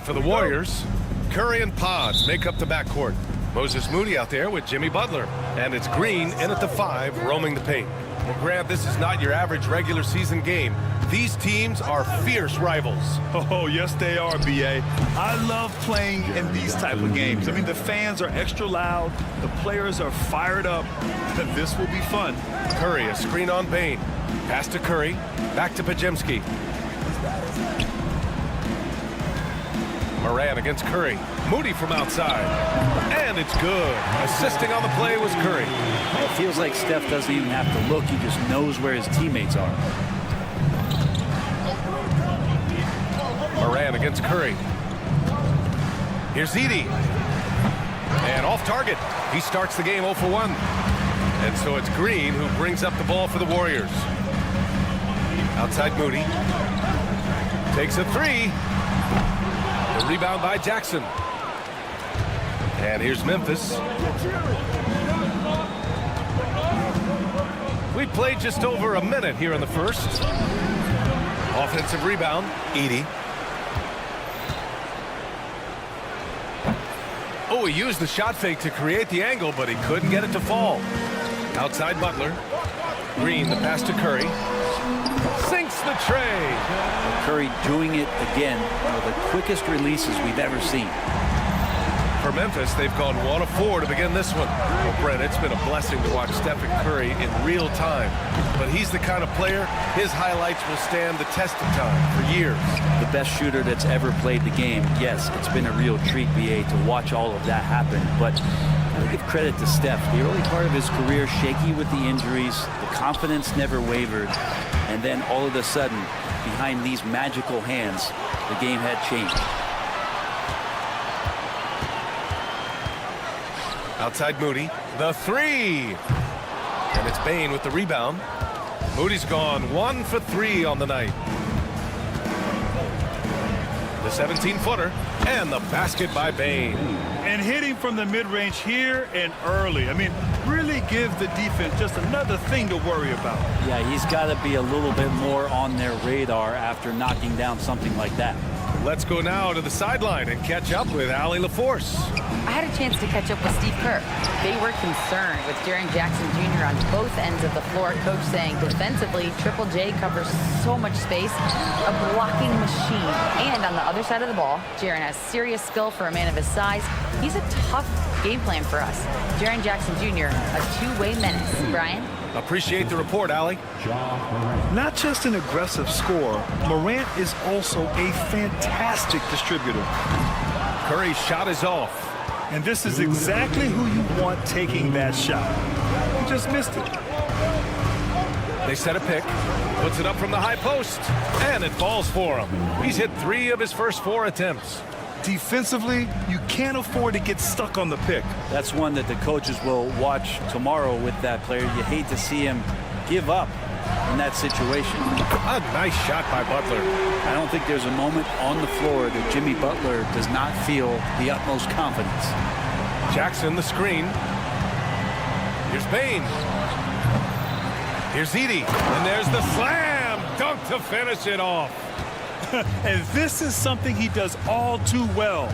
for the Warriors. Curry and Pods make up the backcourt. Moses Moody out there with Jimmy Butler. And it's Green in at the 5, roaming the paint. Well, Grant, this is not your average regular season game. These teams are fierce rivals. Oh, yes, they are, B.A. I love playing in these type of games. I mean, the fans are extra loud. The players are fired up. This will be fun. Curry, a screen on Bain. Pass to Curry. Back to Pajemski. Moran against Curry. Moody from outside. And it's good. Assisting on the play was Curry. It feels like Steph doesn't even have to look. He just knows where his teammates are. Moran against Curry. Here's Edey. And off target. He starts the game 0 for 1. And so it's Green who brings up the ball for the Warriors. Outside Moody. Takes a 3. The rebound by Jackson. And here's Memphis. We played just over a minute here in the first. Offensive rebound, Edey. Oh, he used the shot fake to create the angle, but he couldn't get it to fall. Outside Butler. Green, the pass to Curry. Sinks the tray. Curry doing it again. One of the quickest releases we've ever seen. For Memphis, they've gone 1 of 4 to begin this one. Well, Brent, it's been a blessing to watch Stephen Curry in real time. But he's the kind of player, his highlights will stand the test of time for years. The best shooter that's ever played the game. Yes, it's been a real treat, B.A., to watch all of that happen. But I give credit to Steph. The early part of his career, shaky with the injuries. The confidence never wavered. And then all of a sudden, behind these magical hands, the game had changed. Outside Moody, the 3. And it's Bain with the rebound. Moody's gone 1 for 3 on the night. The 17-footer and the basket by Bain. And hitting from the mid-range here and early. I mean, really gives the defense just another thing to worry about. Yeah, he's got to be a little bit more on their radar after knocking down something like that. Let's go now to the sideline and catch up with Allie LaForce. I had a chance to catch up with Steve Kerr. They were concerned with Jaren Jackson Jr. on both ends of the floor. Coach saying defensively, Triple J covers so much space, a blocking machine. And on the other side of the ball, Jaren has serious skill for a man of his size. He's a tough game plan for us. Jaren Jackson Jr., a two-way menace. Brian? Appreciate the report, Allie. Not just an aggressive scorer, Morant is also a fantastic distributor. Curry's shot is off. And this is exactly who you want taking that shot. He just missed it. They set a pick, puts it up from the high post, and it falls for him. He's hit 3 of his first 4 attempts. Defensively, you can't afford to get stuck on the pick. That's one that the coaches will watch tomorrow with that player. You hate to see him give up in that situation. A nice shot by Butler. I don't think there's a moment on the floor that Jimmy Butler does not feel the utmost confidence. Jackson, the screen. Here's Bain. Here's Edey. And there's the slam dunk to finish it off. And this is something he does all too well.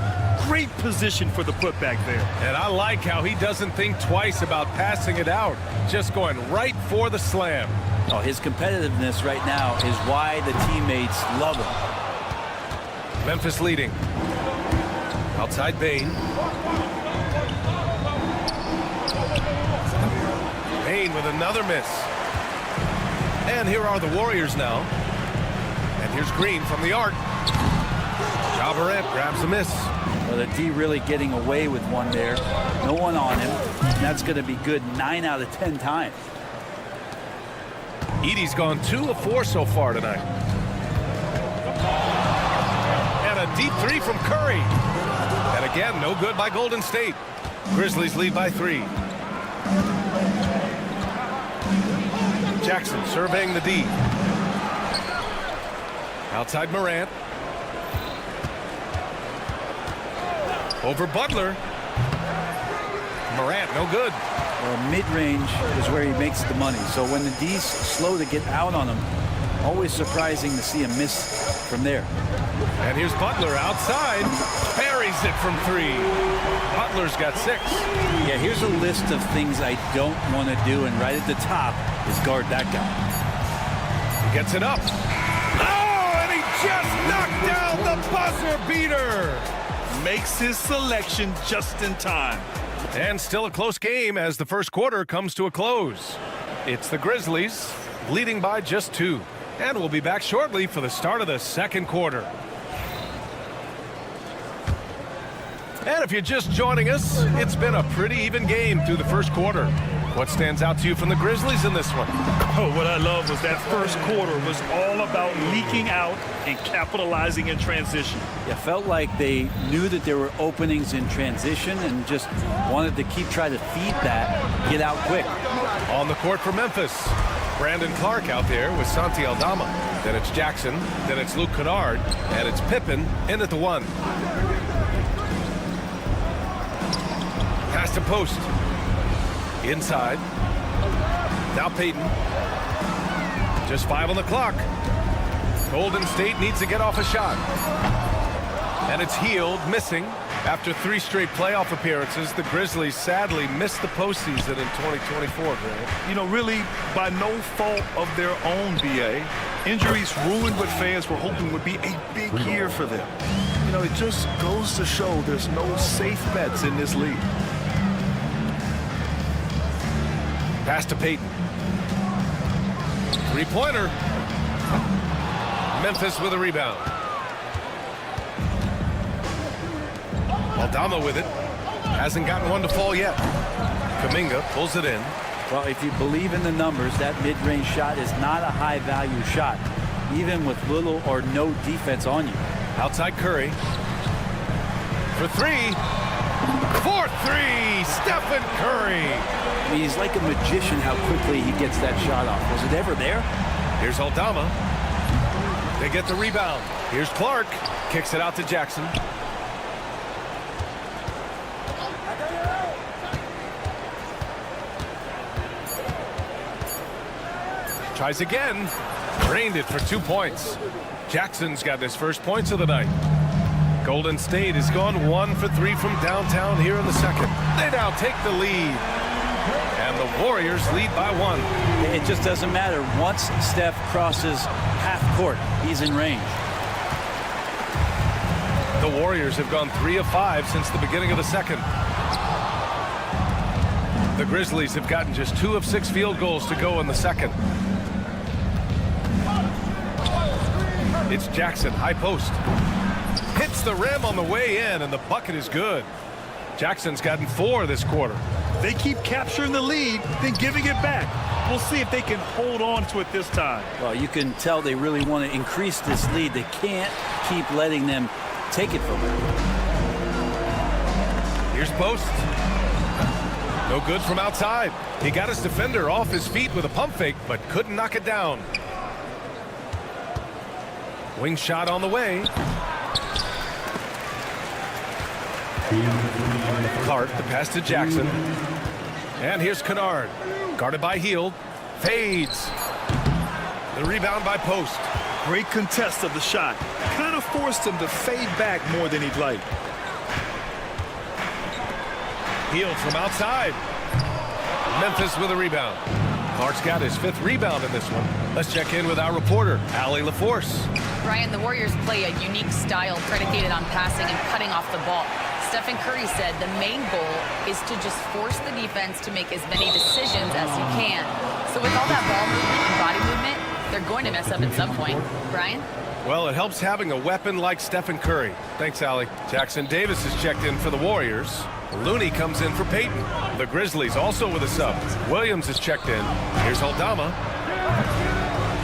Great position for the putback there. And I like how he doesn't think twice about passing it out. Just going right for the slam. Oh, his competitiveness right now is why the teammates love him. Memphis leading. Outside Bain. Bain with another miss. And here are the Warriors now. And here's Green from the arc. Ja Morant grabs the miss. Well, the D really getting away with one there. No one on him. That's going to be good 9 out of 10 times. Edey's gone 2 of 4 so far tonight. And a deep 3 from Curry. And again, no good by Golden State. Grizzlies lead by 3. Jackson surveying the D. Outside Morant. Over Butler. Morant, no good. Well, mid-range is where he makes the money. So when the D's slow to get out on him, Always surprising to see him miss from there. And here's Butler outside. Buries it from 3. Butler's got 6. Yeah, here's a list of things I don't want to do, and right at the top is guard that guy. He gets it up. Oh, and he just knocked down the buzzer beater. Makes his selection just in time. And still a close game as the first quarter comes to a close. It's the Grizzlies leading by just 2. And we'll be back shortly for the start of the second quarter. And if you're just joining us, it's been a pretty even game through the first quarter. What stands out to you from the Grizzlies in this one? Oh, what I love was that first quarter was all about leaking out and capitalizing in transition. It felt like they knew that there were openings in transition and just wanted to keep trying to feed that, get out quick. On the court for Memphis, Brandon Clark out there with Santi Aldama. Then it's Jackson, then it's Luke Kennard, and it's Pippen in at the 1. Pass to post. Inside. Now Payton. Just 5 on the clock. Golden State needs to get off a shot. And it's Hield missing. After 3 straight playoff appearances, the Grizzlies sadly missed the postseason in 2024, Grant. You know, really by no fault of their own, BA. Injuries ruined what fans were hoping would be a big year for them. You know, it just goes to show there's no safe bets in this league. Pass to Payton. 3-pointer. Memphis with a rebound. Aldama with it. Hasn't gotten one to fall yet. Kuminga pulls it in. Well, if you believe in the numbers, that mid-range shot is not a high-value shot, even with little or no defense on you. Outside Curry. For 3. For 3. Stephen Curry. I mean, he's like a magician how quickly he gets that shot off. Was it ever there? Here's Aldama. They get the rebound. Here's Clark. Kicks it out to Jackson. Tries again. Drained it for 2 points. Jackson's got his first points of the night. Golden State has gone 1 for 3 from downtown here in the second. They now take the lead. And the Warriors lead by 1. It just doesn't matter. Once Steph crosses half court, he's in range. The Warriors have gone 3 of 5 since the beginning of the second. The Grizzlies have gotten just 2 of 6 field goals to go in the second. It's Jackson, high post. Hits the rim on the way in, and the bucket is good. Jackson's gotten 4 this quarter. They keep capturing the lead, then giving it back. We'll see if they can hold on to it this time. Well, you can tell they really want to increase this lead. They can't keep letting them take it from them. Here's post. No good from outside. He got his defender off his feet with a pump fake, but couldn't knock it down. Wing shot on the way. Clark, the pass to Jackson. And here's Kennard. Guarded by Hield. Fades. The rebound by Post. Great contest of the shot. Kind of forced him to fade back more than he'd like. Hield from outside. Memphis with a rebound. Clark's got his 5th rebound in this one. Let's check in with our reporter, Allie LaForce. Brian, the Warriors play a unique style predicated on passing and cutting off the ball. Stephen Curry said the main goal is to just force the defense to make as many decisions as you can. So with all that ball movement and body movement, they're going to mess up at some point. Brian? Well, it helps having a weapon like Stephen Curry. Thanks, Allie. Jackson Davis has checked in for the Warriors. Looney comes in for Payton. The Grizzlies also with a sub. Williams is checked in. Here's Aldama.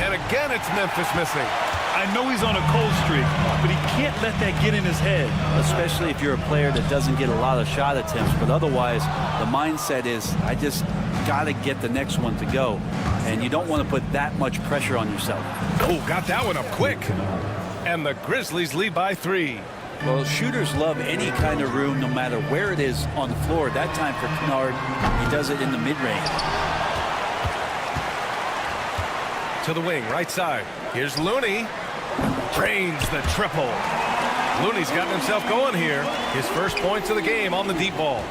And again, it's Memphis missing. I know he's on a cold streak, but he can't let that get in his head. Especially if you're a player that doesn't get a lot of shot attempts. But otherwise, the mindset is, I just got to get the next one to go. And you don't want to put that much pressure on yourself. Oh, got that one up quick. And the Grizzlies lead by 3. Well, shooters love any kind of room, no matter where it is on the floor. That time for Kennard, he does it in the mid-range. To the wing, right side. Here's Looney. Drains the triple. Looney's gotten himself going here. His first points of the game on the deep ball.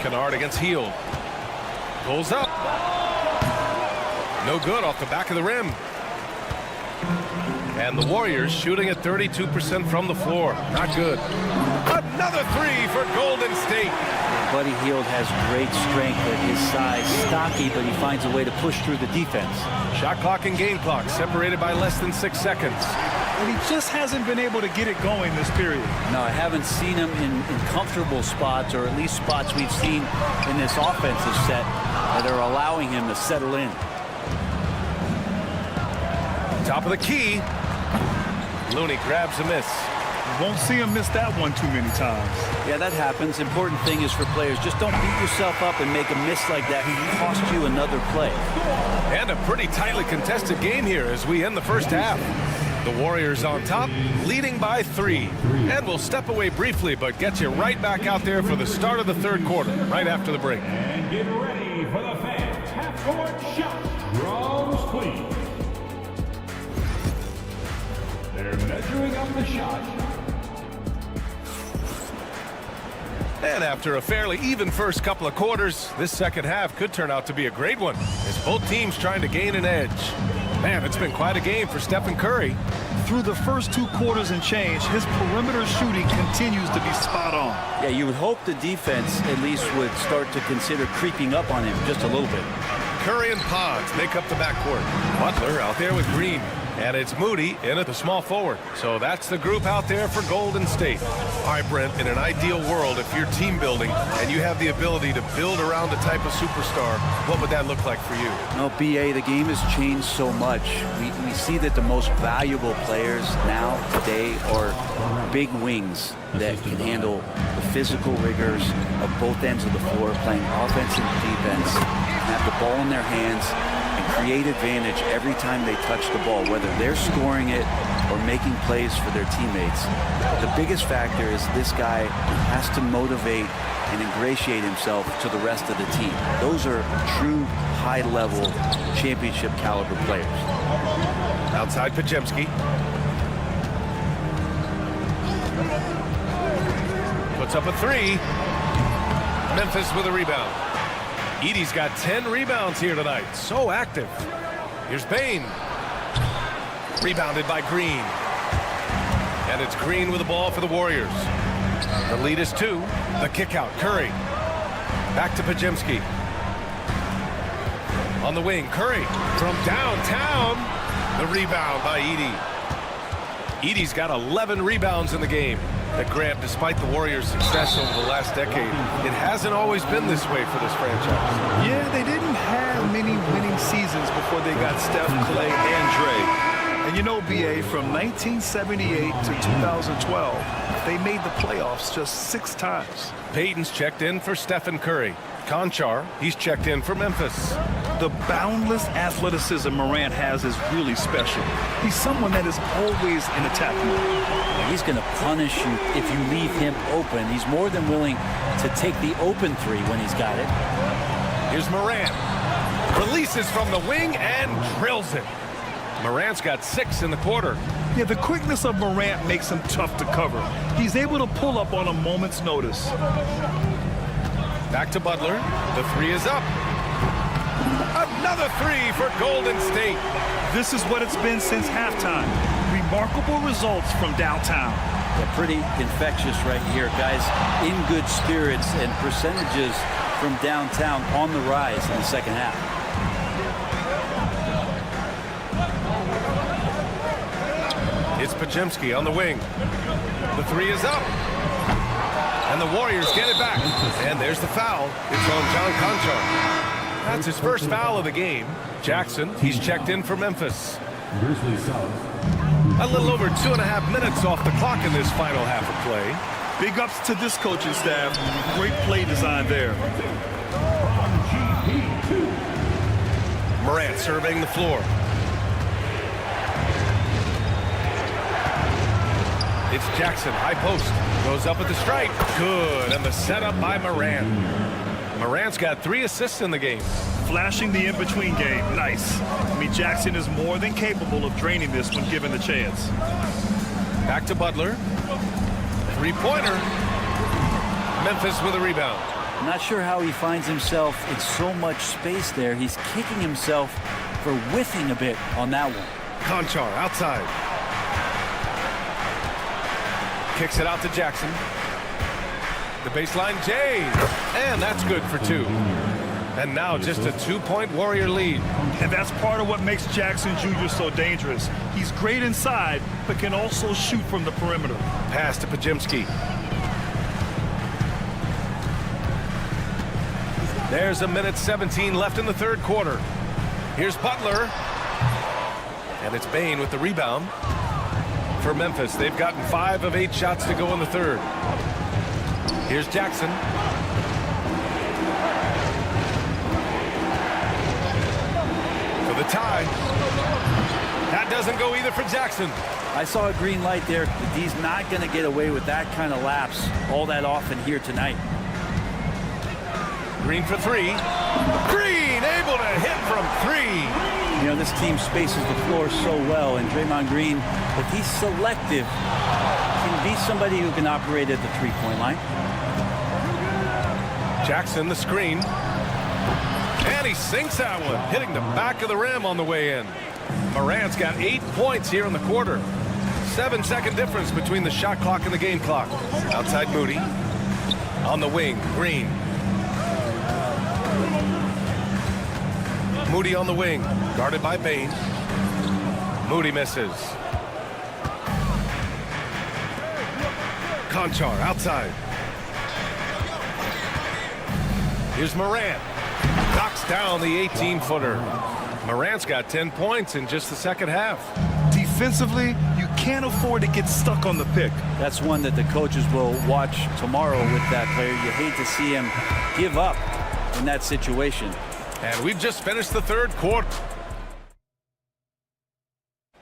Kennard against Hield. Pulls up. No good off the back of the rim. And the Warriors shooting at 32% from the floor. Not good. Another three for Golden State. Buddy Hield has great strength at his size. Stocky, but he finds a way to push through the defense. Shot clock and game clock separated by less than 6 seconds. And he just hasn't been able to get it going this period. No, I haven't seen him in comfortable spots, or at least spots we've seen in this offensive set that are allowing him to settle in. Top of the key. Looney grabs a miss. You won't see him miss that one too many times. Yeah, that happens. Important thing is for players, just don't beat yourself up and make a miss like that and cost you another play. And a pretty tightly contested game here as we end the first half. The Warriors on top, leading by 3. And we'll step away briefly, but get you right back out there for the start of the third quarter, right after the break. And get ready for the fans. Half-court shot. Drums, please. They're measuring up the shot. And after a fairly even first couple of quarters, this second half could turn out to be a great one as both teams trying to gain an edge. Man, it's been quite a game for Stephen Curry. Through the first 2 quarters and change, his perimeter shooting continues to be spot on. Yeah, you would hope the defense at least would start to consider creeping up on him just a little bit. Curry and Pods make up the backcourt. Butler out there with Green. And it's Moody in at the small forward. So that's the group out there for Golden State. All right, Brent, in an ideal world, if you're team building and you have the ability to build around a type of superstar, what would that look like for you? No, BA, the game has changed so much. We see that the most valuable players now, today, are big wings that can handle the physical rigors of both ends of the floor, playing offense and defense, and have the ball in their hands, create advantage every time they touch the ball, whether they're scoring it or making plays for their teammates. The biggest factor is this guy has to motivate and ingratiate himself to the rest of the team. Those are true high-level championship caliber players. Outside Pajemski. Puts up a 3. Memphis with a rebound. Edey's got 10 rebounds here tonight. So active. Here's Bain. Rebounded by Green. And it's Green with the ball for the Warriors. The lead is 2. The kick out. Curry. Back to Pajemski. On the wing. Curry from downtown. The rebound by Edey. Edey's got 11 rebounds in the game. That Grant, despite the Warriors' success over the last decade, it hasn't always been this way for this franchise. Yeah, they didn't have many winning seasons before they got Steph, Clay, and Dre. And you know, BA, from 1978 to 2012, they made the playoffs just 6 times. Payton's checked in for Stephen Curry. Conchar, he's checked in for Memphis. The boundless athleticism Morant has is really special. He's someone that is always in attack mode. He's going to punish you if you leave him open. He's more than willing to take the open 3 when he's got it. Here's Morant. Releases from the wing and drills it. Morant's got 6 in the quarter. Yeah, the quickness of Morant makes him tough to cover. He's able to pull up on a moment's notice. Back to Butler. The 3 is up. Another 3 for Golden State. This is what it's been since halftime. Remarkable results from downtown. Yeah, pretty infectious right here, guys. In good spirits and percentages from downtown on the rise in the second half. It's Pajemski on the wing. The 3 is up. And the Warriors get it back. And there's the foul. It's on John Conchar. That's his first foul of the game. Jackson, he's checked in for Memphis. A little over 2.5 minutes off the clock in this final half of play. Big ups to this coaching staff. Great play design there. Morant surveying the floor. It's Jackson, high post. Goes up at the stripe. Good, and the setup by Morant. Morant's got 3 assists in the game. Flashing the in-between game. Nice. I mean, Jackson is more than capable of draining this when given the chance. Back to Butler. 3-pointer. Memphis with a rebound. I'm not sure how he finds himself in so much space there. He's kicking himself for whiffing a bit on that one. Conchar outside. Kicks it out to Jackson. The baseline, Jay. And that's good for 2. And now just a 2-point Warrior lead. And that's part of what makes Jackson Jr. so dangerous. He's great inside, but can also shoot from the perimeter. Pass to Pajimski. There's a minute 17 left in the third quarter. Here's Butler. And it's Bane with the rebound for Memphis. They've gotten 5 of 8 shots to go in the third. Here's Jackson. For the tie. That doesn't go either for Jackson. I saw a green light there. He's not going to get away with that kind of lapse all that often here tonight. Green for 3. Green able to hit from 3. You know, this team spaces the floor so well, and Draymond Green, if he's selective, can be somebody who can operate at the 3-point line. Jackson, the screen. And he sinks that one, hitting the back of the rim on the way in. Morant's got 8 points here in the quarter. 7-second difference between the shot clock and the game clock. Outside Moody. On the wing, Green. Moody on the wing, guarded by Bane. Moody misses. Conchar outside. Here's Morant. Knocks down the 18-footer. Morant's got 10 points in just the second half. Defensively, you can't afford to get stuck on the pick. That's one that the coaches will watch tomorrow with that player. You hate to see him give up in that situation. And we've just finished the third quarter.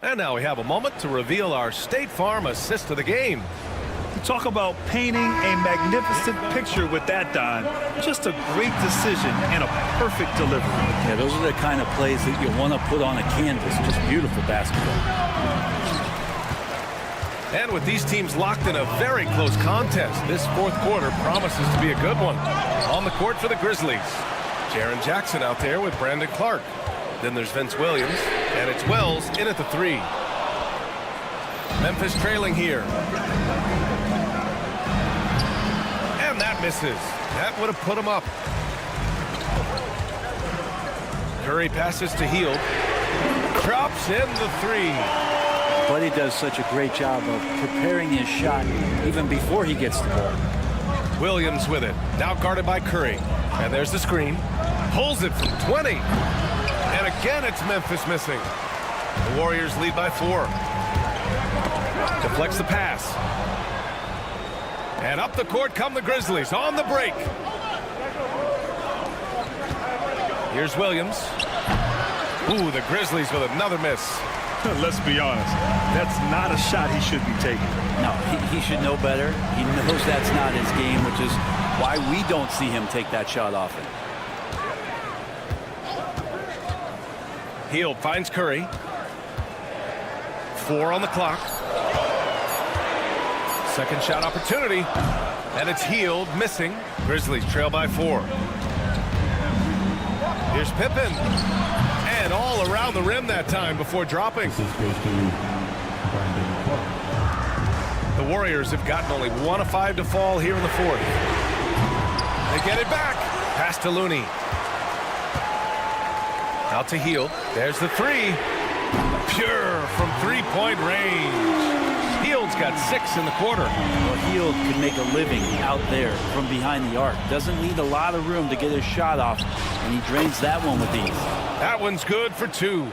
And now we have a moment to reveal our State Farm assist of the game. You talk about painting a magnificent picture with that, Don. Just a great decision and a perfect delivery. Yeah, those are the kind of plays that you want to put on a canvas. Just beautiful basketball. And with these teams locked in a very close contest, this fourth quarter promises to be a good one. On the court for the Grizzlies, Jaren Jackson out there with Brandon Clark. Then there's Vince Williams, and it's Wells in at the 3. Memphis trailing here. And that misses. That would have put him up. Curry passes to Hield. Drops in the 3. Buddy does such a great job of preparing his shot even before he gets the ball. Williams with it. Now guarded by Curry. And there's the screen. Pulls it from 20. And again, it's Memphis missing. The Warriors lead by 4. Deflects the pass. And up the court come the Grizzlies on the break. Here's Williams. Ooh, the Grizzlies with another miss. Let's be honest, that's not a shot he should be taking. No, he should know better. He knows that's not his game, which is why we don't see him take that shot often. Hield finds Curry. 4 on the clock. Second shot opportunity. And it's Hield missing. Grizzlies trail by 4. Here's Pippen. And all around the rim that time before dropping. The Warriors have gotten only 1 of 5 to fall here in the fourth. They get it back. Pass to Looney. Out to Hield. There's the 3. Pure from 3-point range. Hield's got 6 in the quarter. Well, Hield can make a living out there from behind the arc. Doesn't need a lot of room to get his shot off, and he drains that one with ease. That one's good for 2.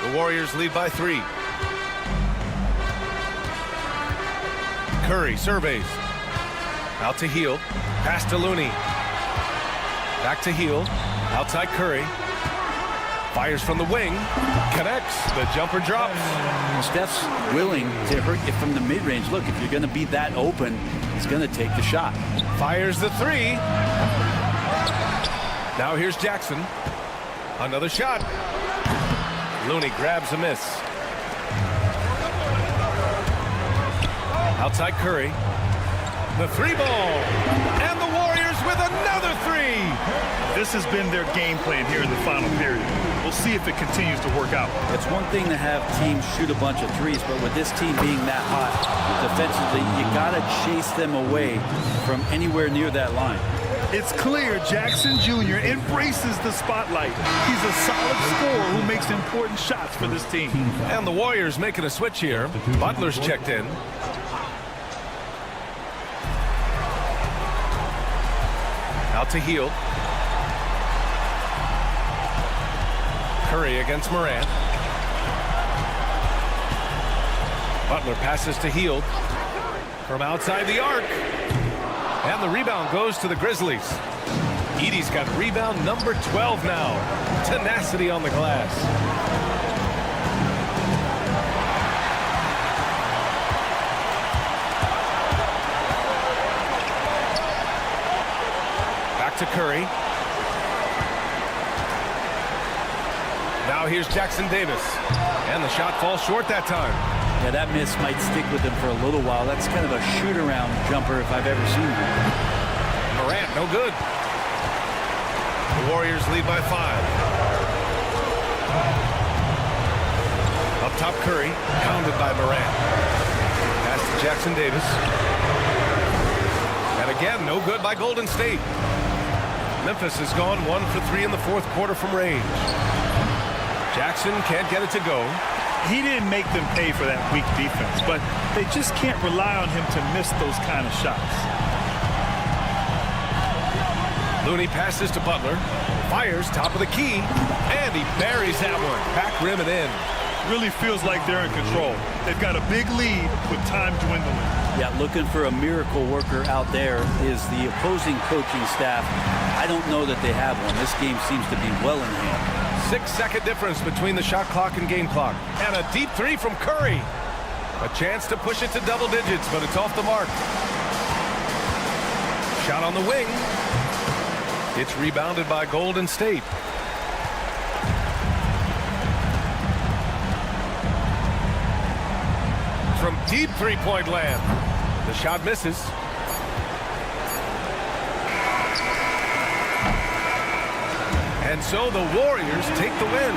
The Warriors lead by 3. Curry surveys. Out to Hield. Pass to Looney. Back to Hield. Outside Curry. Fires from the wing. Connects. The jumper drops. Steph's willing to hurt you from the mid-range. Look, if you're going to be that open, He's going to take the shot. Fires the three. Now here's Jackson. Another shot. Looney grabs a miss. Outside Curry. The three ball. And the Warriors with another three. This has been their game plan here in the final period. We'll see if it continues to work out. It's one thing to have teams shoot a bunch of threes, but with this team being that hot defensively, you got to chase them away from anywhere near that line. It's clear Jackson Jr. embraces the spotlight. He's a solid scorer who makes important shots for this team. And the Warriors making a switch here. Butler's checked in. Out to Hield. Curry against Morant. Butler passes to Hield from outside the arc. And the rebound goes to the Grizzlies. Edey's got rebound number 12 now. Tenacity on the glass. Back to Curry. Now here's Jackson Davis. And the shot falls short that time. Yeah, that miss might stick with him for a little while. That's kind of a shoot-around jumper if I've ever seen one. Morant, no good. The Warriors lead by 5. Up top, Curry, pounded by Morant. Pass to Jackson Davis. And again, no good by Golden State. Memphis has gone 1 for 3 in the fourth quarter from range. Jackson can't get it to go. He didn't make them pay for that weak defense, but they just can't rely on him to miss those kind of shots. Looney passes to Butler, fires top of the key, and he buries that one. Back rim and in. Really feels like they're in control. They've got a big lead with time dwindling. Yeah, looking for a miracle worker out there is the opposing coaching staff. I don't know that they have one. This game seems to be well in hand. 6-second difference between the shot clock and game clock. And a deep three from Curry. A chance to push it to double digits, but it's off the mark. Shot on the wing. It's rebounded by Golden State. From deep three-point land. The shot misses. And so the Warriors take the win.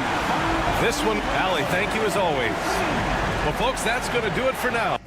This one, Allie, thank you as always. Well, folks, that's going to do it for now.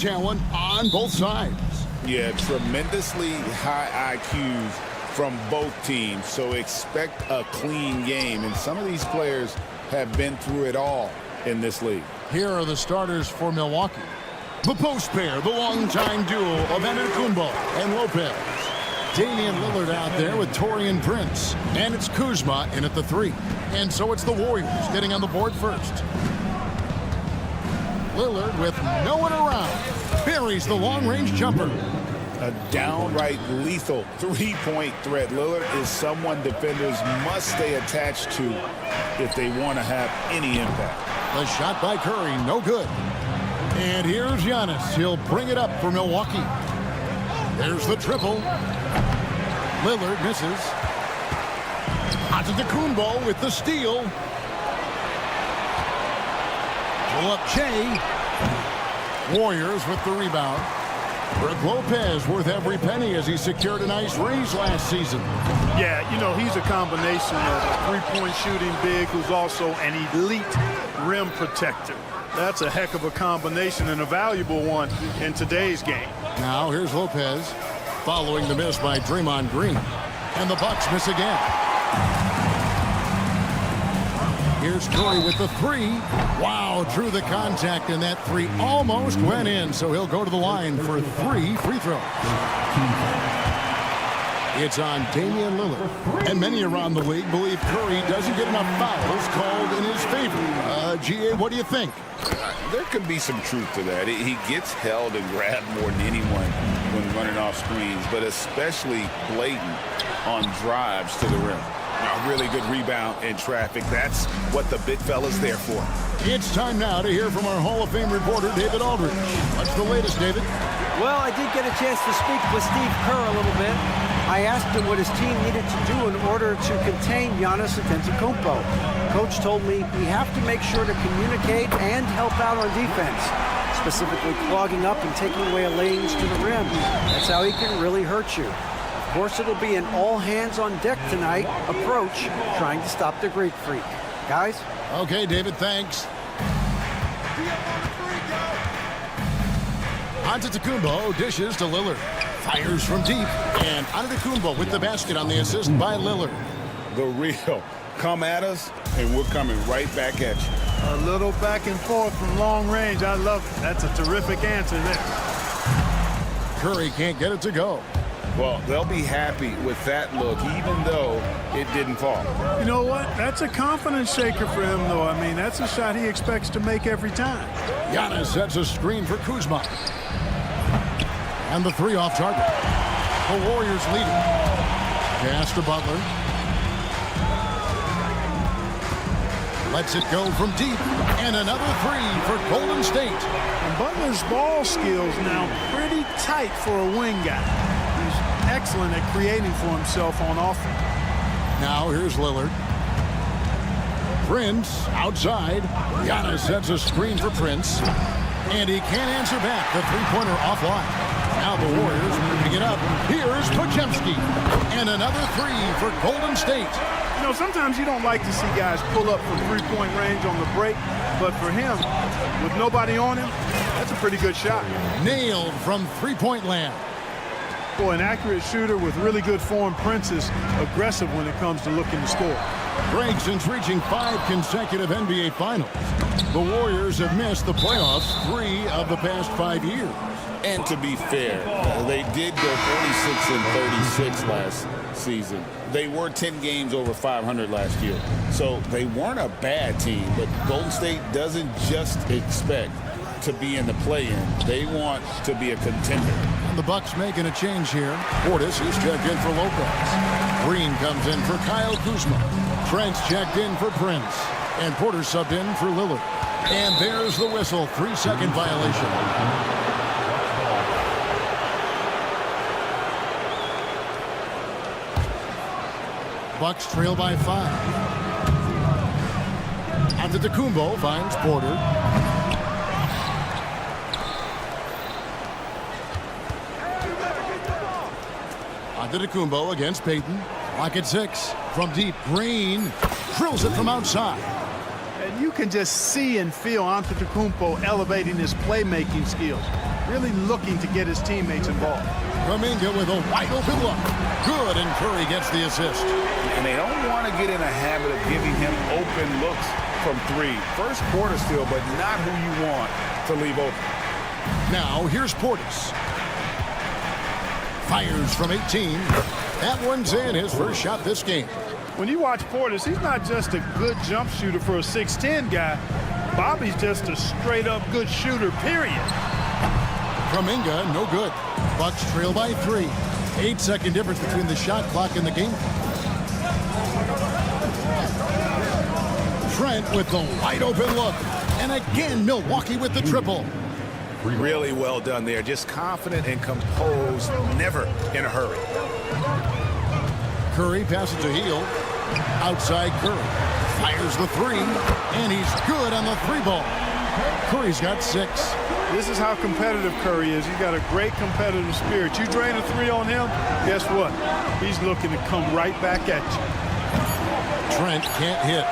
talent on both sides. Yeah, tremendously high IQs from both teams, so expect a clean game. And some of these players have been through it all in this league. Here are the starters for Milwaukee. The post pair, the longtime duo of Antetokounmpo and Lopez. Damian Lillard out there with Taurean Prince. And it's Kuzma in at the 3. And so it's the Warriors getting on the board first. Lillard with no one around. Buries the long-range jumper. A downright lethal three-point threat. Lillard is someone defenders must stay attached to if they want to have any impact. The shot by Curry, no good. And here's Giannis. He'll bring it up for Milwaukee. There's the triple. Lillard misses. Antetokounmpo with the steal. Pull up Jay. Warriors with the rebound. Brook Lopez worth every penny as he secured a nice raise last season. Yeah, you know, he's a combination of a three-point shooting big who's also an elite rim protector. That's a heck of a combination and a valuable one in today's game. Now here's Lopez following the miss by Draymond Green. And the Bucks miss again. Here's Curry with the 3. Wow, drew the contact, and that 3 almost went in, so he'll go to the line for 3 free throws. It's on Damian Lillard. And many around the league believe Curry doesn't get enough fouls called in his favor. GA, what do you think? There could be some truth to that. He gets held and grabbed more than anyone when running off screens, but especially blatant on drives to the rim. A really good rebound in traffic. That's what the big fella's there for. It's time now to hear from our Hall of Fame reporter, David Aldridge. What's the latest, David? Well, I did get a chance to speak with Steve Kerr a little bit. I asked him what his team needed to do in order to contain Giannis Antetokounmpo. Coach told me we have to make sure to communicate and help out on defense, specifically clogging up and taking away lanes to the rim. That's how he can really hurt you. Of course, it'll be an all-hands-on-deck tonight approach, trying to stop the Greek Freak. Guys? Okay, David, thanks. Antetokounmpo dishes to Lillard. Fires from deep. And Antetokounmpo with the basket on the assist by Lillard. The real. Come at us, and we're coming right back at you. A little back and forth from long range. I love it. That's a terrific answer there. Curry can't get it to go. Well, they'll be happy with that look, even though it didn't fall. You know what? That's a confidence shaker for him, though. I mean, that's a shot he expects to make every time. Giannis sets a screen for Kuzma. And the 3 off target. The Warriors lead it. Pass to Butler. Lets it go from deep. And another 3 for Golden State. And Butler's ball skills now pretty tight for a wing guy. He's excellent at creating for himself on offense. Now here's Lillard. Prince outside. Giannis sets a screen for Prince. And he can't answer back. The three-pointer offline. Now the Warriors moving it up. Here's Podziemski. And another 3 for Golden State. You know, sometimes you don't like to see guys pull up from three-point range on the break. But for him, with nobody on him, that's a pretty good shot. Nailed from three-point land. Boy, an accurate shooter with really good form. Prince is aggressive when it comes to looking to score. Since reaching 5 consecutive NBA Finals. The Warriors have missed the playoffs 3 of the past 5 years. And to be fair, they did go 46-36 last season. They were 10 games over 500 last year. So they weren't a bad team, but Golden State doesn't just expect to be in the play-in. They want to be a contender. And the Bucks making a change here. Portis is checked in for Lopez. Green comes in for Kyle Kuzma. Trent's checked in for Prince. And Porter subbed in for Lillard. And there's the whistle. 3-second violation. Bucks trail by 5. Antetokounmpo finds Porter. Antetokounmpo against Payton. Lock at 6. From deep, Green drills it from outside. And you can just see and feel Antetokounmpo elevating his playmaking skills. really looking to get his teammates involved. Kuminga with a wide open look. Good, and Curry gets the assist. And they don't want to get in a habit of giving him open looks from three. First quarter still, but not who you want to leave open. Now, here's Portis. Fires from 18. That one's in, his first shot this game. When you watch Portis, he's not just a good jump shooter for a 6'10 guy. Bobby's just a straight-up good shooter, period. Kuminga, no good. Bucks trail by 3. 8-second difference between the shot clock and the game. Trent with the wide open look. And again, Milwaukee with the triple. Really well done there. Just confident and composed, never in a hurry. Curry passes to Hield. Outside Curry. Fires the 3. And he's good on the 3-ball. Curry's got 6. This is how competitive Curry is. He's got a great competitive spirit. You drain a 3 on him, guess what? He's looking to come right back at you. Trent can't hit.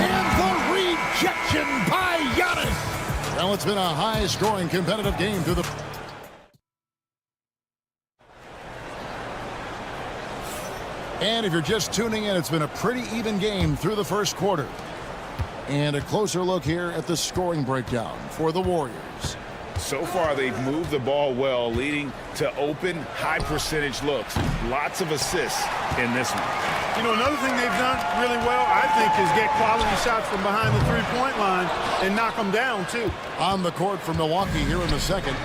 And the rejection by Giannis. Well, it's been a high-scoring competitive game through the... And if you're just tuning in, it's been a pretty even game through the first quarter. And a closer look here at the scoring breakdown for the Warriors. So far, they've moved the ball well, leading to open, high-percentage looks. Lots of assists in this one. You know, another thing they've done really well, I think, is get quality shots from behind the three-point line and knock them down, too. On the court for Milwaukee here in the second.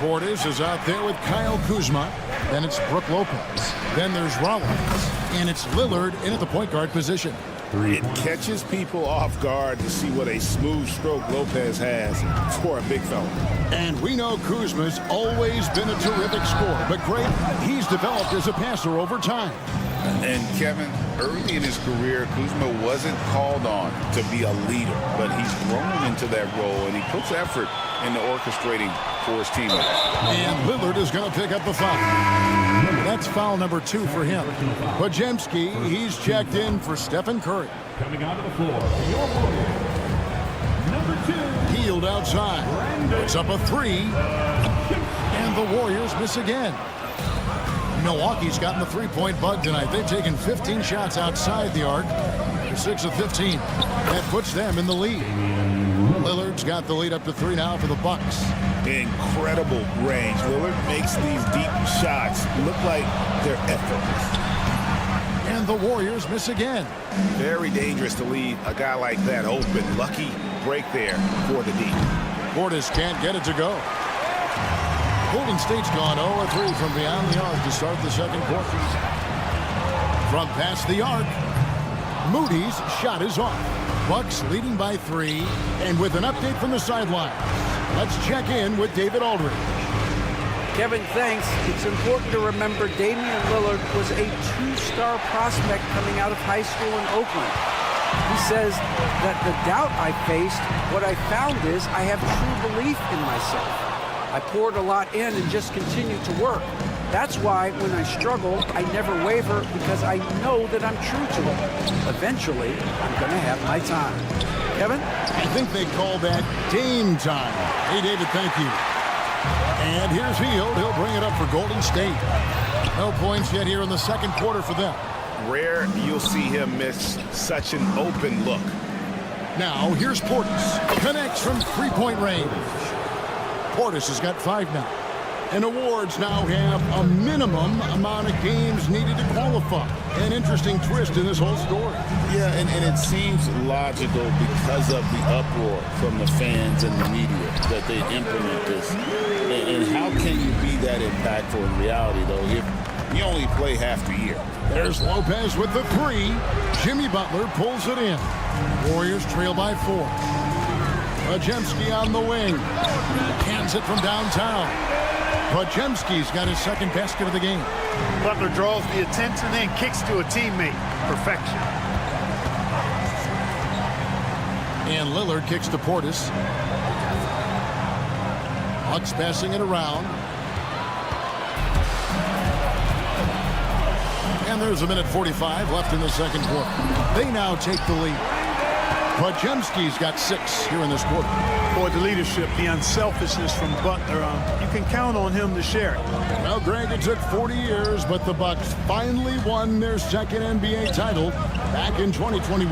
Portis is out there with Kyle Kuzma. Then it's Brook Lopez. Then there's Rollins. And it's Lillard in at the point guard position. It catches people off guard to see what a smooth stroke Lopez has for a big fella. And we know Kuzma's always been a terrific scorer, but great, he's developed as a passer over time. And Kevin, early in his career, Kuzma wasn't called on to be a leader, but he's grown into that role, and he puts effort into orchestrating for his teammates. And Lillard is going to pick up the foul. That's foul number 2 for him. Podziemski, he's checked in for Stephen Curry. Coming onto the floor, your Warriors, number 2. Hield outside. Puts up a 3. And the Warriors miss again. Milwaukee's gotten the three-point bug tonight. They've taken 15 shots outside the arc. They're 6 of 15. That puts them in the lead. Lillard's got the lead up to 3 now for the Bucks. Incredible range. Lillard makes these deep shots look like they're effortless. And the Warriors miss again. Very dangerous to leave a guy like that open. Lucky break there for the D. Portis can't get it to go. Golden State's gone 0-3 from beyond the arc to start the second quarter. From past the arc, Moody's shot is off. Bucks leading by 3, and with an update from the sideline, let's check in with David Aldridge. Kevin, thanks. It's important to remember Damian Lillard was a 2-star prospect coming out of high school in Oakland. He says that the doubt I faced, what I found is I have true belief in myself. I poured a lot in and just continued to work. That's why when I struggle, I never waver because I know that I'm true to it. Eventually, I'm going to have my time. Kevin? I think they call that game time. Hey, David, thank you. And here's Hield. He'll bring it up for Golden State. No points yet here in the second quarter for them. Rare you'll see him miss such an open look. Now, here's Portis. Connects from three-point range. Portis has got 5 now. And awards now have a minimum amount of games needed to qualify. An interesting twist in this whole story. Yeah, and it seems logical because of the uproar from the fans and the media that they implement this. And how can you be that impactful in reality, though, if you only play half the year? There's Lopez with the 3. Jimmy Butler pulls it in. Warriors trail by 4. Podziemski on the wing. Cans it from downtown. Podziemski's got his second basket of the game. Butler draws the attention and kicks to a teammate. Perfection. And Lillard kicks to Portis. Bucks passing it around. And there's a minute 45 left in the second quarter. They now take the lead. Podziemski's got 6 here in this quarter. Boy, the leadership, the unselfishness from Butler, you can count on him to share it. Well, Greg, it took 40 years, but the Bucks finally won their second NBA title back in 2021.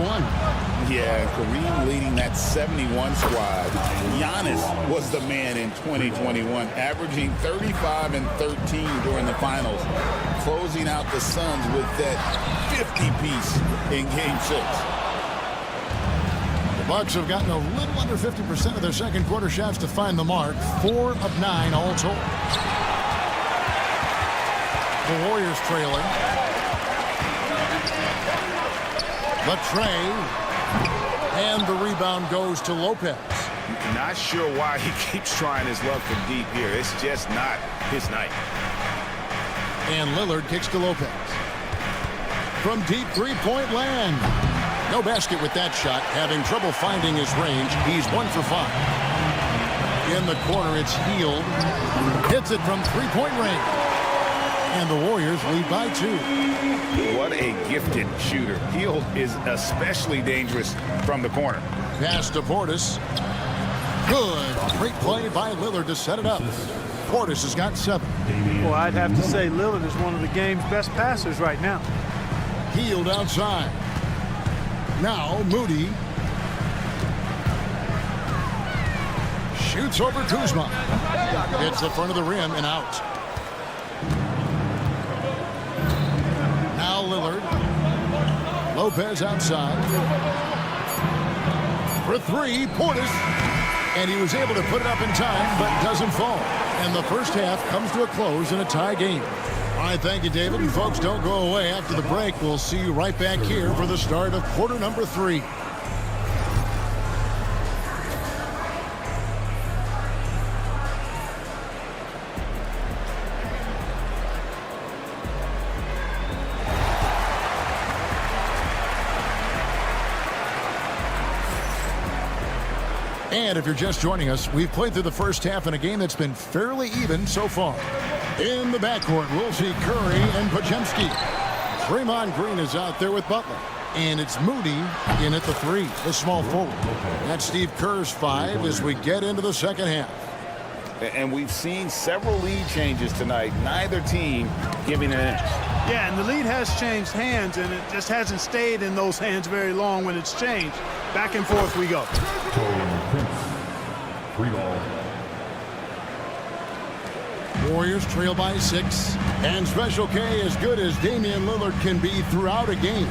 Yeah, Kareem leading that 71 squad. Giannis was the man in 2021, averaging 35 and 13 during the finals, closing out the Suns with that 50-piece in Game 6. The Bucks have gotten a little under 50% of their second quarter shots to find the mark. 4 of 9 all told. The Warriors trailing. The tray. And the rebound goes to Lopez. Not sure why he keeps trying his luck from deep here. It's just not his night. And Lillard kicks to Lopez. From deep three-point land. No basket with that shot. Having trouble finding his range. He's 1 for 5. In the corner, it's Hield. Hits it from three-point range. And the Warriors lead by 2. What a gifted shooter. Hield is especially dangerous from the corner. Pass to Portis. Good. Great play by Lillard to set it up. Portis has got 7. Well, I'd have to say Lillard is one of the game's best passers right now. Hield outside. Now Moody. Shoots over Kuzma. Hits the front of the rim and out. Now Lillard. Lopez outside. For 3, Portis. And he was able to put it up in time, but doesn't fall. And the first half comes to a close in a tie game. All right, thank you, David. And folks, don't go away. After the break, we'll see you right back here for the start of quarter number 3. And if you're just joining us, we've played through the first half in a game that's been fairly even so far. In the backcourt, we'll see Curry and Podziemski. Draymond Green is out there with Butler. And it's Moody in at the 3, the small forward. That's Steve Kerr's 5 as we get into the second half. And we've seen several lead changes tonight. Neither team giving an inch. Yeah, and the lead has changed hands, and it just hasn't stayed in those hands very long when it's changed. Back and forth we go. Free ball. Warriors trail by 6. And Special K, as good as Damian Lillard can be throughout a game,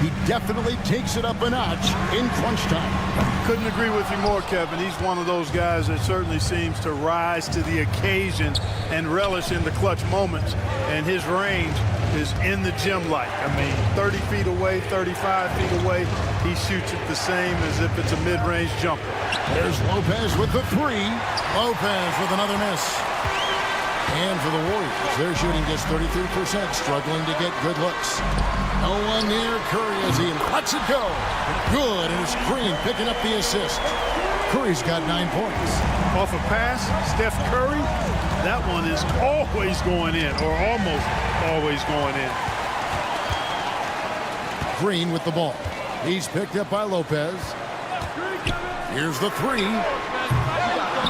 he definitely takes it up a notch in crunch time. Couldn't agree with you more, Kevin. He's one of those guys that certainly seems to rise to the occasion and relish in the clutch moments. And his range is in the gym like. I mean, 30 feet away, 35 feet away, he shoots it the same as if it's a mid-range jumper. There's Lopez with the 3. Lopez with another miss. And for the Warriors, they're shooting just 33%, struggling to get good looks. No one near Curry as he lets it go. Good, and it's Green picking up the assist. Curry's got 9 points. Off a pass, Steph Curry, that one is always going in, or almost always going in. Green with the ball. He's picked up by Lopez. Here's the 3.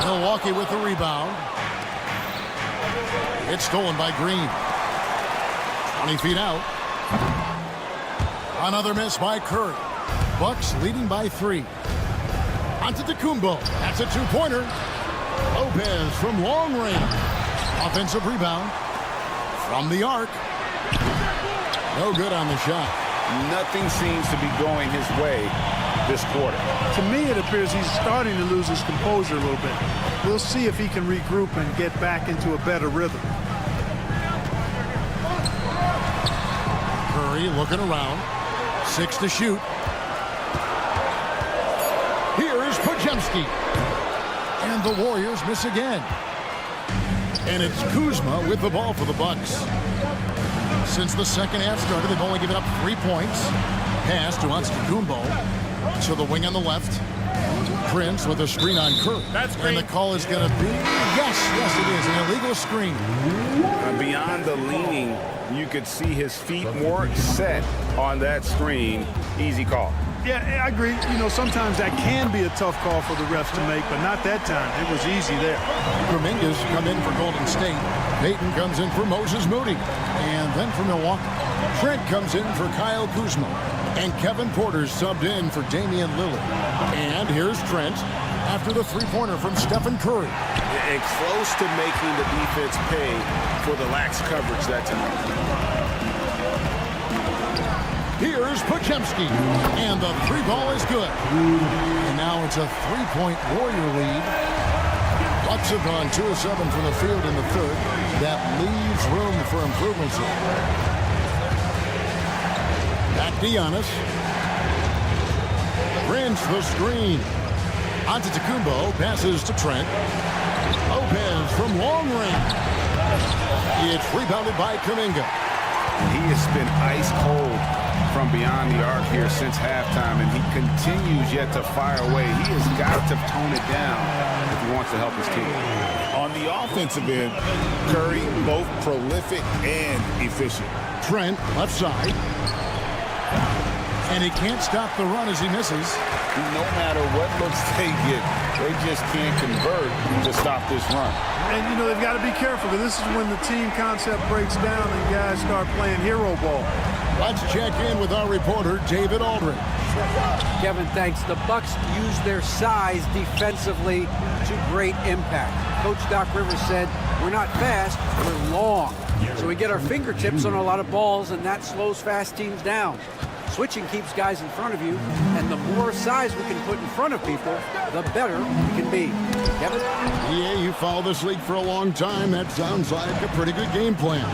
Milwaukee with the rebound. It's stolen by Green. 20 feet out. Another miss by Curry. Bucks leading by 3. Antetokounmpo. That's a 2-pointer. Lopez from long range. Offensive rebound. From the arc. No good on the shot. Nothing seems to be going his way this quarter. To me, it appears he's starting to lose his composure a little bit. We'll see if he can regroup and get back into a better rhythm. Curry looking around. 6 to shoot. Here is Podziemski. And the Warriors miss again. And it's Kuzma with the ball for the Bucks. Since the second half started, they've only given up 3 points. Pass to Antetokounmpo. So the wing on the left. Prince with a screen on Curry. And the call is going to be, yes, it is, an illegal screen. Beyond the leaning, you could see his feet more set on that screen. Easy call. Yeah, I agree. You know, sometimes that can be a tough call for the refs to make, but not that time. It was easy there. Kuminga's come in for Golden State. Payton comes in for Moses Moody. And then for Milwaukee, Trent comes in for Kyle Kuzma. And Kevin Porter's subbed in for Damian Lillard. And here's Trent after the three-pointer from Stephen Curry. And close to making the defense pay for the lax coverage that time. Here's Podziemski, and the three ball is good. And now it's a three-point Warrior lead. Bucks have gone 2 of 7 from the field in the third. That leaves room for improvements here. Back to Giannis. Prince the screen. Antetokounmpo passes to Trent. Lopez from long range. It's rebounded by Kuminga. He has been ice cold from beyond the arc here since halftime, and he continues yet to fire away. He has got to tone it down if he wants to help his team. On the offensive end, Curry both prolific and efficient. Trent left side. And he can't stop the run as he misses. No matter what looks they get, they just can't convert to stop this run. And, you know, they've got to be careful, because this is when the team concept breaks down and guys start playing hero ball. Let's check in with our reporter, David Aldridge. Kevin, thanks. The Bucks use their size defensively to great impact. Coach Doc Rivers said, we're not fast, we're long. So we get our fingertips on a lot of balls, and that slows fast teams down. Switching keeps guys in front of you, and the more size we can put in front of people, the better we can be. Kevin? Yeah, you followed this league for a long time. That sounds like a pretty good game plan.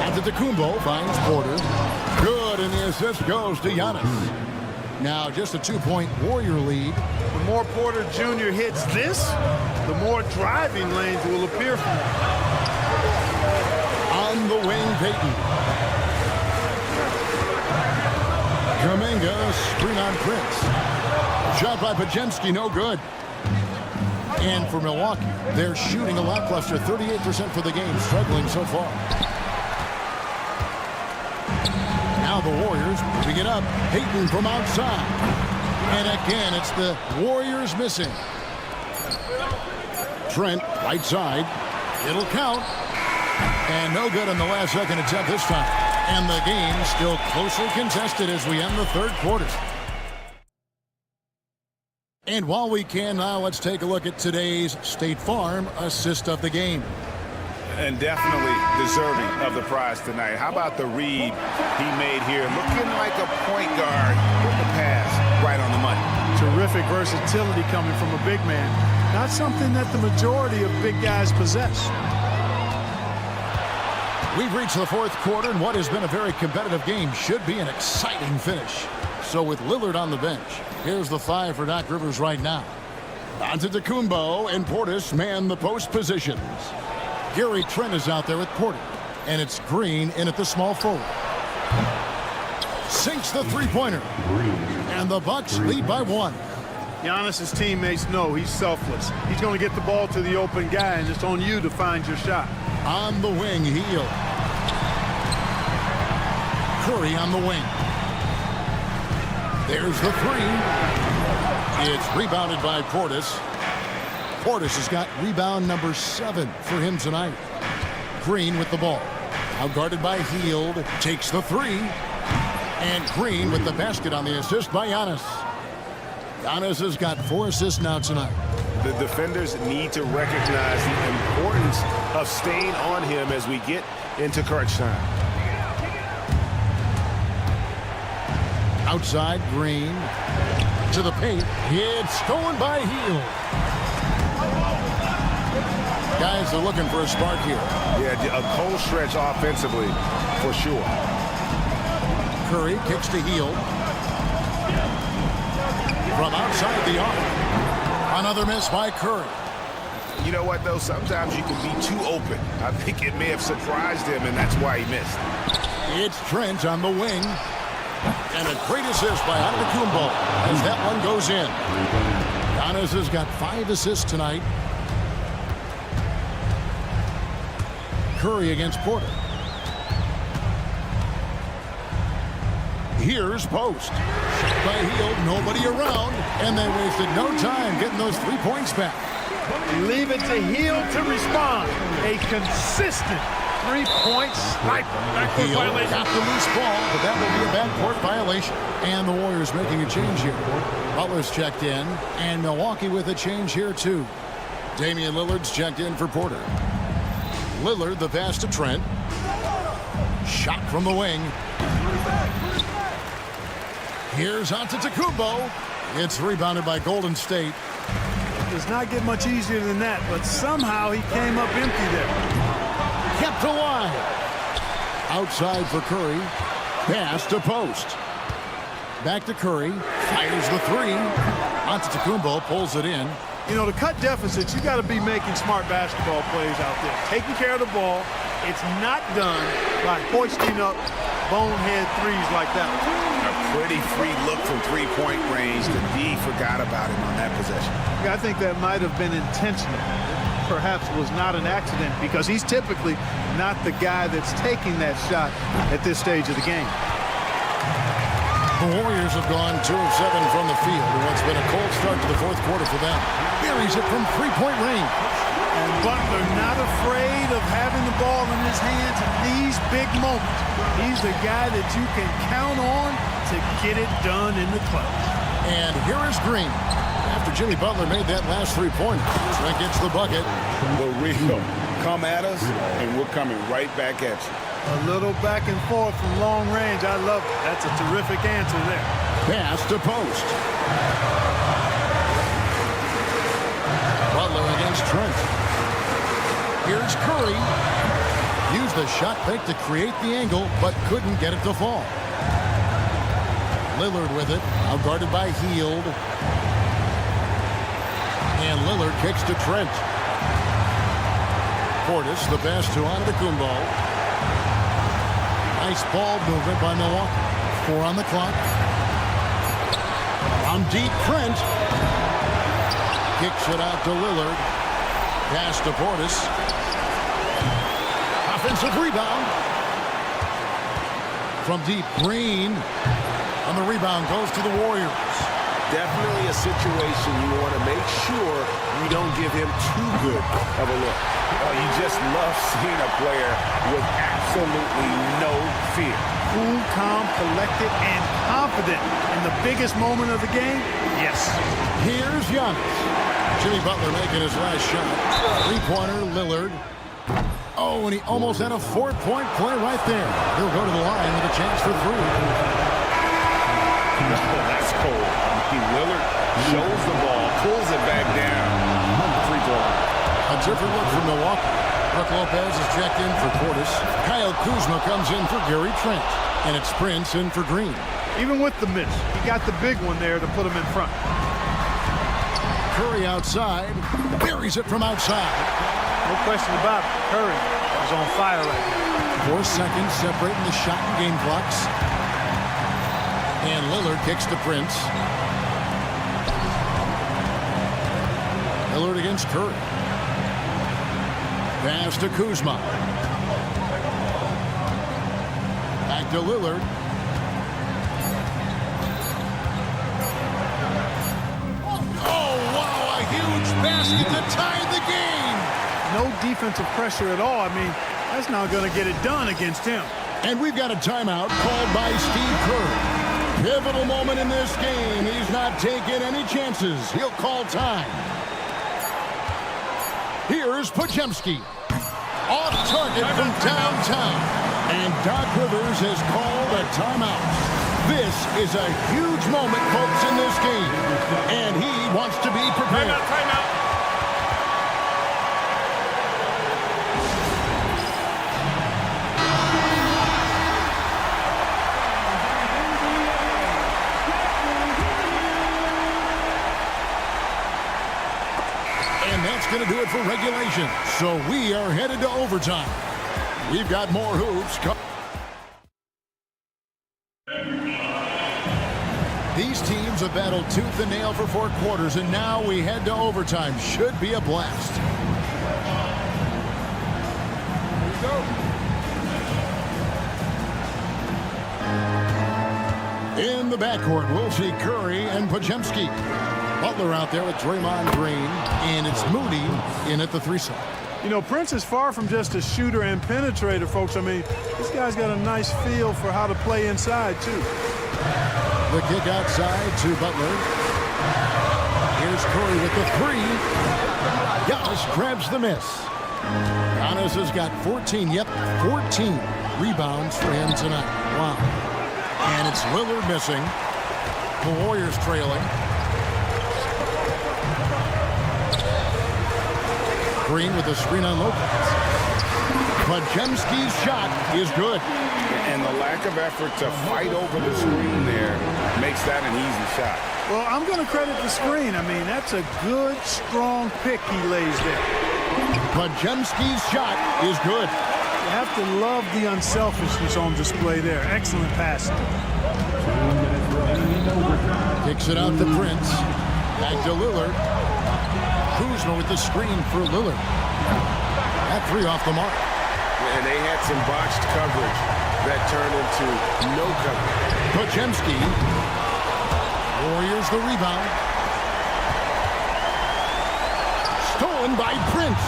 Antetokounmpo finds Porter. Good, and the assist goes to Giannis. Now just a 2-point Warrior lead. The more Porter Jr. hits this, the more driving lanes will appear for him. On the wing, Payton. Kuminga, screen on Prince. Shot by Podziemski, no good. And for Milwaukee, they're shooting a lackluster 38% for the game, struggling so far. Now the Warriors moving it up. Payton from outside. And again, it's the Warriors missing. Trent, right side. It'll count. And no good on the last second attempt this time. And the game still closely contested as we end the third quarter. And while we can now, let's take a look at today's State Farm assist of the game. And definitely deserving of the prize tonight. How about the read he made here? Looking like a point guard with the pass right on the money. Terrific versatility coming from a big man. Not something that the majority of big guys possess. We've reached the fourth quarter, and what has been a very competitive game should be an exciting finish. So with Lillard on the bench, here's the 5 for Doc Rivers right now. Antetokounmpo and Portis man the post positions. Gary Trent is out there with Porter, and it's Green in at the small forward. Sinks the three-pointer, and the Bucks lead by 1. Giannis's teammates know he's selfless. He's going to get the ball to the open guy, and it's on you to find your shot. On the wing, Hield. Curry on the wing. There's the 3. It's rebounded by Portis. Portis has got rebound number 7 for him tonight. Green with the ball. Now guarded by Hield. Takes the 3. And Green with the basket on the assist by Giannis. Giannis has got 4 assists now tonight. The defenders need to recognize the importance of staying on him as we get into crunch time. Outside, Green to the paint. It's stolen by Hield. Guys are looking for a spark here. Yeah, a cold stretch offensively for sure. Curry kicks to Hield. From outside the arc. Another miss by Curry. You know what, though? Sometimes you can be too open. I think it may have surprised him, and that's why he missed. It's Trent on the wing. And a great assist by Antetokounmpo as that one goes in. Giannis has got 5 assists tonight. Curry against Porter. Here's Post. Shot by Hield, nobody around, and they wasted no time getting those 3 points back. Leave it to Hield to respond. A consistent three-point sniper. Backcourt Hield violation. got the loose ball, but that will be a backcourt violation. And the Warriors making a change here. Butler's checked in, and Milwaukee with a change here too. Damian Lillard's checked in for Porter. Lillard, the pass to Trent. Shot from the wing. Here's Antetokounmpo. It's rebounded by Golden State. Does not get much easier than that, but somehow he came up empty there. Kept alive. Outside for Curry. Pass to Post. Back to Curry. Fires the three. Antetokounmpo pulls it in. You know, to cut deficits, you got to be making smart basketball plays out there. Taking care of the ball. It's not done by hoisting up bonehead threes like that. A pretty free look from three-point range. The D forgot about him on that possession. Yeah, I think that might have been intentional. Perhaps was not an accident because he's typically not the guy that's taking that shot at this stage of the game. The Warriors have gone 2 of 7 from the field in what's been a cold start to the fourth quarter for them. Buries it from three-point range. And Butler not afraid of having the ball in his hands in these big moments. He's the guy that you can count on to get it done in the clutch. And here is Green. After Jimmy Butler made that last three-pointer, Trent gets the bucket. The real come at us, and we're coming right back at you. A little back and forth from long range. I love it. That's a terrific answer there. Pass to Post. Butler against Trent. Here's Curry. Used the shot fake to create the angle, but couldn't get it to fall. Lillard with it, out guarded by Hield. And Lillard kicks to Trent. Portis, the pass to Antetokounmpo. Nice ball movement by Milwaukee. 4 on the clock. From deep, Trent. Kicks it out to Lillard. Pass to Portis. Offensive rebound. From deep, Green. And the rebound goes to the Warriors. Definitely a situation you want to make sure you don't give him too good of a look. You just love seeing a player with absolutely no fear. Cool, calm, collected, and confident in the biggest moment of the game. Yes. Here's Giannis. Jimmy Butler making his last shot. Three-pointer, Lillard. Oh, and he almost had a 4-point play right there. He'll go to the line with a chance for 3. That's cold. Lillard shows the ball, pulls it back down. Free throw. A different look from Milwaukee. Brook Lopez is checked in for Portis. Kyle Kuzma comes in for Gary Trent. And it's Prince in for Green. Even with the miss, he got the big one there to put him in front. Curry outside. Buries it from outside. No question about it. Curry is on fire right now. 4 seconds separating the shot and game clocks. And Lillard kicks to Prince. Lillard against Curry. Pass to Kuzma. Back to Lillard. Oh, wow, a huge basket to tie the game. No defensive pressure at all. I mean, that's not going to get it done against him. And we've got a timeout called by Steve Kerr. Pivotal moment in this game. He's not taking any chances. He'll call time. Here's Podziemski. Off target from downtown. And Doc Rivers has called a timeout. This is a huge moment, folks, in this game. And he wants to be prepared. Timeout. Going to do it for regulation. So we are headed to overtime. We've got more hoops. These teams have battled tooth and nail for 4 quarters, and now we head to overtime. Should be a blast. Here we go. In the backcourt, we'll see Curry and Podziemski. Butler out there with Draymond Green, and it's Moody in at the 3 side. You know, Prince is far from just a shooter and penetrator, folks. I mean, this guy's got a nice feel for how to play inside, too. The kick outside to Butler. Here's Curry with the 3. Giannis grabs the miss. Giannis has got 14 rebounds for him tonight. Wow. And it's Lillard missing. The Warriors trailing. Green with the screen on Lopez. Podziemski's shot is good. And the lack of effort to fight over the screen there makes that an easy shot. Well, I'm going to credit the screen. I mean, that's a good, strong pick he lays there. Podziemski's shot is good. You have to love the unselfishness on display there. Excellent passing. Kicks it out to Prince. Back to Lillard. Kuzma with the screen for Lillard. That 3 off the mark. And they had some botched coverage that turned into no coverage. Podziemski. Warriors the rebound. Stolen by Prince.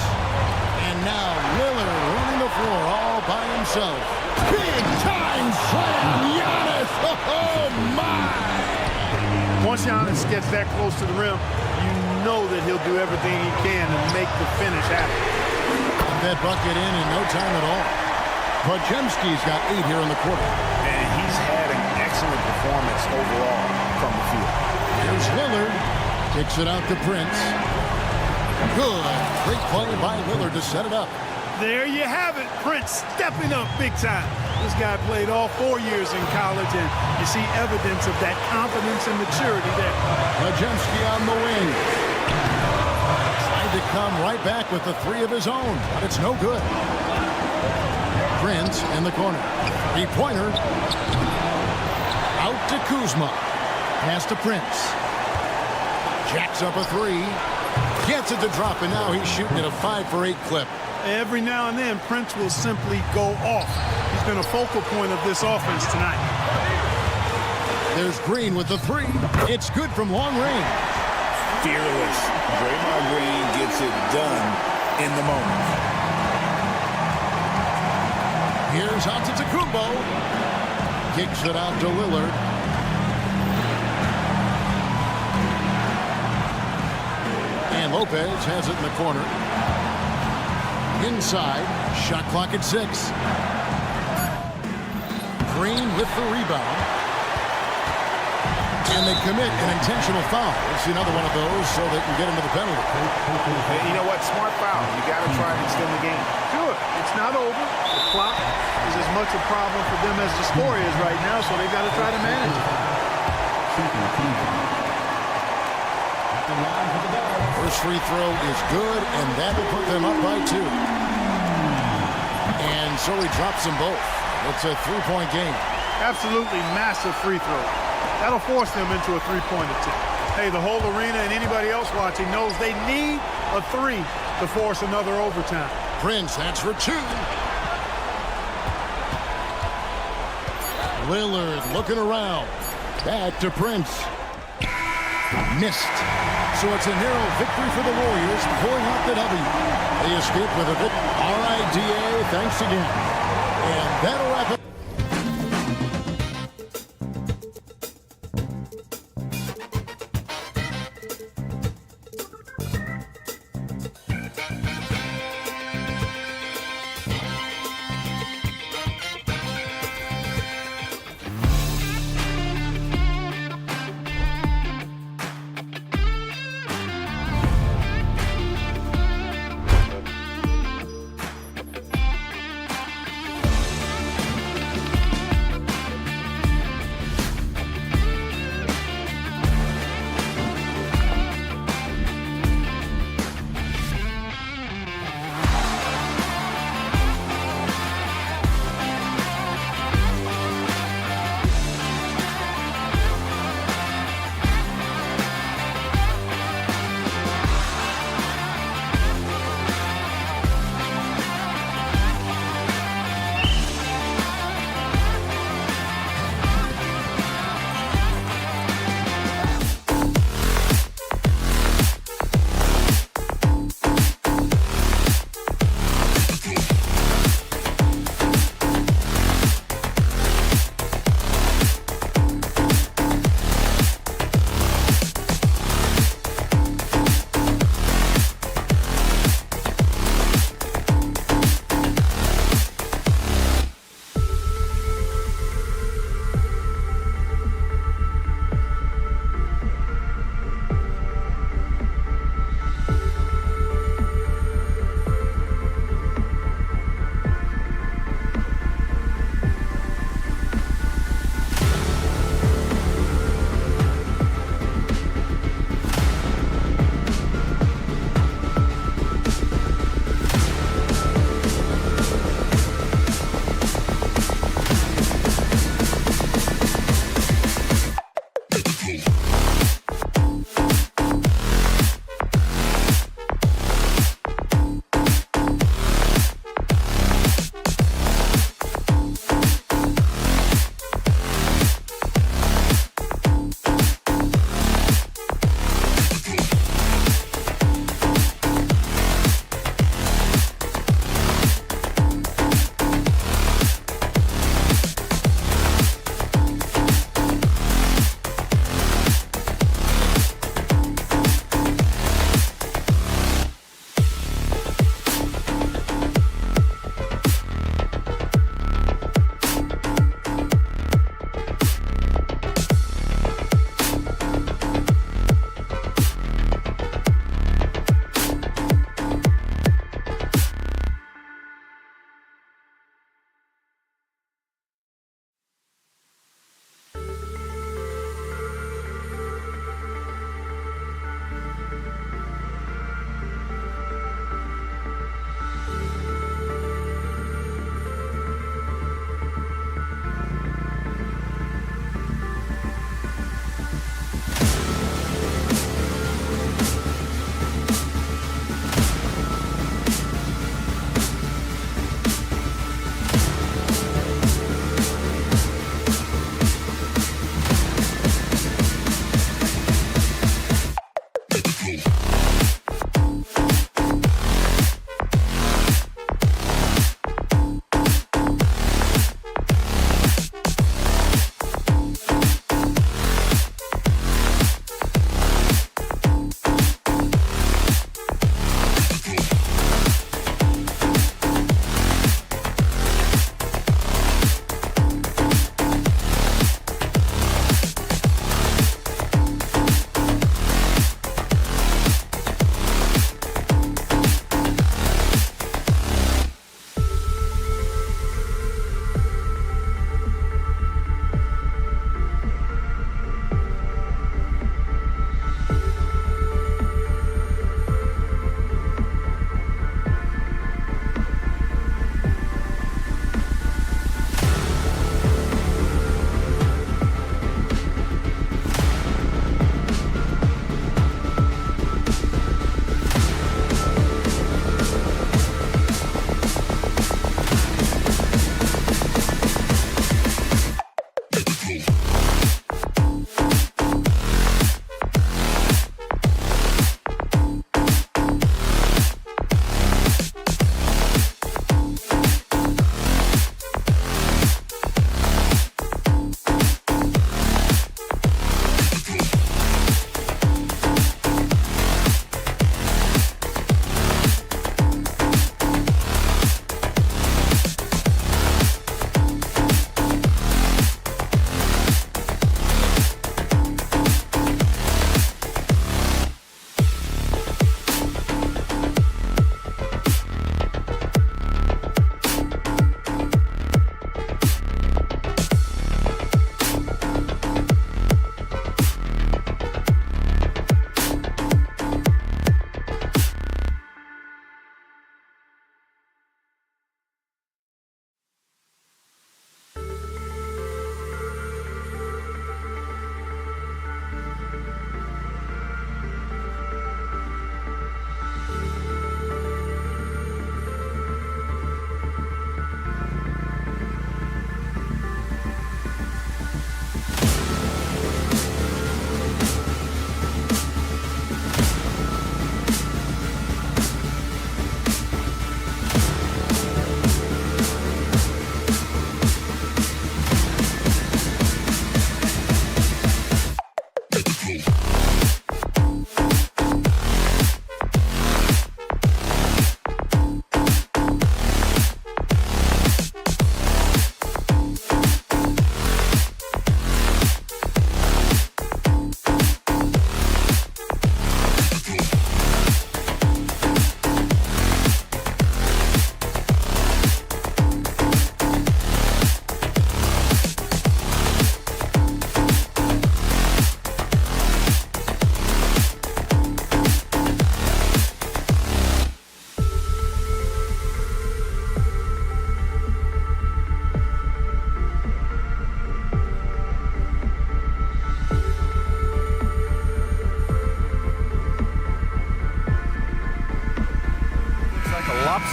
And now Lillard running the floor all by himself. Big time slam, Giannis. Oh my! Once Giannis gets that close to the rim, you know that he'll do everything he can to make the finish happen. Got that bucket in no time at all. Podziemski's got 8 here in the quarter. And he's had an excellent performance overall from the field. Here's Lillard. Kicks it out to Prince. Good. Great play by Lillard to set it up. There you have it. Prince stepping up big time. This guy played all 4 years in college, and you see evidence of that confidence and maturity there. Podziemski on the wing. Tried to come right back with the 3 of his own, but it's no good. Prince in the corner. 3-pointer. Out to Kuzma. Pass to Prince. Jacks up a 3. Gets it to drop, and now he's shooting at a 5-for-8 clip. Every now and then, Prince will simply go off. He's been a focal point of this offense tonight. There's Green with the 3. It's good from long range. Fearless. Draymond Green gets it done in the moment. Here's Antetokounmpo. Kicks it out to Lillard. And Lopez has it in the corner. Inside, shot clock at 6. Green with the rebound. And they commit an intentional foul. It's another one of those so they can get into the penalty. And you know what? Smart foul. You got to try to extend the game. Sure, it's not over. The clock is as much a problem for them as the score is right now, so they've got to try to manage it. First free throw is good, and that will put them up by 2. And so he drops them both. It's a 3-point game. Absolutely massive free throw. That'll force them into a 3-point attempt. Hey, the whole arena and anybody else watching knows they need a 3 to force another overtime. Prince, that's for 2. Lillard looking around. Back to Prince. Missed. So it's a narrow victory for the Warriors, pulling out the W. They escape with a victory. All right, DA, thanks again. And that'll wrap up.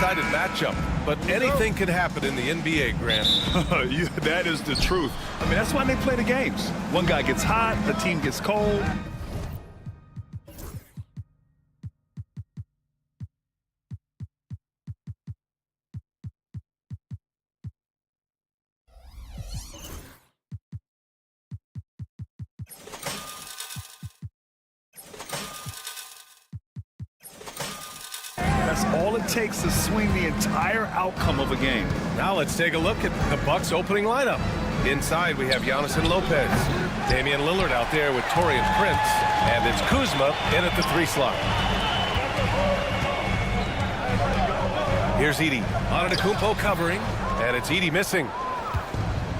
lopsided matchup, but anything can happen in the NBA, Grant. That is the truth. I mean, that's why they play the games. One guy gets hot, the team gets cold. That's all it takes to swing the entire outcome of a game. Now let's take a look at the Bucks opening lineup. Inside we have Giannis and Lopez. Damian Lillard out there with Taurean Prince. And it's Kuzma in at the 3 slot. Here's Edey. Antetokounmpo covering. And it's Edey missing.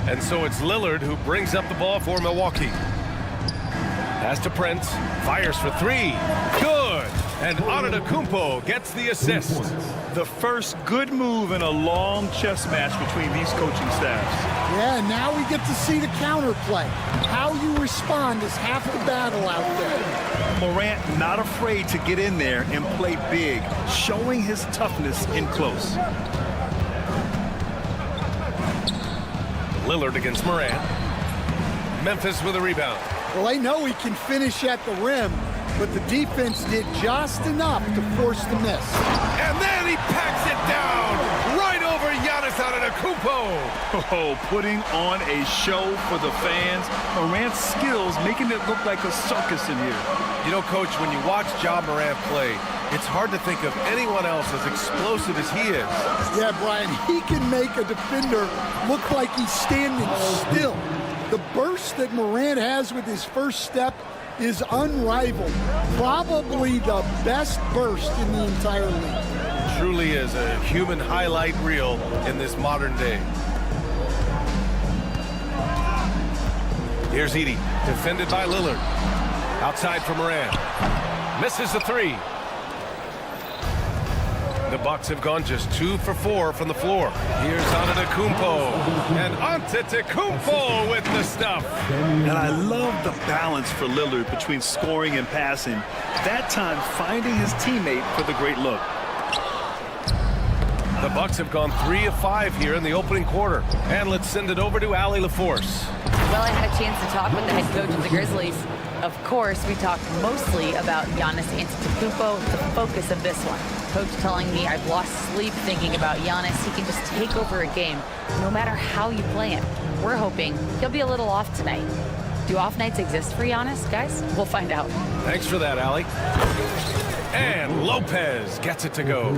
And so it's Lillard who brings up the ball for Milwaukee. Pass to Prince. Fires for 3. Good. And Antetokounmpo gets the assist. The first good move in a long chess match between these coaching staffs. Yeah, now we get to see the counterplay. How you respond is half the battle out there. Morant not afraid to get in there and play big, showing his toughness in close. Lillard against Morant. Memphis with a rebound. Well, they know he can finish at the rim, but the defense did just enough to force the miss. And then he packs it down right over Giannis Antetokounmpo. Oh, putting on a show for the fans. Morant's skills making it look like a circus in here. You know, Coach, when you watch Ja Morant play, it's hard to think of anyone else as explosive as he is. Yeah, Brian, he can make a defender look like he's standing still. The burst that Morant has with his first step is unrivaled. Probably the best burst in the entire league. Truly is a human highlight reel in this modern day. Here's Edey, defended by Lillard. Outside for Morant. Misses the 3. The Bucks have gone just 2 for 4 from the floor. Here's Antetokounmpo. And Antetokounmpo with the stuff. And I love the balance for Lillard between scoring and passing. That time finding his teammate for the great look. The Bucks have gone 3 of 5 here in the opening quarter. And let's send it over to Allie LaForce. Well, I had a chance to talk with the head coach of the Grizzlies. Of course, we talked mostly about Giannis Antetokounmpo, the focus of this one. Coach telling me I've lost sleep thinking about Giannis. He can just take over a game, no matter how you play him. We're hoping he'll be a little off tonight. Do off nights exist for Giannis, guys? We'll find out. Thanks for that, Allie. And Lopez gets it to go.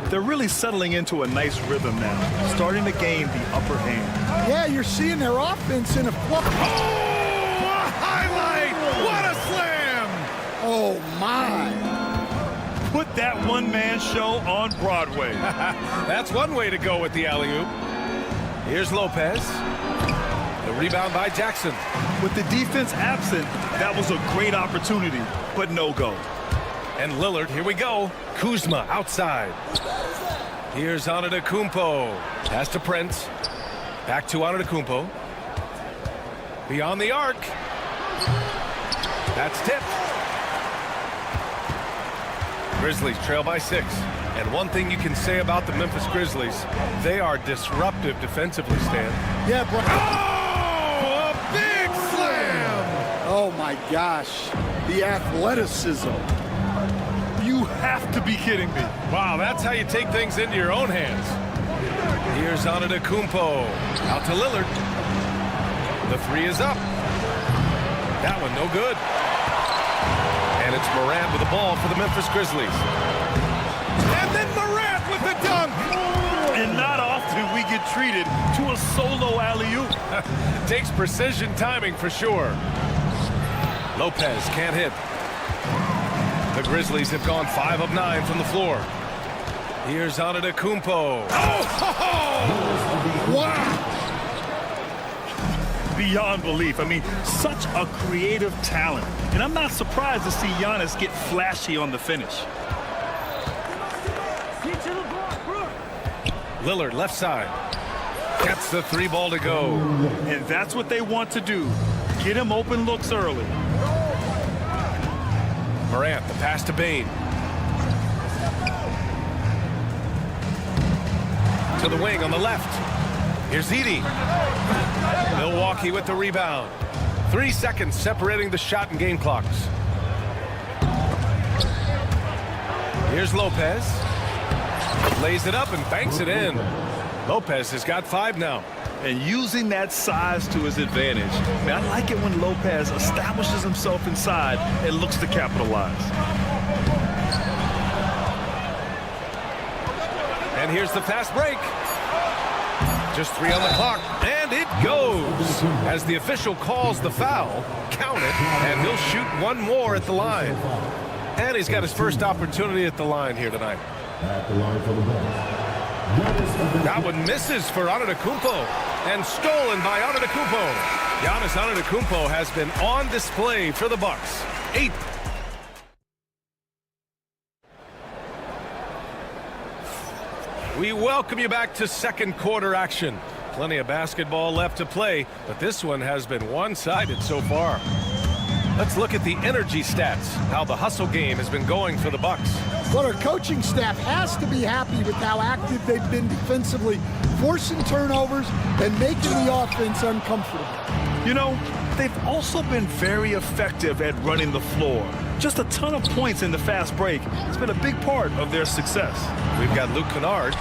They're really settling into a nice rhythm now, starting to gain the upper hand. Yeah, you're seeing their offense in a flip. Oh, a highlight! What a slam! Oh, my. Put that one-man show on Broadway. That's one way to go with the alley-oop. Here's Lopez. The rebound by Jackson. With the defense absent, that was a great opportunity, but no go. And Lillard, here we go. Kuzma outside. Here's Antetokounmpo. Pass to Prince. Back to Antetokounmpo. Beyond the arc. That's tipped. Grizzlies trail by 6. And one thing you can say about the Memphis Grizzlies, they are disruptive defensively, Stan. Yeah, bro. Oh, a big slam! Oh, my gosh. The athleticism. You have to be kidding me. Wow, that's how you take things into your own hands. Here's Antetokounmpo. Out to Lillard. The 3 is up. That one no good. And it's Morant with the ball for the Memphis Grizzlies. And then Morant with the dunk. And not often we get treated to a solo alley-oop. Takes precision timing for sure. Lopez can't hit. The Grizzlies have gone 5 of 9 from the floor. Here's Antetokounmpo. Oh! Wow! Beyond belief. I mean, such a creative talent. And I'm not surprised to see Giannis get flashy on the finish. Lillard left side. Gets the 3 ball to go. And that's what they want to do. Get him open looks early. Morant, the pass to Bane. to the wing on the left. Here's Edie. Milwaukee with the rebound. 3 seconds separating the shot and game clocks. Here's Lopez. Lays it up and banks it in. Lopez has got 5 now. And using that size to his advantage. I like it when Lopez establishes himself inside and looks to capitalize. And here's the fast break. Just 3 on the clock, and it goes. As the official calls the foul, count it, and he'll shoot 1 more at the line. And he's got his first opportunity at the line here tonight. At the line for the Bucks. That one misses for Antetokounmpo, and stolen by Antetokounmpo. Giannis Antetokounmpo has been on display for the Bucks. 8th. We welcome you back to second quarter action. Plenty of basketball left to play, but this one has been one-sided so far. Let's look at the energy stats, how the hustle game has been going for the Bucks. Well, our coaching staff has to be happy with how active they've been defensively, forcing turnovers and making the offense uncomfortable. You know, they've also been very effective at running the floor. Just a ton of points in the fast break. It's been a big part of their success. We've got Luke Kennard,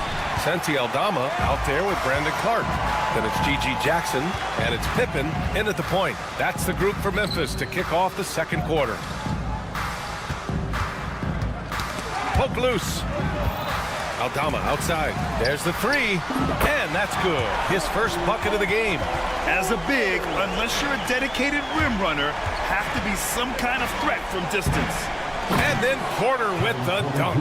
Santi Aldama out there with Brandon Clark. Then it's G.G. Jackson, and it's Pippen in at the point. That's the group for Memphis to kick off the second quarter. Poke loose. Aldama outside. There's the 3, and that's good. His first bucket of the game. As a big, unless you're a dedicated rim runner, have to be some kind of threat from distance. And then Porter with the dunk.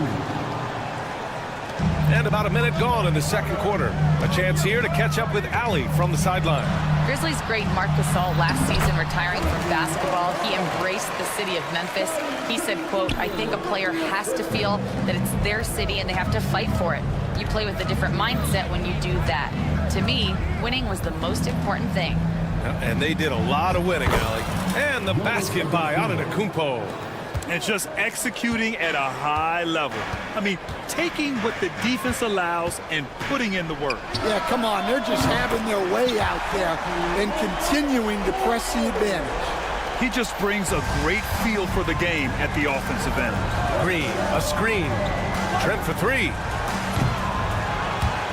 And about a minute gone in the second quarter. A chance here to catch up with Allie from the sideline. Grizzlies great Marc Gasol last season retiring from basketball. He embraced the city of Memphis. He said, quote, "I think a player has to feel that it's their city and they have to fight for it. You play with a different mindset when you do that. To me, winning was the most important thing." And they did a lot of winning, Allie. And the basket by Antetokounmpo. And just executing at a high level. I mean, taking what the defense allows and putting in the work. Yeah, come on. They're just having their way out there and continuing to press the advantage. He just brings a great feel for the game at the offensive end. Green, a screen. Trent for 3.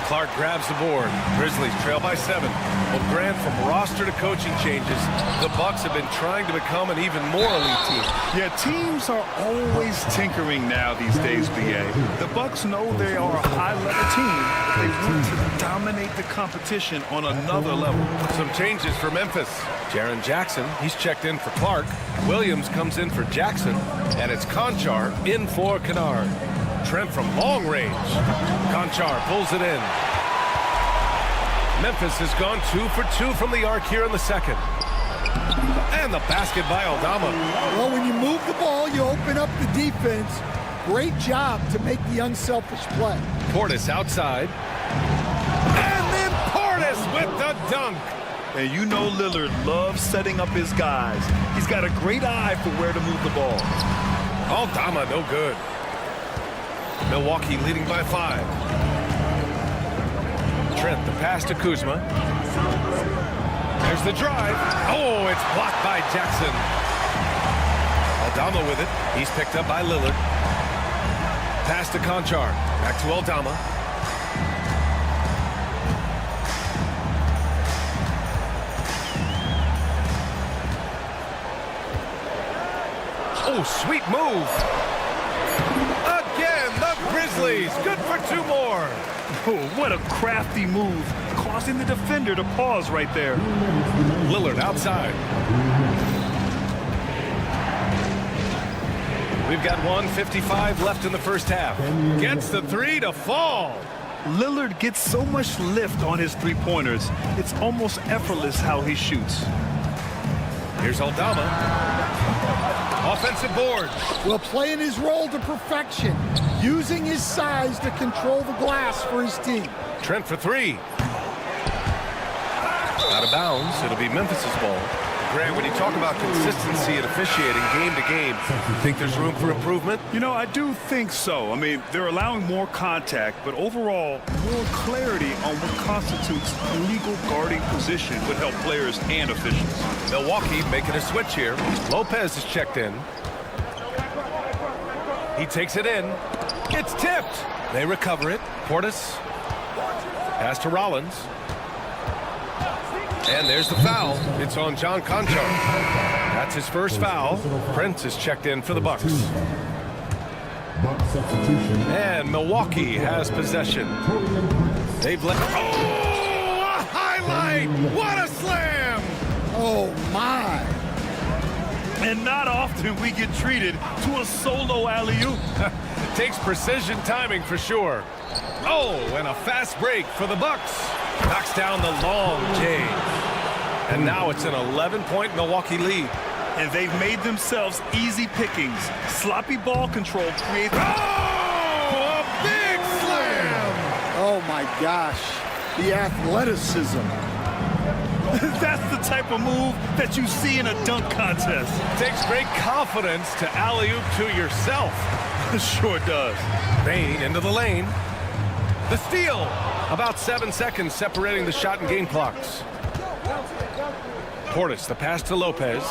Clark grabs the board. Grizzlies trail by 7. Well, Grant, from roster to coaching changes, the Bucks have been trying to become an even more elite team. Yeah, teams are always tinkering now these days, BA. The Bucks know they are a high-level team. They want to dominate the competition on another level. Some changes for Memphis. Jaren Jackson, he's checked in for Clark. Williams comes in for Jackson. And it's Conchar in for Kennard. Trent from long range. Conchar pulls it in. Memphis has gone 2 for 2 from the arc here in the second. And the basket by Aldama. Well, when you move the ball, you open up the defense. Great job to make the unselfish play. Portis outside. And then Portis with the dunk. And you know Lillard loves setting up his guys. He's got a great eye for where to move the ball. Aldama no good. Milwaukee leading by 5. Trent, the pass to Kuzma. There's the drive. Oh, it's blocked by Jackson. Aldama with it. He's picked up by Lillard. Pass to Conchar. Back to Aldama. Oh, sweet move. Again, the Grizzlies. Good for 2 more. Oh, what a crafty move, causing the defender to pause right there. Lillard outside. We've got 1:55 left in the first half. Gets the 3 to fall. Lillard gets so much lift on his three-pointers. It's almost effortless how he shoots. Here's Aldama. Offensive board. Well, playing his role to perfection, using his size to control the glass for his team. Trent for 3. Out of bounds. It'll be Memphis's ball. Grant, when you talk about consistency and officiating game to game, you think there's room for improvement? You know, I do think so. I mean, they're allowing more contact, but overall, more clarity on what constitutes a legal guarding position would help players and officials. Milwaukee making a switch here. Lopez is checked in. He takes it in. It's tipped. They recover it. Portis. Pass to Rollins. And there's the foul. It's on John Conchar. That's his first foul. Prince is checked in for the Bucks. And Milwaukee has possession. They've let... Oh, a highlight! What a slam! Oh, my. And not often we get treated to a solo alley-oop. Takes precision timing for sure. Oh, and a fast break for the Bucks. Knocks down the long J. And now it's an 11-point Milwaukee lead. And they've made themselves easy pickings. Sloppy ball control creates... Oh, a big slam! Oh, my gosh. The athleticism. That's the type of move that you see in a dunk contest. Takes great confidence to alley-oop to yourself. Sure does. Bain into the lane. The steal. About 7 seconds separating the shot and game clocks. Portis, the pass to Lopez.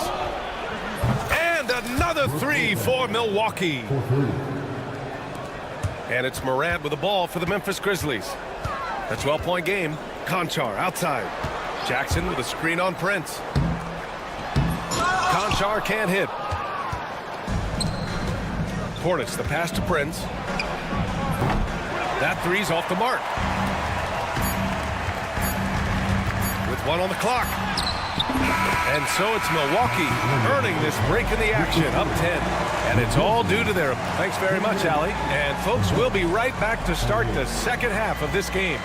And another three for Milwaukee. And it's Morant with the ball for the Memphis Grizzlies. A 12-point game. Conchar outside. Jackson with a screen on Prince. Conchar can't hit. Portis, the pass to Prince. That three's off the mark. With one on the clock. And so it's Milwaukee earning this break in the action, up 10. And it's all due to their... Thanks very much, Allie. And folks, we'll be right back to start the second half of this game.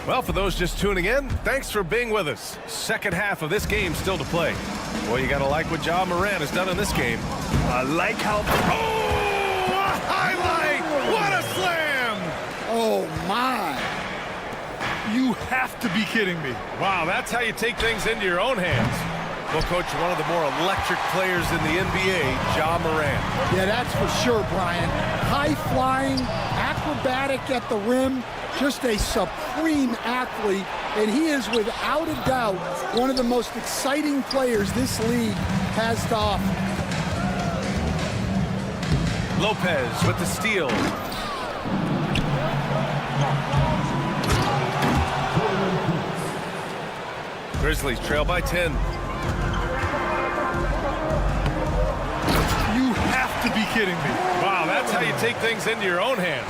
Well, for those just tuning in, thanks for being with us. Second half of this game still to play. Well, you got to like what Ja Morant has done in this game. I like how... Oh, a highlight! What a slam! Oh, my. You have to be kidding me. Wow, that's how you take things into your own hands. Well, Coach, one of the more electric players in the NBA, Ja Morant. Yeah, that's for sure, Brian. High-flying, acrobatic at the rim, just a supreme athlete, and he is without a doubt one of the most exciting players this league has to offer. Lopez with the steal. Grizzlies trail by 10. You have to be kidding me. Wow, that's how you take things into your own hands.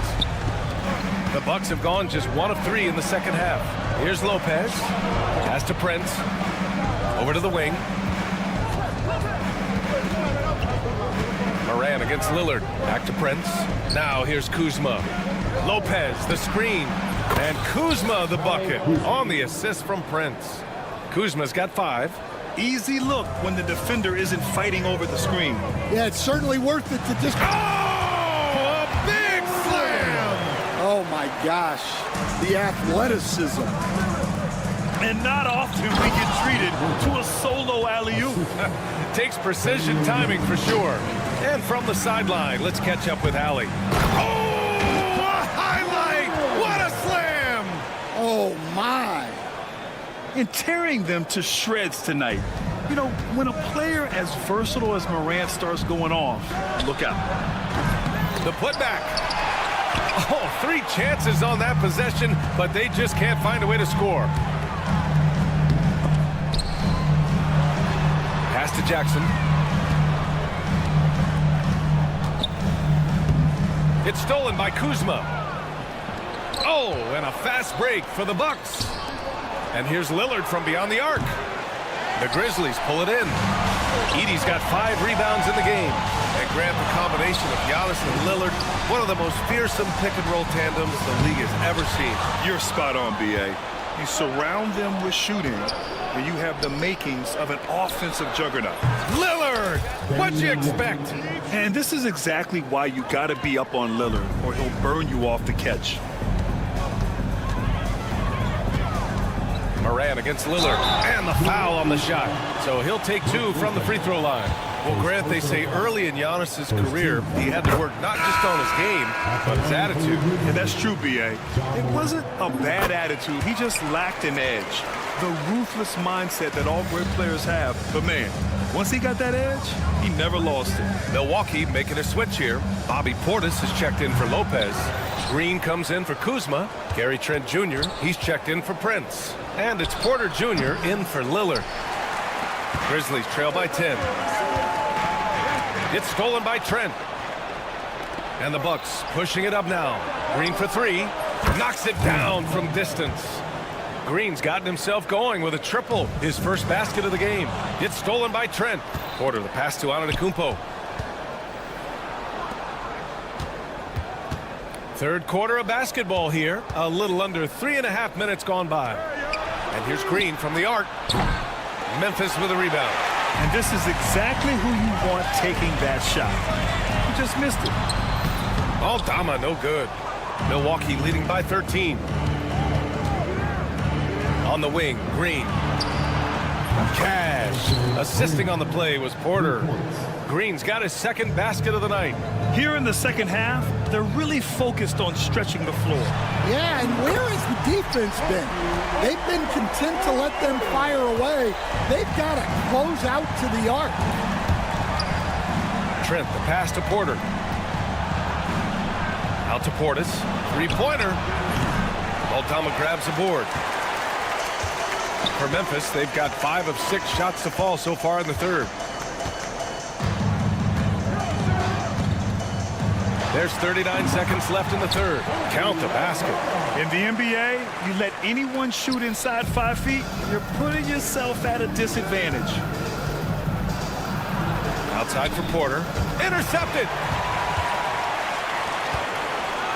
The Bucks have gone just 1 of 3 in the second half. Here's Lopez. Pass to Prince. Over to the wing. Morant against Lillard. Back to Prince. Now here's Kuzma. Lopez, the screen. And Kuzma, the bucket. On the assist from Prince. Kuzma's got 5. Easy look when the defender isn't fighting over the screen. Yeah, it's certainly worth it to just... Oh, a big slam! Oh, my gosh. The athleticism. And not often we get treated to a solo alley-oop. Takes precision timing for sure. And from the sideline, let's catch up with Allie. Oh, a highlight! What a slam! Oh, my. And tearing them to shreds tonight. You know, when a player as versatile as Morant starts going off, look out. The putback. Oh, 3 chances on that possession, but they just can't find a way to score. Pass to Jackson. It's stolen by Kuzma. Oh, and a fast break for the Bucks. And here's Lillard from beyond the arc. The Grizzlies pull it in. Edey's got 5 rebounds in the game. And Grant, the combination of Giannis and Lillard, one of the most fearsome pick-and-roll tandems the league has ever seen. You're spot on, B.A. You surround them with shooting, and you have the makings of an offensive juggernaut. Lillard, what'd you expect? And this is exactly why you got to be up on Lillard, or he'll burn you off the catch. Moran against Lillard, and the foul on the shot. So he'll take 2 from the free throw line. Well, Grant, they say early in Giannis's career, he had to work not just on his game, but his attitude. And that's true, B.A. It wasn't a bad attitude. He just lacked an edge. The ruthless mindset that all great players have. But, man, once he got that edge, he never lost it. Milwaukee making a switch here. Bobby Portis has checked in for Lopez. Green comes in for Kuzma. Gary Trent Jr., he's checked in for Prince. And it's Porter Jr. in for Lillard. Grizzlies trail by 10. It's stolen by Trent. And the Bucks pushing it up now. Green for 3. Knocks it down from distance. Green's gotten himself going with a triple. His first basket of the game. It's stolen by Trent. Porter the pass to Antetokounmpo. Third quarter of basketball here. A little under 3.5 minutes gone by. And here's Green from the arc. Memphis with a rebound. And this is exactly who you want taking that shot. You just missed it. Aldama, no good. Milwaukee leading by 13. On the wing, Green. Cash. Assisting on the play was Porter. Green's got his second basket of the night. Here in the second half, they're really focused on stretching the floor. Yeah, and where has the defense been? They've been content to let them fire away. They've got to close out to the arc. Trent, the pass to Porter. Out to Portis. Three-pointer. Aldama grabs the board. For Memphis, they've got 5 of 6 shots to fall so far in the third. There's 39 seconds left in the third. Count the basket. In the NBA, you let anyone shoot inside 5 feet, you're putting yourself at a disadvantage. Outside for Porter. Intercepted.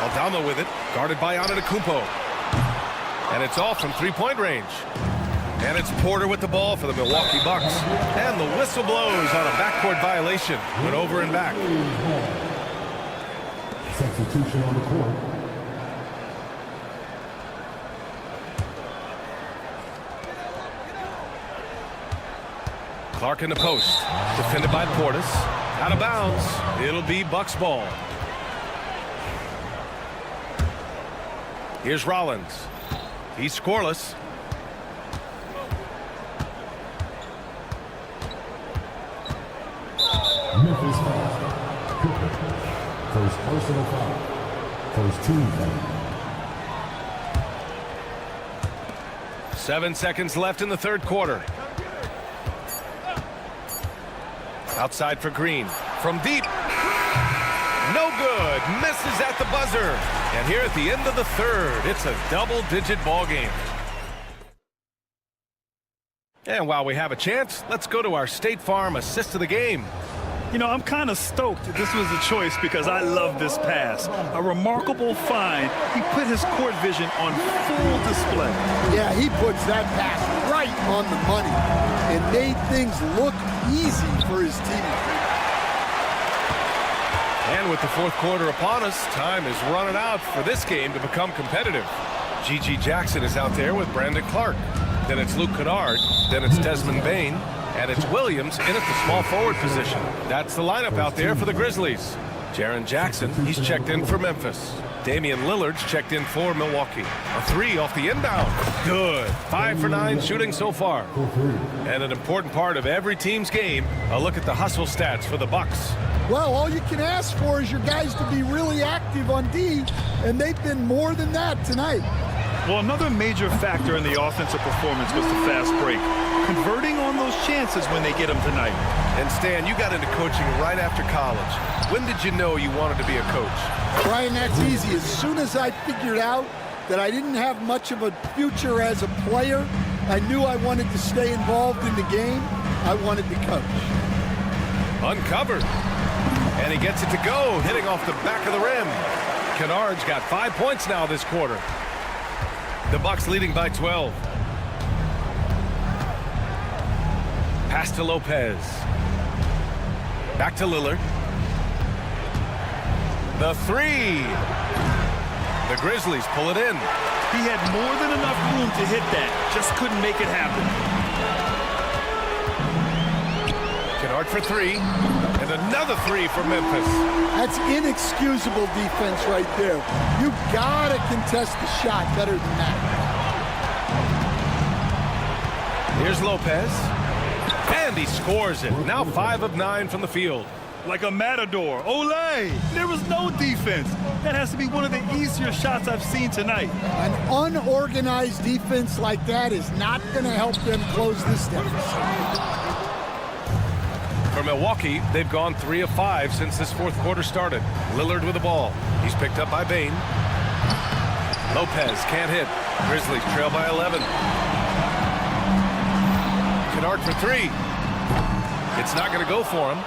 Aldama with it. Guarded by Antetokounmpo. And it's off from three-point range. And it's Porter with the ball for the Milwaukee Bucks. And the whistle blows on a backcourt violation. Went over and back. Substitution on the court. Clark in the post. Defended by Portis. Out of bounds. It'll be Bucks ball. Here's Rollins. He's scoreless. Memphis foul. First personal foul. First team foul. 7 seconds left in the third quarter. Outside for Green. From deep. No good. Misses at the buzzer. And here at the end of the third, it's a double-digit ball game. And while we have a chance, let's go to our State Farm assist of the game. You know, I'm kind of stoked that this was a choice because I love this pass. A remarkable find. He put his court vision on full display. Yeah, he puts that pass right on the money and made things look easy for his team. And with the fourth quarter upon us, time is running out for this game to become competitive. G.G. Jackson is out there with Brandon Clark. Then it's Luke Kennard. Then it's Desmond Bain. And it's Williams in at the small forward position. That's the lineup out there for the Grizzlies. Jaren Jackson, he's checked in for Memphis. Damian Lillard's checked in for Milwaukee. A 3 off the inbound. Good. 5 for 9 shooting so far. And an important part of every team's game, a look at the hustle stats for the Bucks. Well, all you can ask for is your guys to be really active on D, and they've been more than that tonight. Well, another major factor in the offensive performance was the fast break. Converting on those chances when they get them tonight. And Stan, you got into coaching right after college. When did you know you wanted to be a coach? Brian, that's easy. As soon as I figured out that I didn't have much of a future as a player, I knew I wanted to stay involved in the game. I wanted to coach. Uncovered. And he gets it to go, hitting off the back of the rim. Kennard's got 5 points now this quarter. The Bucks leading by 12. Pass to Lopez. Back to Lillard. The three. The Grizzlies pull it in. He had more than enough room to hit that. Just couldn't make it happen. Kennard for three. And another three for Memphis. That's inexcusable defense right there. You gotta contest the shot better than that. Here's Lopez. And he scores it. Now 5 of 9 from the field. Like a matador. Olay! There was no defense. That has to be one of the easier shots I've seen tonight. An unorganized defense like that is not going to help them close this deficit. For Milwaukee, they've gone 3 of 5 since this fourth quarter started. Lillard with the ball. He's picked up by Bane. Lopez can't hit. Grizzlies trail by 11. Kennard for three. It's not going to go for him.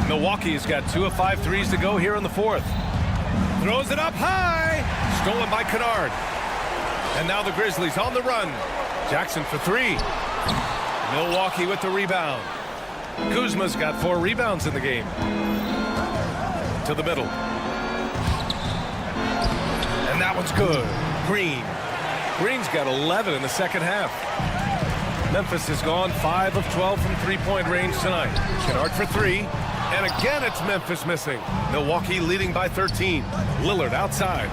Milwaukee's got 2 of 5 threes to go here in the fourth. Throws it up high. Stolen by Kennard. And now the Grizzlies on the run. Jackson for three. Milwaukee with the rebound. Kuzma's got 4 rebounds in the game. To the middle. And that one's good. Green. Green's got 11 in the second half. Memphis has gone 5 of 12 from three-point range tonight. Kennard for three. And again, it's Memphis missing. Milwaukee leading by 13. Lillard outside.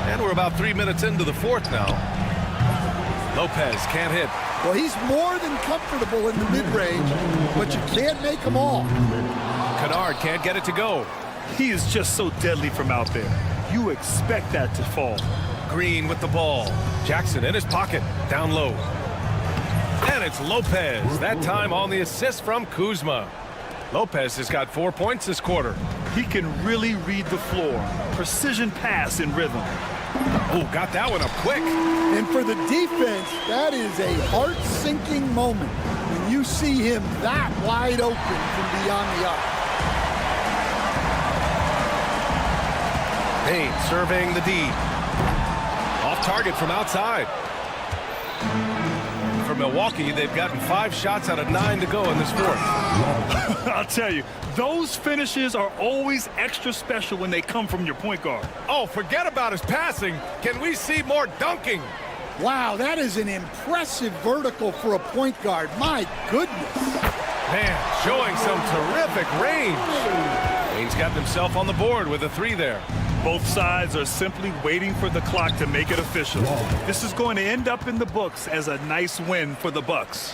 And we're about 3 minutes into the fourth now. Lopez can't hit. Well, he's more than comfortable in the mid-range, but you can't make them all. Kennard can't get it to go. He is just so deadly from out there. You expect that to fall. Green with the ball. Jackson in his pocket. Down low. And it's Lopez. That time on the assist from Kuzma. Lopez has got 4 points this quarter. He can really read the floor. Precision pass in rhythm. Oh, got that one up quick. And for the defense, that is a heart-sinking moment when you see him that wide open from beyond the arc. Payne surveying the D. Off target from outside. For Milwaukee, they've gotten 5 shots out of 9 to go in this fourth. I'll tell you, those finishes are always extra special when they come from your point guard. Oh, forget about his passing. Can we see more dunking? Wow, that is an impressive vertical for a point guard. My goodness. Man, showing some terrific range. Payne's got himself on the board with a 3 there. Both sides are simply waiting for the clock to make it official. This is going to end up in the books as a nice win for the Bucks.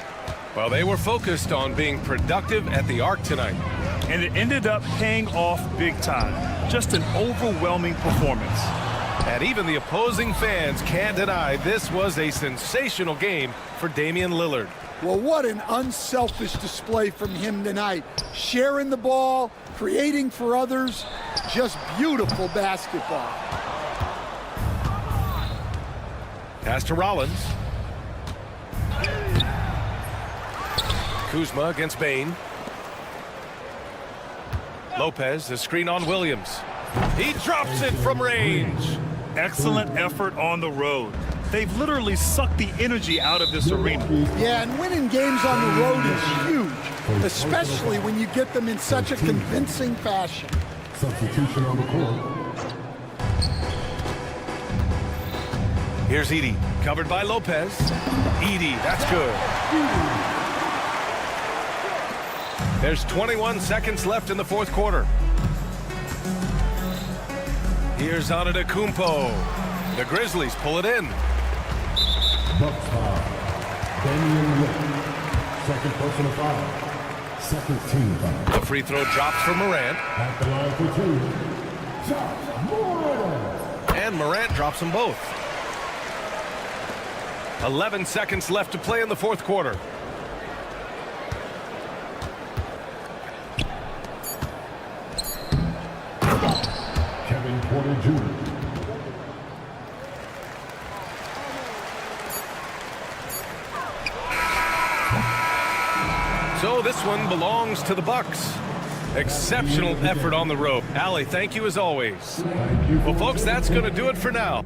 Well, they were focused on being productive at the arc tonight. And it ended up paying off big time. Just an overwhelming performance. And even the opposing fans can't deny this was a sensational game for Damian Lillard. Well, what an unselfish display from him tonight. Sharing the ball, creating for others, just beautiful basketball. Pass to Rollins. Kuzma against Bane. Lopez, the screen on Williams. He drops it from range. Excellent effort on the road. They've literally sucked the energy out of this arena. Yeah, and winning games on the road is huge, especially when you get them in such a convincing fashion. Substitution on the court. Here's Edey, covered by Lopez. Edey, that's good. There's 21 seconds left in the fourth quarter. Here's Antetokounmpo. The Grizzlies pull it in. Bucks foul. Damian Lillard. Second personal foul. Second team foul. The free throw drops for Morant. At the line for 2. Shot. Morant. And Morant drops them both. 11 seconds left to play in the fourth quarter. Kevin Porter Jr. So this one belongs to the Bucks. Exceptional effort on the road. Allie, thank you as always. Well, folks, that's going to do it for now.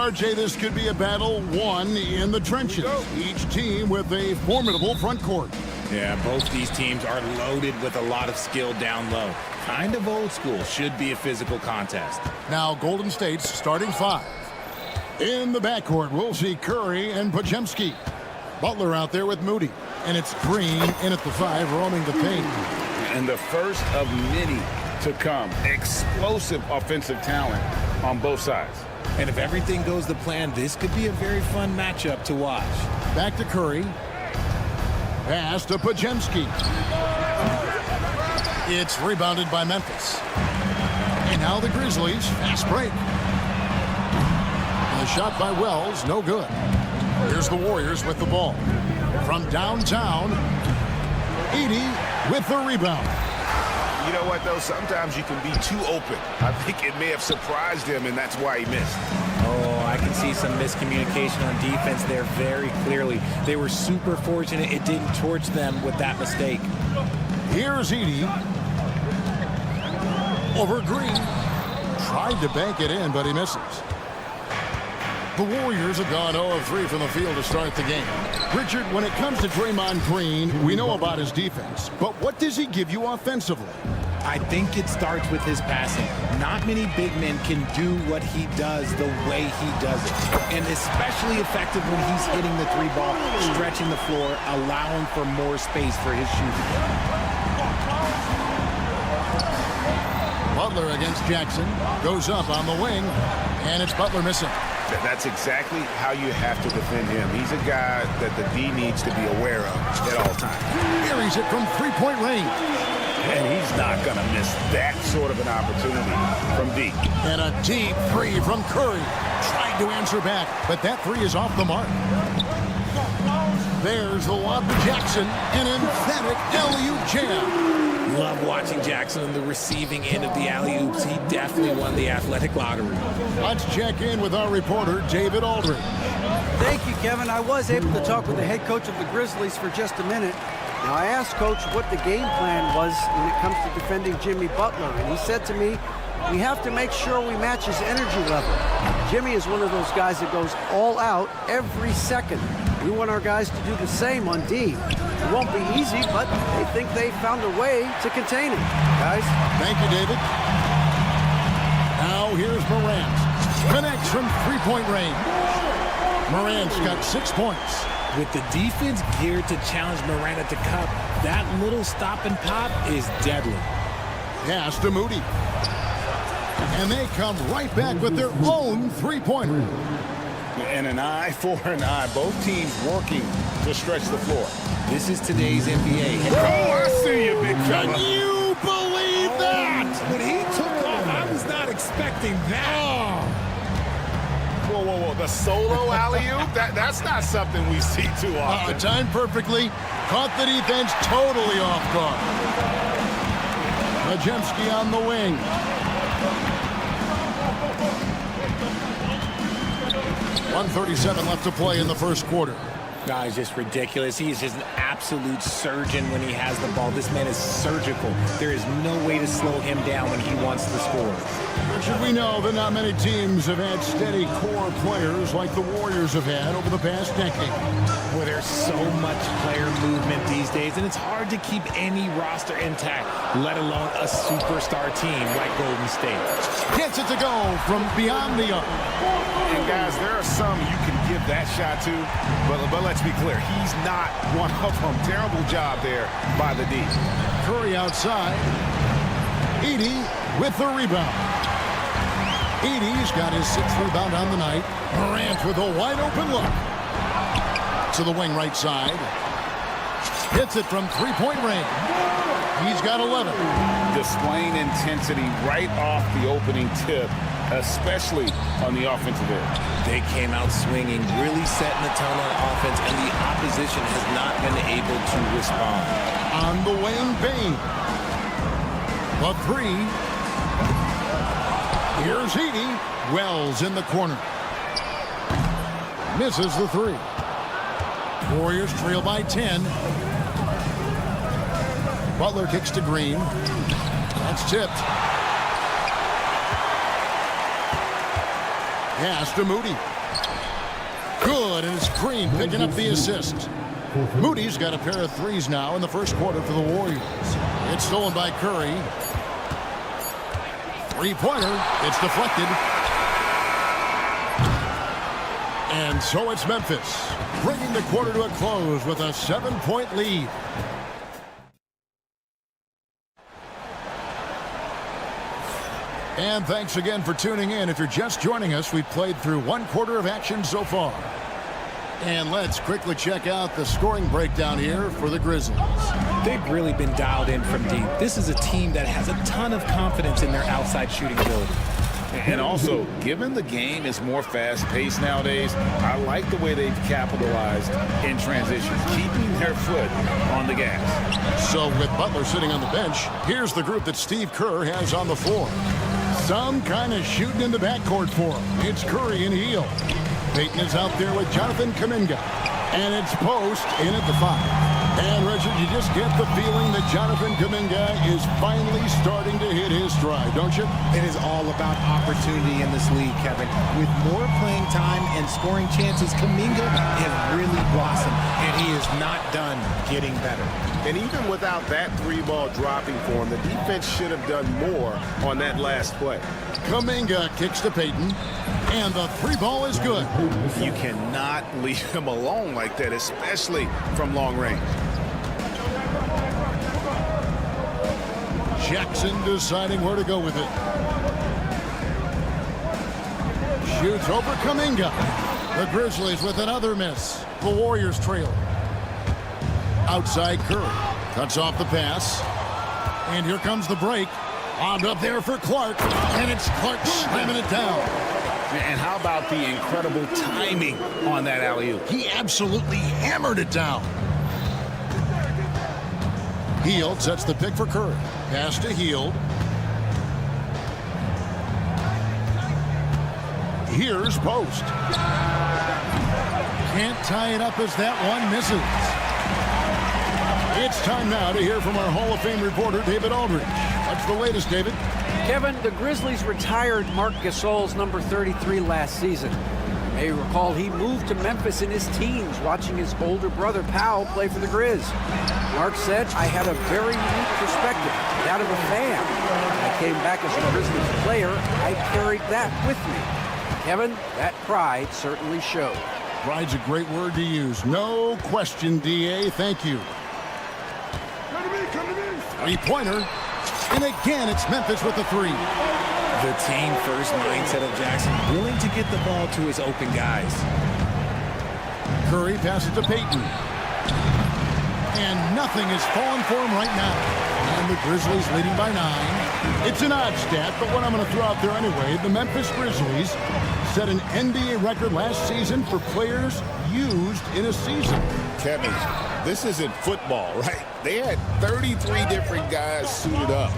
RJ, this could be a battle won in the trenches. Each team with a formidable front court. Yeah, both these teams are loaded with a lot of skill down low. Kind of old school. Should be a physical contest. Now Golden State's starting five. In the backcourt, we'll see Curry and Podziemski. Butler out there with Moody. And it's Green in at the 5, roaming the paint. And the first of many to come. Explosive offensive talent on both sides. And if everything goes to plan, this could be a very fun matchup to watch. Back to Curry. Pass to Podziemski. It's rebounded by Memphis. And now the Grizzlies, fast break. And the shot by Wells, no good. Here's the Warriors with the ball. From downtown, Edey with the rebound. You know what, though? Sometimes you can be too open. I think it may have surprised him, and that's why he missed. Oh, I can see some miscommunication on defense there very clearly. They were super fortunate it didn't torch them with that mistake. Here's Edey. Over Green. Tried to bank it in, but he misses. The Warriors have gone 0 of 3 from the field to start the game. Richard, when it comes to Draymond Green, we know about his defense, but what does he give you offensively? I think it starts with his passing. Not many big men can do what he does the way he does it. And especially effective when he's hitting the 3-ball, stretching the floor, allowing for more space for his shooting. Butler against Jackson. Goes up on the wing, and it's Butler missing. That's exactly how you have to defend him. He's a guy that the D needs to be aware of at all times. Carries it from three-point range. And he's not going to miss that sort of an opportunity from deep. And a deep three from Curry. Tried to answer back, but that three is off the mark. There's the lob to Jackson. An emphatic alley-oop jam. Love watching Jackson on the receiving end of the alley-oops. He definitely won the athletic lottery. Let's check in with our reporter, David Aldridge. Thank you, Kevin. I was able to talk with the head coach of the Grizzlies for just a minute. Now, I asked Coach what the game plan was when it comes to defending Jimmy Butler, and he said to me, we have to make sure we match his energy level. Jimmy is one of those guys that goes all out every second. We want our guys to do the same on D. It won't be easy, but they think they found a way to contain him. Guys? Thank you, David. Now here's Morant. Connects from three-point range. Morant's got 6 points. With the defense geared to challenge Morant at the cup, that little stop and pop is deadly. Pass to Moody. And they come right back with their own three-pointer. And an eye for an eye. Both teams working to stretch the floor. This is today's NBA. Oh, I see you, big fella. Can you believe that? When he took off, I was not expecting that. Whoa, whoa, whoa. The solo alley-oop? That's not something we see too often. Timed perfectly. Caught the defense totally off guard. Podziemski on the wing. 1:37 left to play in the first quarter. No, he's just ridiculous. He is just an absolute surgeon when he has the ball. This man is surgical. There is no way to slow him down when he wants to score. Richard, we know that not many teams have had steady core players like the Warriors have had over the past decade. Well, there's so much player movement these days, and it's hard to keep any roster intact, let alone a superstar team like Golden State. Gets it to go from beyond the arc. And guys, there are some you can give that shot to, but let's be clear, he's not one of them. Terrible job there by the D. Curry outside. Edey with the rebound. Edey's got his 6th rebound on the night. Morant with a wide open look. To the wing right side. Hits it from three-point range. He's got 11. Displaying intensity right off the opening tip, especially on the offensive end. They came out swinging, really setting the tone on offense, and the opposition has not been able to respond. On the wing, Bain. A three. Here's Edey. Wells in the corner. Misses the three. Warriors trail by 10. Butler kicks to Green. That's tipped. Pass to Moody. good, and it's Green picking up the assist. Moody's got a pair of threes now in the first quarter for the Warriors. It's stolen by Curry. Three-pointer. It's deflected. And so it's Memphis, bringing the quarter to a close with a 7-point lead. And thanks again for tuning in. If you're just joining us, we've played through one quarter of action so far. And let's quickly check out the scoring breakdown here for the Grizzlies. They've really been dialed in from deep. This is a team that has a ton of confidence in their outside shooting ability. And also, given the game is more fast-paced nowadays, I like the way they've capitalized in transition, keeping their foot on the gas. So with Butler sitting on the bench, here's the group that Steve Kerr has on the floor. Some kind of shooting in the backcourt for him. It's Curry and Hield. Payton is out there with Jonathan Kuminga. And it's Post in at the 5. And, Richard, you just get the feeling that Jonathan Kuminga is finally starting to hit his stride, don't you? It is all about opportunity in this league, Kevin. With more playing time and scoring chances, Kuminga has really blossomed, and he is not done getting better. And even without that three-ball dropping for him, the defense should have done more on that last play. Kuminga kicks to Payton, and the three-ball is good. You cannot leave him alone like that, especially from long range. Jackson deciding where to go with it. Shoots over Kuminga. The Grizzlies with another miss. The Warriors trail. Outside Curry. Cuts off the pass. And here comes the break. Lobbed up there for Clark. And it's Clark slamming it down. And how about the incredible timing on that alley-oop? He absolutely hammered it down. Hield sets the pick for Curry. Pass to Hield. Here's Post. Can't tie it up as that one misses. It's time now to hear from our Hall of Fame reporter, David Aldridge. What's the latest, David? Kevin, the Grizzlies retired Marc Gasol's number 33 last season. You may recall he moved to Memphis in his teens, watching his older brother Powell play for the Grizz. Marc said, "I had a very unique perspective, that of a fan. When I came back as a Grizzlies player, I carried that with me." Kevin, that pride certainly showed. Pride's a great word to use. No question, DA. Thank you. Three-pointer. And again, it's Memphis with the three. The team-first mindset of Jackson, willing to get the ball to his open guys. Curry passes to Payton. And nothing is falling for him right now. And the Grizzlies leading by 9. It's an odd stat, but one I'm going to throw out there anyway. The Memphis Grizzlies set an NBA record last season for players used in a season. Kevin, this isn't football, right? They had 33 different guys suited up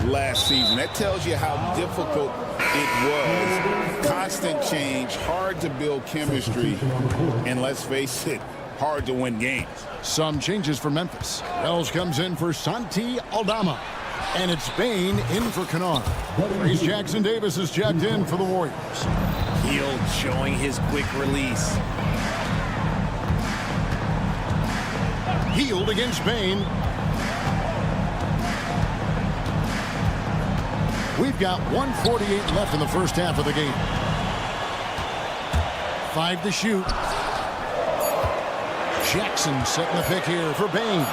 last season. That tells you how difficult it was. Constant change, hard to build chemistry, and let's face it, hard to win games. Some changes for Memphis. Wells comes in for Santi Aldama. And it's Bain in for Kennard. Reese Jackson Davis is checked in for the Warriors. Hield showing his quick release. Hield against Bain. We've got 1:48 left in the first half of the game. 5 to shoot. Jackson setting the pick here for Bain.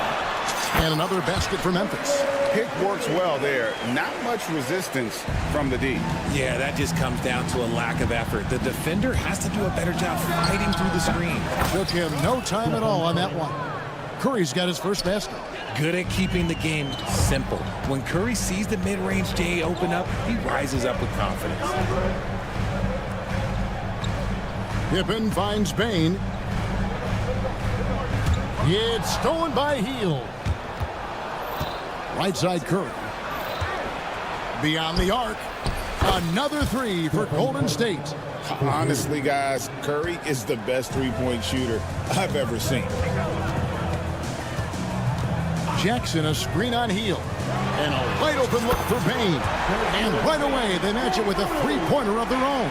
And another basket for Memphis. Pick works well there. Not much resistance from the D. Yeah, that just comes down to a lack of effort. The defender has to do a better job fighting through the screen. Took him no time at all on that one. Curry's got his first basket. Good at keeping the game simple. When Curry sees the mid-range J open up, he rises up with confidence. Pippen finds Bain. It's stolen by Hield. Right side Curry. Beyond the arc. Another three for Golden State. Honestly, guys, Curry is the best three-point shooter I've ever seen. Jackson a screen on Hield. And a wide open look for Bain. And right away they match it with a three-pointer of their own.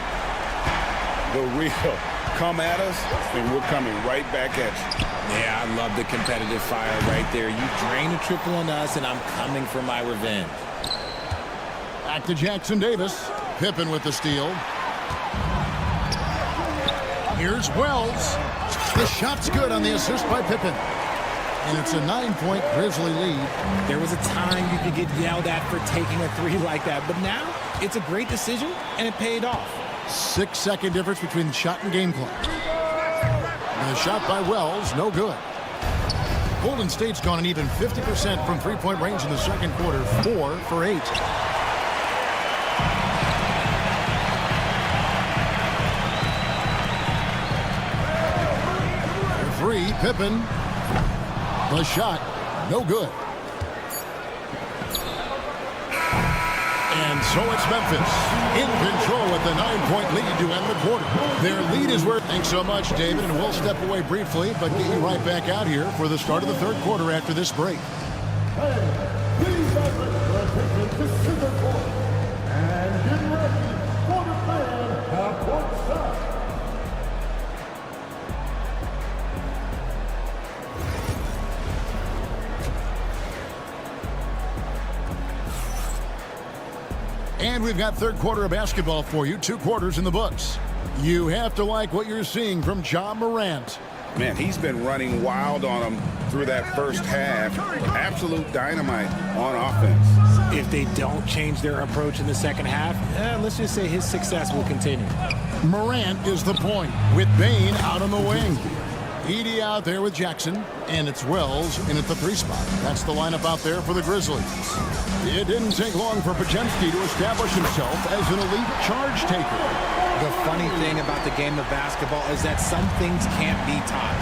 The real come at us, and we're coming right back at you. Yeah, I love the competitive fire right there. You drain a triple on us, and I'm coming for my revenge. Back to Jackson Davis. Pippen with the steal. Here's Wells. The shot's good on the assist by Pippen. And it's a 9-point Grizzly lead. There was a time you could get yelled at for taking a three like that, but now it's a great decision, and it paid off. 6-second difference between the shot and game clock. And the shot by Wells, no good. Golden State's gone an even 50% from three-point range in the second quarter, 4 for 8. Three, Pippen. The shot, no good. And so it's Memphis in control with the 9-point lead to end the quarter. Their lead is worth. Thanks so much, David, and we'll step away briefly, but get you right back out here for the start of the third quarter after this break. Please attention to center court and get ready for the fan half-court start. And we've got third quarter of basketball for you. 2 quarters in the books. You have to like what you're seeing from Ja Morant. Man, he's been running wild on them through that first half. Absolute dynamite on offense. If they don't change their approach in the second half, let's just say his success will continue. Morant is the point with Bane out on the wing. Edey out there with Jackson, and it's Wells in at the 3 spot. That's the lineup out there for the Grizzlies. It didn't take long for Podziemski to establish himself as an elite charge taker. The funny thing about the game of basketball is that some things can't be taught.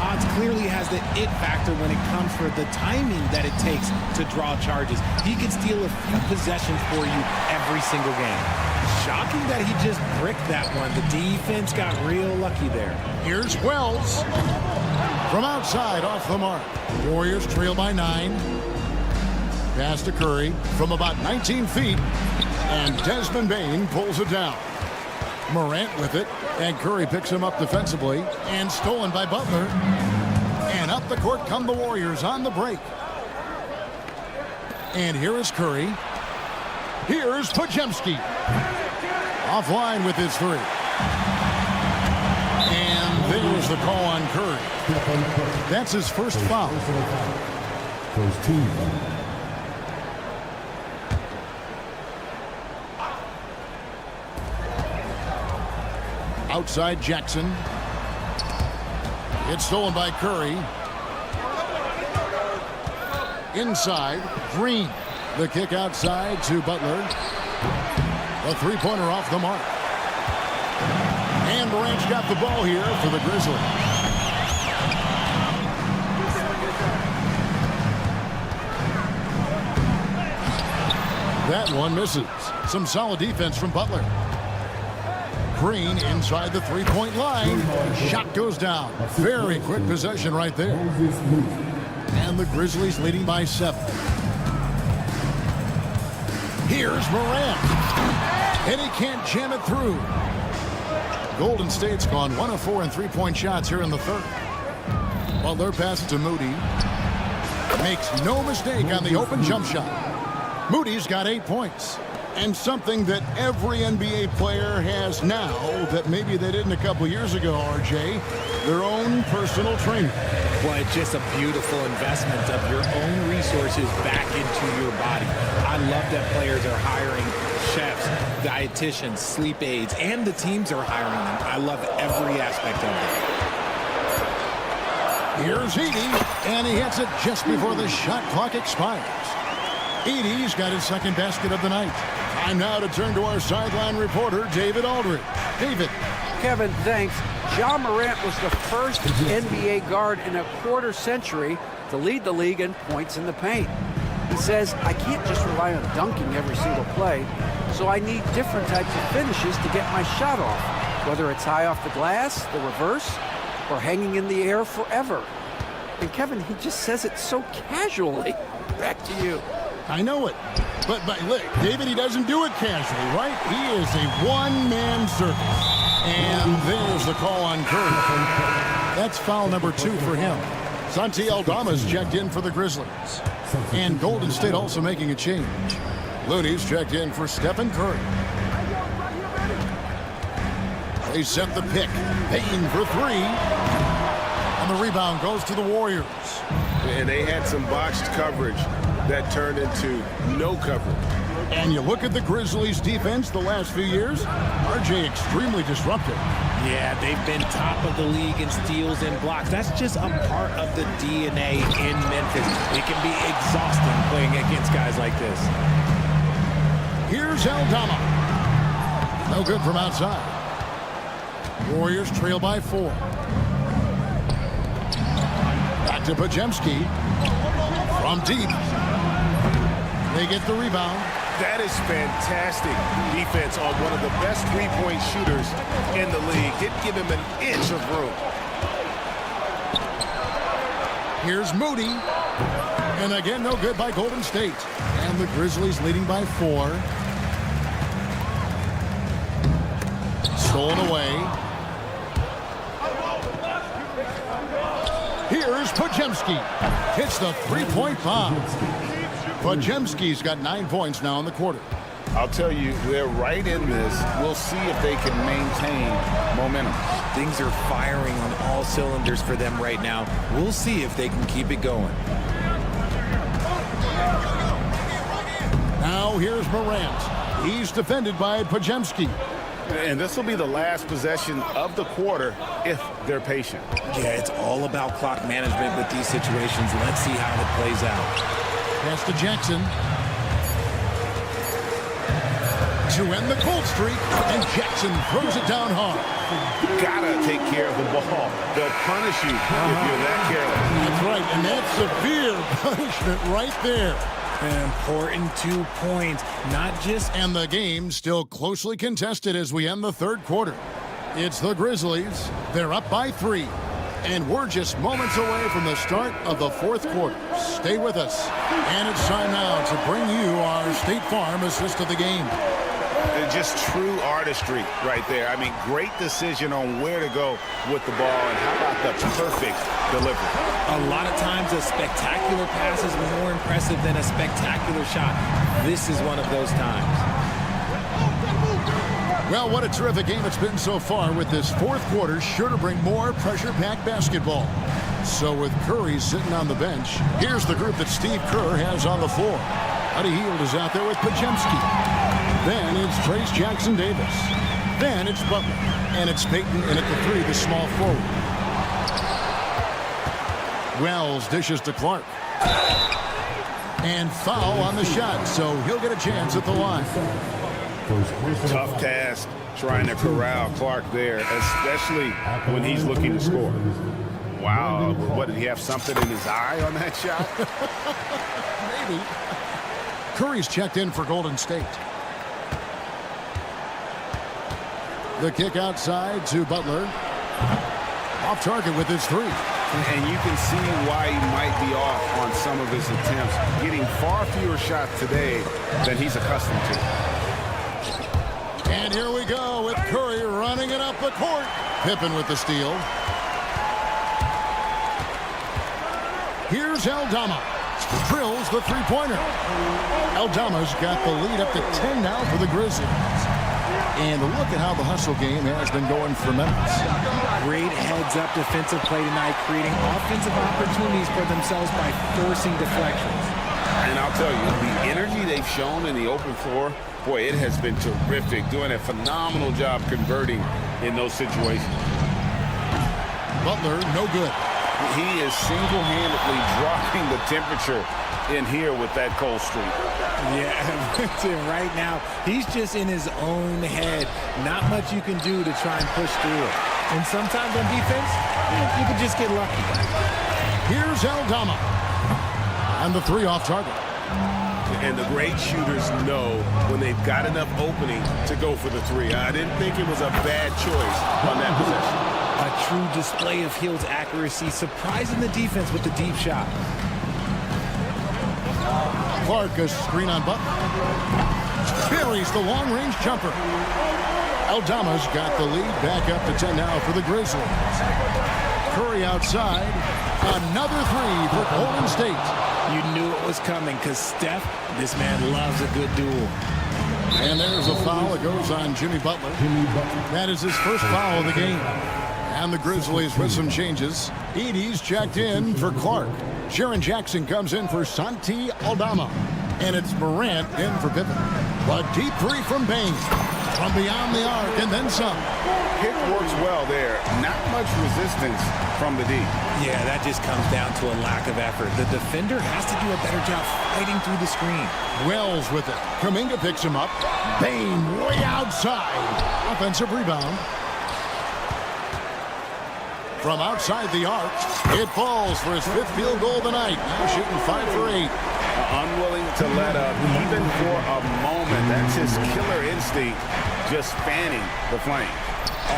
Pods clearly has the it factor when it comes for the timing that it takes to draw charges. He can steal a few possessions for you every single game. Shocking that he just bricked that one. The defense got real lucky there. Here's Wells. From outside, off the mark. Warriors trail by 9. Pass to Curry from about 19 feet. And Desmond Bane pulls it down. Morant with it. And Curry picks him up defensively. And stolen by Butler. And up the court come the Warriors on the break. And here is Curry. Here's Podziemski. Offline with his 3. And there's the call on Curry. That's his first foul. First team. Outside Jackson. It's stolen by Curry. Inside, Green. The kick outside to Butler. A 3-pointer off the mark. And Morant's got the ball here for the Grizzlies. That one misses. Some solid defense from Butler. Green inside the 3-point line. Shot goes down. Very quick possession right there. And the Grizzlies leading by 7. Here's Morant. And he can't jam it through. Golden State's gone 1 of 4 in 3-point shots here in the third. Butler passes to Moody. Makes no mistake on the open jump shot. Moody's got 8 points. And something that every NBA player has now that maybe they didn't a couple years ago, RJ, their own personal trainer. Well, it's just a beautiful investment of your own resources back into your body. I love that players are hiring chefs, dietitians, sleep aides, and the teams are hiring them. I love every aspect of it. Here's Edey, and he hits it just before the shot clock expires. Edey's got his second basket of the night. Time now to turn to our sideline reporter, David Aldridge. David. Kevin, thanks. Ja Morant was the first NBA guard in a quarter century to lead the league in points in the paint. He says, I can't just rely on dunking every single play, so I need different types of finishes to get my shot off, whether it's high off the glass, the reverse, or hanging in the air forever. And Kevin, he just says it so casually. Back to you. I know it. But look, David, he doesn't do it casually, right? He is a one-man circus. And there's the call on Curry. That's foul number 2 for him. Santi Aldama's checked in for the Grizzlies. And Golden State also making a change. Looney's checked in for Stephen Curry. They set the pick. Payne for 3. And the rebound goes to the Warriors. And they had some botched coverage that turned into no coverage. And you look at the Grizzlies' defense the last few years, RJ extremely disruptive. Yeah, they've been top of the league in steals and blocks. That's just a part of the DNA in Memphis. It can be exhausting playing against guys like this. Here's Aldama. No good from outside. Warriors trail by 4. Back to Podziemski. From deep. They get the rebound. That is fantastic defense on one of the best three-point shooters in the league. Didn't give him an inch of room. Here's Moody. And again, no good by Golden State. And the Grizzlies leading by 4. Stolen away. Here's Podziemski. Hits the three-point bomb. Podziemski's got 9 points now in the quarter. I'll tell you, they're right in this. We'll see if they can maintain momentum. Things are firing on all cylinders for them right now. We'll see if they can keep it going. Now here's Morant. He's defended by Podziemski. And this will be the last possession of the quarter if they're patient. Yeah, it's all about clock management with these situations. Let's see how it plays out. Pass to Jackson. To end the cold streak, and Jackson throws it down hard. Gotta take care of the ball. They'll punish you if you're that careless. That's right, and that's severe punishment right there. An important 2 points, not just... And the game still closely contested as we end the third quarter. It's the Grizzlies. They're up by 3. And we're just moments away from the start of the fourth quarter. Stay with us. And it's time now to bring you our State Farm assist of the game. Just true artistry right there. I mean, great decision on where to go with the ball, and how about the perfect delivery. A lot of times a spectacular pass is more impressive than a spectacular shot. This is one of those times. Well, what a terrific game it's been so far, with this fourth quarter sure to bring more pressure-packed basketball. So with Curry sitting on the bench, here's the group that Steve Kerr has on the floor. Buddy Hield is out there with Podziemski. Then it's Trace Jackson-Davis. Then it's Butler. And it's Payton in at the 3, the small forward. Wells dishes to Clark. And foul on the shot, so he'll get a chance at the line. Tough task trying to corral Clark there, especially when he's looking to score. Wow, what, did he have something in his eye on that shot? Maybe. Curry's checked in for Golden State. The kick outside to Butler. Off target with his 3. And you can see why he might be off on some of his attempts, getting far fewer shots today than he's accustomed to. And here we go with Curry running it up the court. Pippen with the steal. Here's Aldama. Drills the three-pointer. Aldama's got the lead up to 10 now for the Grizzlies. And look at how the hustle game has been going for Memphis. Great heads-up defensive play tonight, creating offensive opportunities for themselves by forcing deflections. And I'll tell you, the energy they've shown in the open floor, boy, it has been terrific, doing a phenomenal job converting in those situations. Butler, no good. He is single-handedly dropping the temperature in here with that cold streak. Yeah, right now, he's just in his own head. Not much you can do to try and push through it. And sometimes on defense, you can just get lucky. Here's Aldama. And the 3 off target. And the great shooters know when they've got enough opening to go for the 3. I didn't think it was a bad choice on that possession. A true display of Hield's accuracy, surprising the defense with the deep shot. Clark, a screen on Butler. Buries the long-range jumper. Aldama's got the lead back up to 10 now for the Grizzlies. Curry outside. Another three for Golden State. You knew it was coming because Steph, this man loves a good duel. And there's a foul. It goes on Jimmy Butler. That is his first foul of the game. And the Grizzlies with some changes. Edey's checked in for Clark. Jaren Jackson comes in for Santi Aldama. And it's Morant in for Pippen. A deep three from Bain. From beyond the arc and then some. Pick works well there. Not much resistance from the D. Yeah, that just comes down to a lack of effort. The defender has to do a better job fighting through the screen. Wells with it. Kuminga picks him up. Bain way outside. Offensive rebound. From outside the arc, it falls for his 5th field goal of the night. Now shooting 5 for 8. Unwilling to let up even for a moment. That's his killer instinct, just fanning the flame.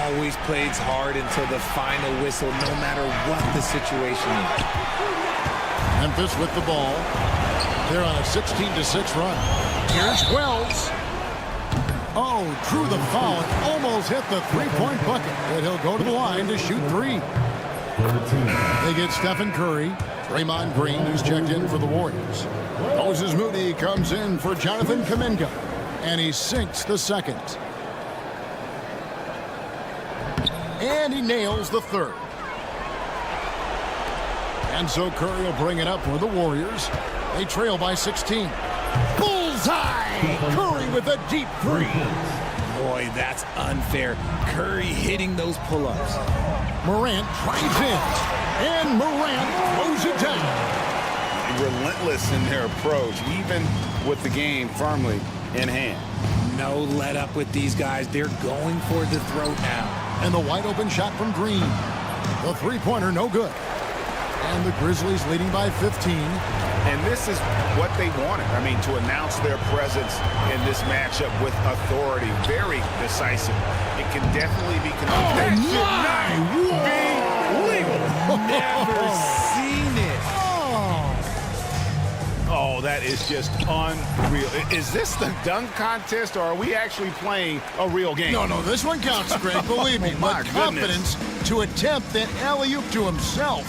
Always plays hard until the final whistle, no matter what the situation is. Memphis with the ball. They're on a 16-6 run. Here's Wells. Oh, drew the foul. Almost hit the three-point bucket. But he'll go to the line to shoot 3. They get Stephen Curry. Draymond Green, who's checked in for the Warriors. Moses Moody comes in for Jonathan Kuminga. And he sinks the second. And he nails the third. And so Curry will bring it up for the Warriors. They trail by 16. Bullseye! Curry with a deep 3. Boy, that's unfair. Curry hitting those pull-ups. Morant drives in. And Morant throws it down. Relentless in their approach, even with the game firmly in hand. No let up with these guys. They're going for the throat now. And the wide open shot from Green. The three-pointer no good. And the Grizzlies leading by 15. And this is what they wanted. I mean, to announce their presence in this matchup with authority. Very decisive. It can definitely be That should not be legal. Never seen it. Oh, that is just unreal. Is this the dunk contest, or are we actually playing a real game? No, this one counts, Greg, believe me. My But confidence to attempt that alley-oop to himself.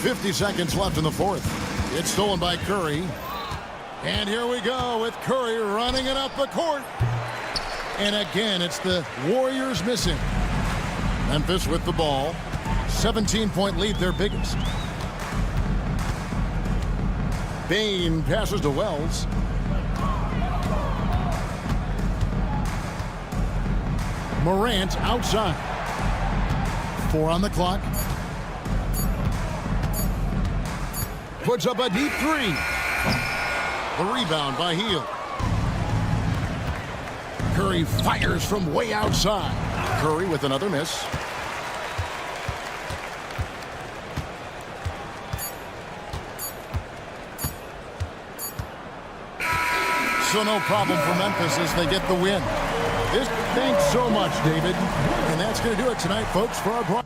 50 seconds left in the fourth. It's stolen by Curry. And here we go with Curry running it up the court. And again, it's the Warriors missing. Memphis with the ball. 17-point lead, their biggest. Bain passes to Wells. Morant outside. 4 on the clock. Puts up a deep 3. The rebound by Hield. Curry fires from way outside. Curry with another miss. So no problem for Memphis as they get the win. Thanks so much, David. And that's going to do it tonight, folks, for our broadcast.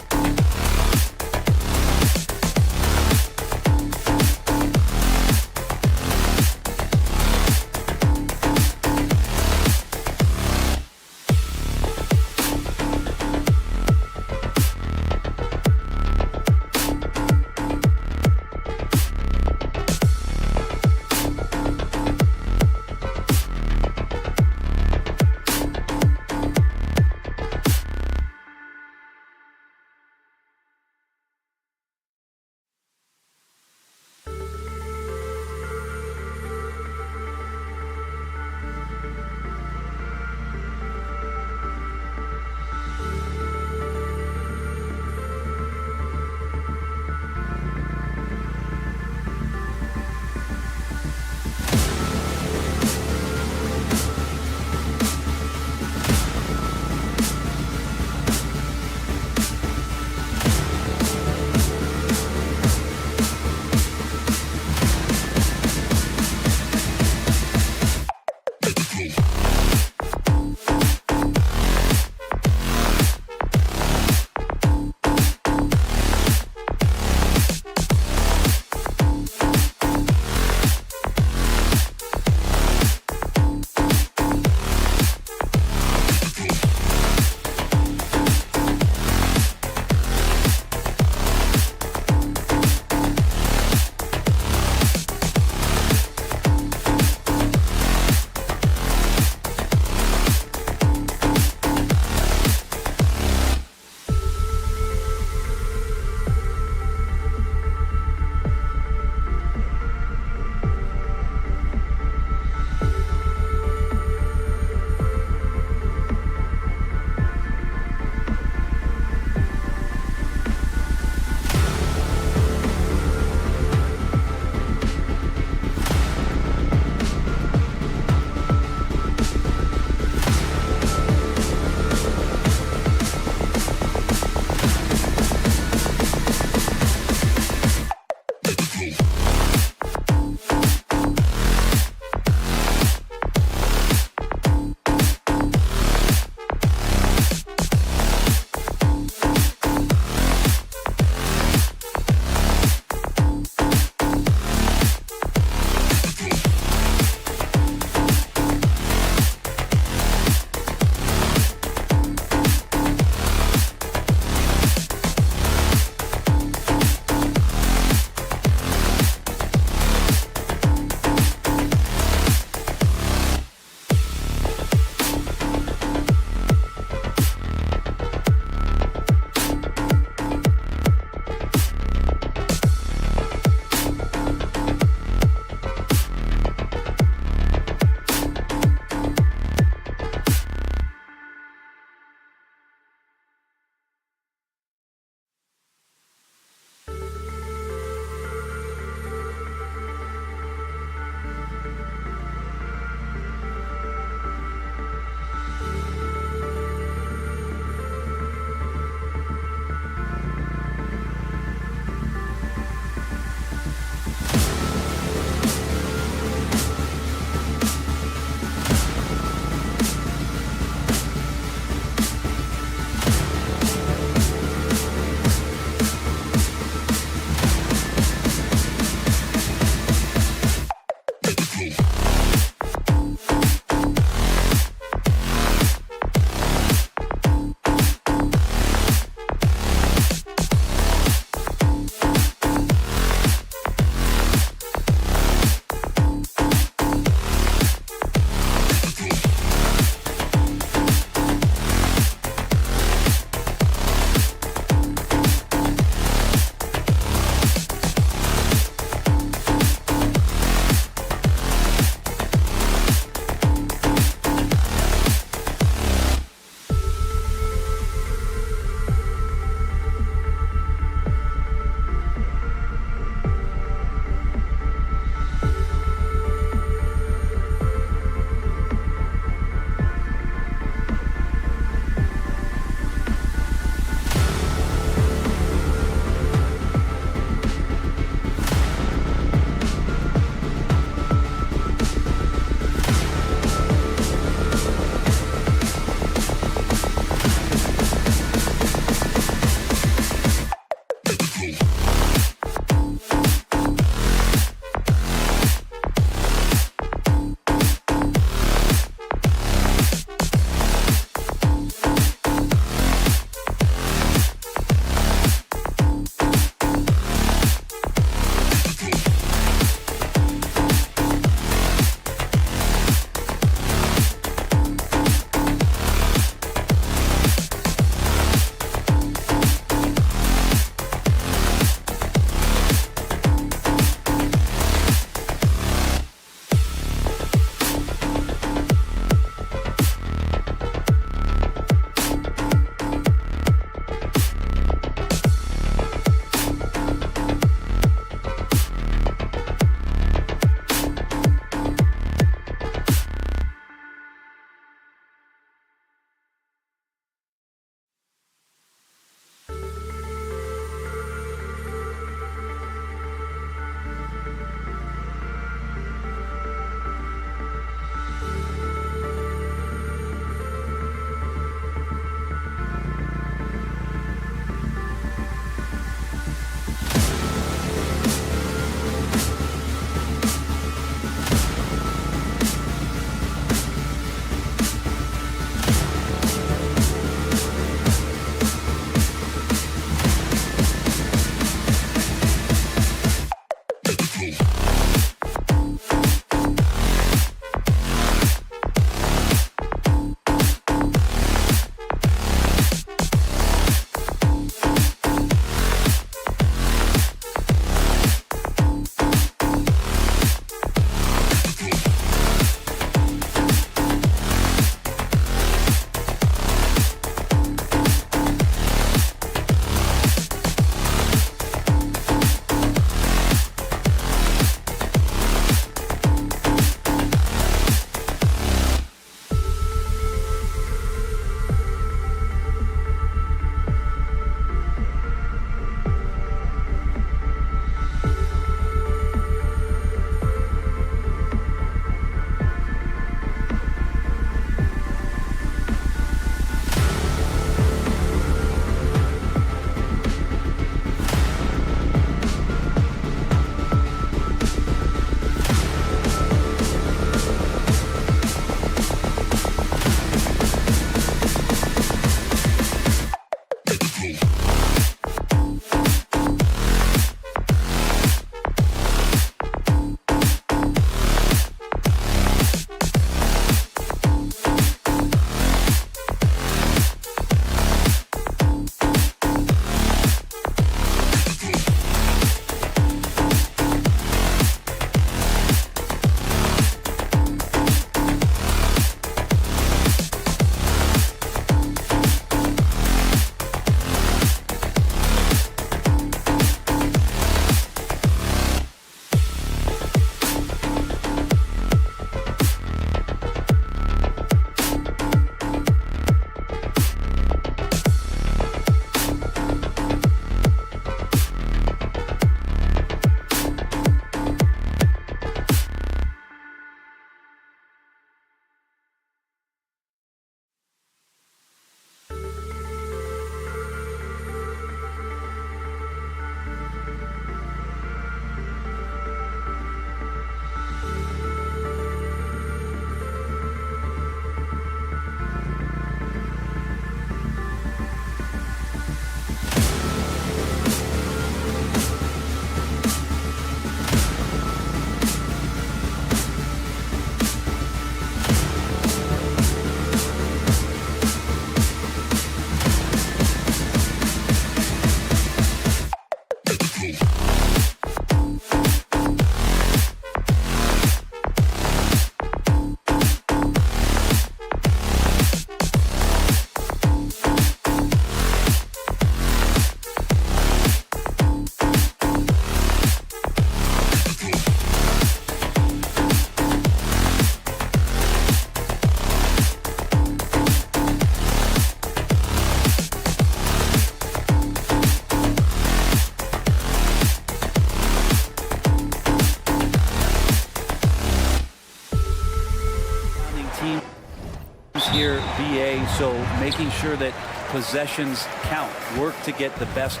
here, BA, so making sure that possessions count, work to get the best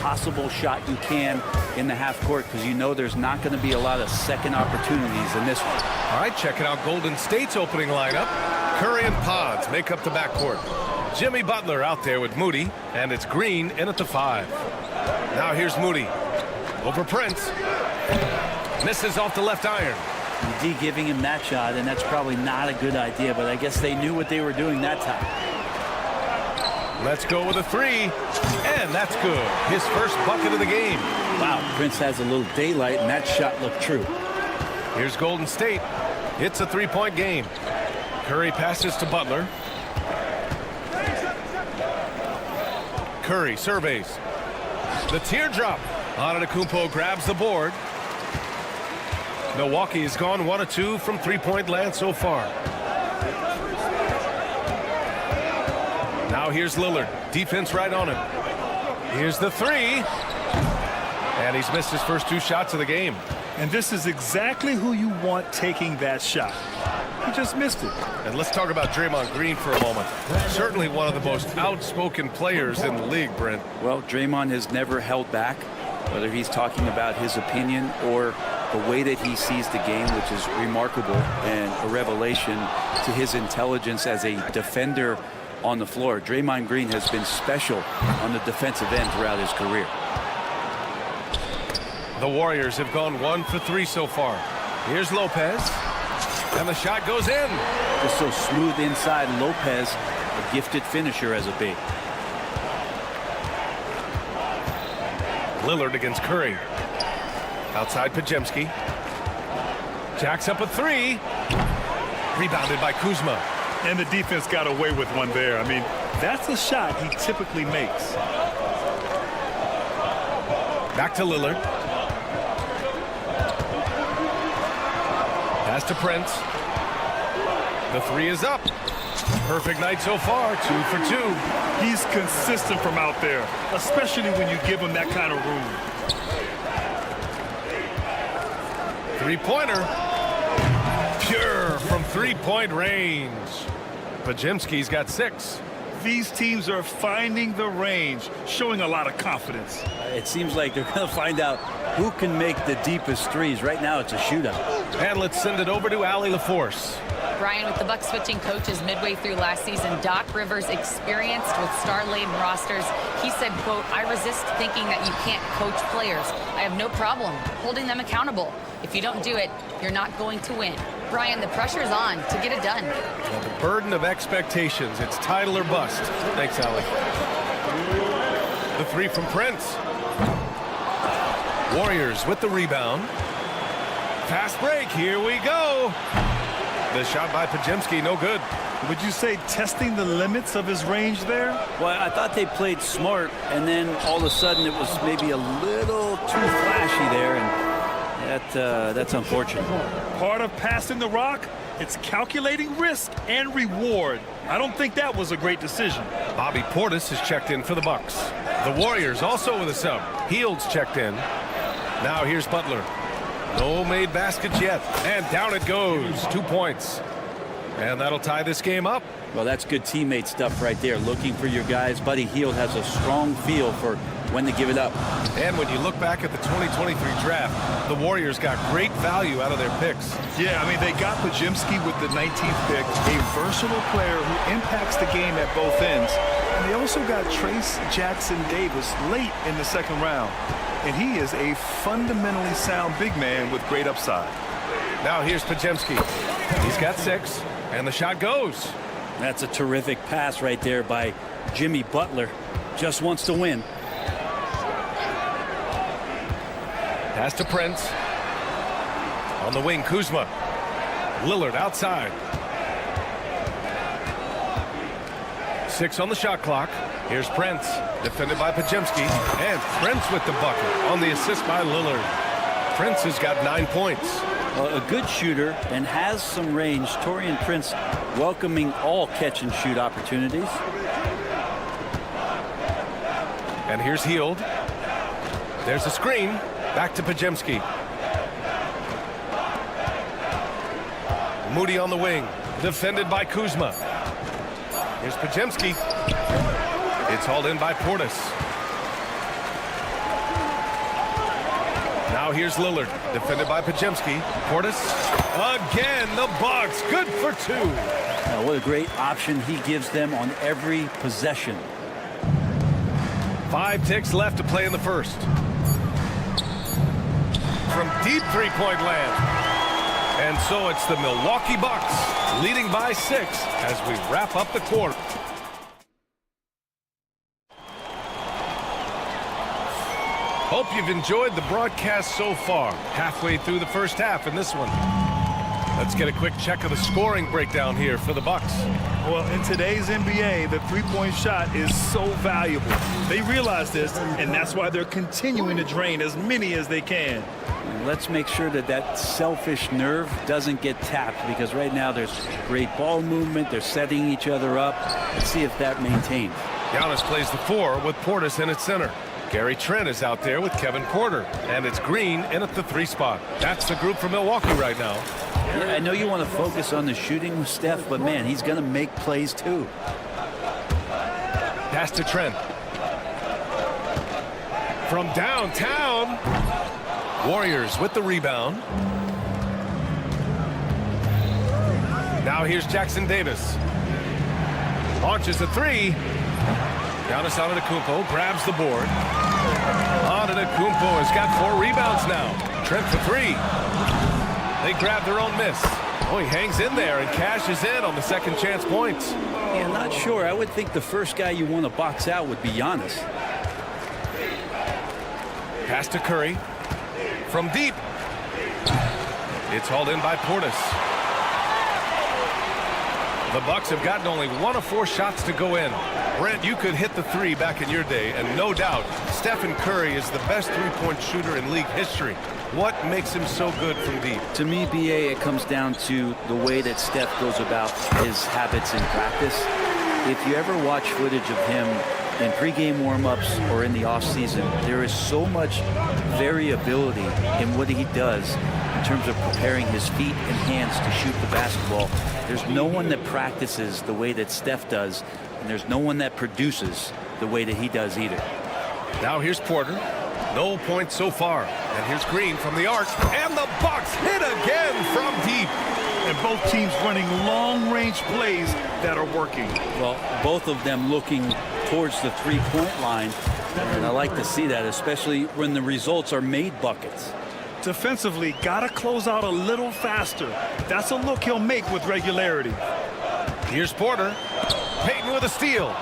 possible shot you can in the half court, because you know there's not going to be a lot of second opportunities in this one. All right, checking out Golden State's opening lineup. Curry and Pods make up the backcourt. Jimmy Butler out there with Moody, and it's Green in at the 5. Now here's Moody over Prince. Misses off the left iron. D giving him that shot, and that's probably not a good idea, but I guess they knew what they were doing that time. Let's go with a 3, and that's good. His first bucket of the game. Wow, Prince has a little daylight, and that shot looked true. Here's Golden State. It's a 3-point game. Curry passes to Butler. Curry surveys. The teardrop. Antetokounmpo grabs the board. Milwaukee has gone 1 of 2 from 3-point land so far. Now here's Lillard. Defense right on him. Here's the 3. And he's missed his first 2 shots of the game. And this is exactly who you want taking that shot. He just missed it. And let's talk about Draymond Green for a moment. Certainly one of the most outspoken players in the league, Brent. Well, Draymond has never held back, whether he's talking about his opinion or the way that he sees the game, which is remarkable and a revelation to his intelligence as a defender on the floor. Draymond Green has been special on the defensive end throughout his career. The Warriors have gone 1 for 3 so far. Here's Lopez. And the shot goes in. Just so smooth inside. Lopez, a gifted finisher as a big. Lillard against Curry. Outside Podziemski. Jacks up a 3. Rebounded by Kuzma. And the defense got away with one there. I mean, that's a shot he typically makes. Back to Lillard. Pass to Prince. The 3 is up. Perfect night so far, 2 for 2. He's consistent from out there, especially when you give him that kind of room. 3-pointer. Pure from 3-point range. Podziemski's got 6. These teams are finding the range, showing a lot of confidence. It seems like they're going to find out who can make the deepest threes. Right now, it's a shootout. And let's send it over to Allie LaForce. Brian, with the Bucks switching coaches midway through last season, Doc Rivers, experienced with star-laden rosters, he said, quote, "I resist thinking that you can't coach players. I have no problem holding them accountable. If you don't do it, you're not going to win." Brian, the pressure's on to get it done. Well, the burden of expectations. It's title or bust. Thanks, Allie. The 3 from Prince. Warriors with the rebound. Fast break. Here we go. The shot by Podziemski, no good. Would you say testing the limits of his range there? Well, I thought they played smart, and then all of a sudden it was maybe a little too flashy there, and that's unfortunate. Part of passing the rock, it's calculating risk and reward. I don't think that was a great decision. Bobby Portis has checked in for the Bucks. The Warriors also with a sub. Heald's checked in. Now here's Butler. No made baskets yet. And down it goes. 2 points. And that'll tie this game up. Well, that's good teammate stuff right there. Looking for your guys. Buddy Hield has a strong feel for when to give it up. And when you look back at the 2023 draft, the Warriors got great value out of their picks. Yeah, I mean, they got Podziemski with the 19th pick, a versatile player who impacts the game at both ends. And they also got Trace Jackson-Davis late in the 2nd round. And he is a fundamentally sound big man with great upside. Now here's Podziemski. He's got 6, and the shot goes. That's a terrific pass right there by Jimmy Butler. Just wants to win. Pass to Prince. On the wing, Kuzma. Lillard outside. 6 on the shot clock. Here's Prince, defended by Podziemski. And Prince with the bucket on the assist by Lillard. Prince has got 9 points. Well, a good shooter and has some range. Taurean Prince welcoming all catch and shoot opportunities. And here's Hield. There's a screen. Back to Podziemski. Moody on the wing. Defended by Kuzma. Here's Podziemski. It's hauled in by Portis. Now here's Lillard, defended by Pajemski. Portis, again, the Bucks, good for 2. Now, what a great option he gives them on every possession. 5 ticks left to play in the first. From deep three-point land. And so it's the Milwaukee Bucks leading by 6 as we wrap up the quarter. Hope you've enjoyed the broadcast so far. Halfway through the first half in this one. Let's get a quick check of the scoring breakdown here for the Bucks. Well, in today's NBA, the three-point shot is so valuable. They realize this, and that's why they're continuing to drain as many as they can. Let's make sure that that selfish nerve doesn't get tapped, because right now there's great ball movement. They're setting each other up. Let's see if that maintains. Giannis plays the 4 with Portis in at center. Gary Trent is out there with Kevin Porter. And it's Green in at the 3 spot. That's the group for Milwaukee right now. Yeah, I know you want to focus on the shooting with Steph, but man, he's going to make plays too. Pass to Trent. From downtown. Warriors with the rebound. Now here's Jackson Davis. Launches a 3. Giannis Antetokounmpo grabs the board. Antetokounmpo has got 4 rebounds now. Trent for 3. They grab their own miss. Oh, he hangs in there and cashes in on the second chance points. Yeah, not sure. I would think the first guy you want to box out would be Giannis. Pass to Curry. From deep. It's hauled in by Portis. The Bucks have gotten only 1 of 4 shots to go in. Brent, you could hit the 3 back in your day, and no doubt, Stephen Curry is the best three-point shooter in league history. What makes him so good from deep? To me, BA, it comes down to the way that Steph goes about his habits in practice. If you ever watch footage of him in pregame warm-ups or in the offseason, there is so much variability in what he does in terms of preparing his feet and hands to shoot the basketball. There's no one that practices the way that Steph does, and there's no one that produces the way that he does either. Now here's Porter. No points so far. And here's Green from the arc. And the Bucks hit again from deep. And both teams running long-range plays that are working. Well, both of them looking towards the three-point line. And I like to see that, especially when the results are made buckets. Defensively, got to close out a little faster. That's a look he'll make with regularity. Here's Porter. Payton with a steal.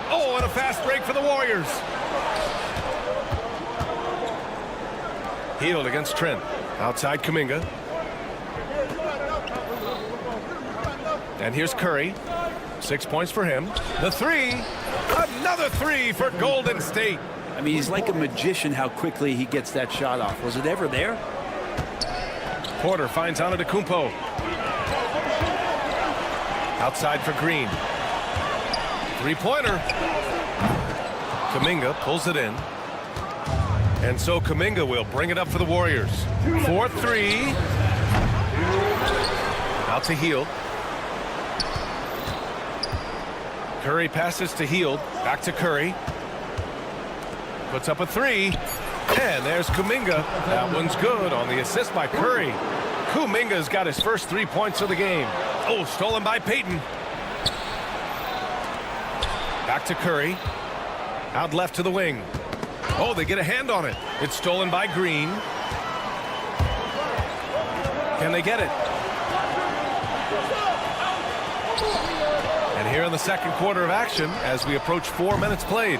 Oh, and a fast break for the Warriors. Hield against Trent. Outside Kuminga. And here's Curry. 6 points for him. The 3. Another 3 for Golden State. I mean, he's like a magician how quickly he gets that shot off. Was it ever there? Porter finds Antetokounmpo. Outside for Green. Three-pointer. Kuminga pulls it in. And so Kuminga will bring it up for the Warriors. 4-3. Out to Hield. Curry passes to Hield. Back to Curry. Puts up a 3. And there's Kuminga. That one's good on the assist by Curry. Kuminga's got his first 3 points of the game. Oh, stolen by Payton. Back to Curry. Out left to the wing. Oh, they get a hand on it. It's stolen by Green. Can they get it? And here in the second quarter of action, as we approach 4 minutes played.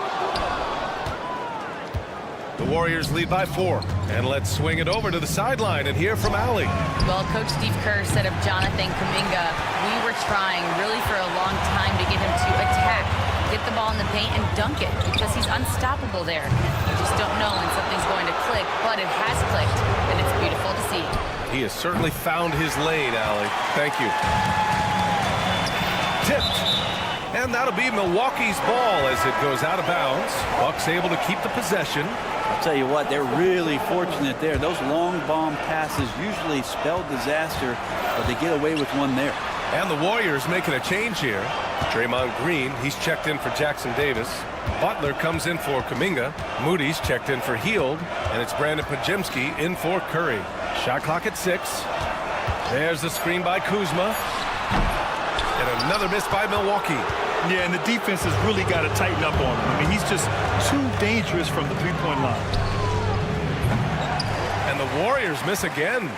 The Warriors lead by 4. And let's swing it over to the sideline and hear from Allie. Well, Coach Steve Kerr said of Jonathan Kuminga, we were trying really for a long time to get him to attack, get the ball in the paint and dunk it, because he's unstoppable there. You just don't know when something's going to click, but it has clicked, and it's beautiful to see. He has certainly found his lane, Allie. Thank you. Tipped. And that'll be Milwaukee's ball as it goes out of bounds. Bucks able to keep the possession. I'll tell you what, they're really fortunate there. Those long bomb passes usually spell disaster, but they get away with one there. And the Warriors making a change here. Draymond Green, he's checked in for Jackson Davis. Butler comes in for Kuminga. Moody's checked in for Hield. And it's Brandon Podziemski in for Curry. Shot clock at 6. There's the screen by Kuzma. And another miss by Milwaukee. Yeah, and the defense has really got to tighten up on him. I mean, he's just too dangerous from the three-point line. And the Warriors miss again.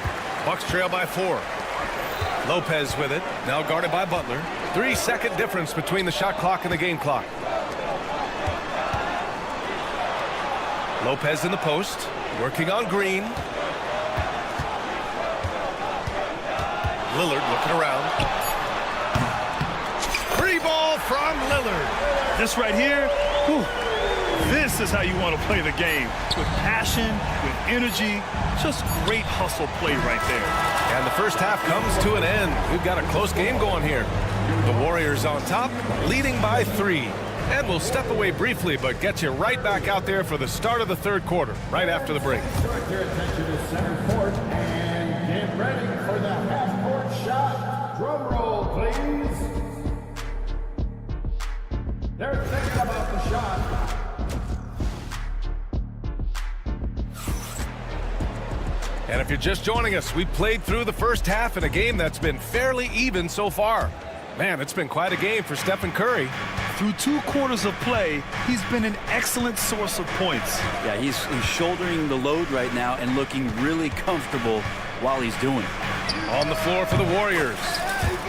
Bucks trail by 4. Lopez with it, now guarded by Butler. 3-second difference between the shot clock and the game clock. Lopez in the post, working on Green. Lillard looking around. Free ball from Lillard. This right here, whew, this is how you want to play the game. With passion, with energy, just great hustle play right there. And the first half comes to an end. We've got a close game going here. The Warriors on top, leading by 3. And we'll step away briefly, but get you right back out there for the start of the third quarter, right after the break. Direct your attention to center court and get ready for the half-court shot. Drum roll, please. They're thinking about the shot. And if you're just joining us, we played through the first half in a game that's been fairly even so far. Man, it's been quite a game for Stephen Curry. Through 2 quarters of play, he's been an excellent source of points. Yeah, he's shouldering the load right now and looking really comfortable while he's doing it. On the floor for the Warriors,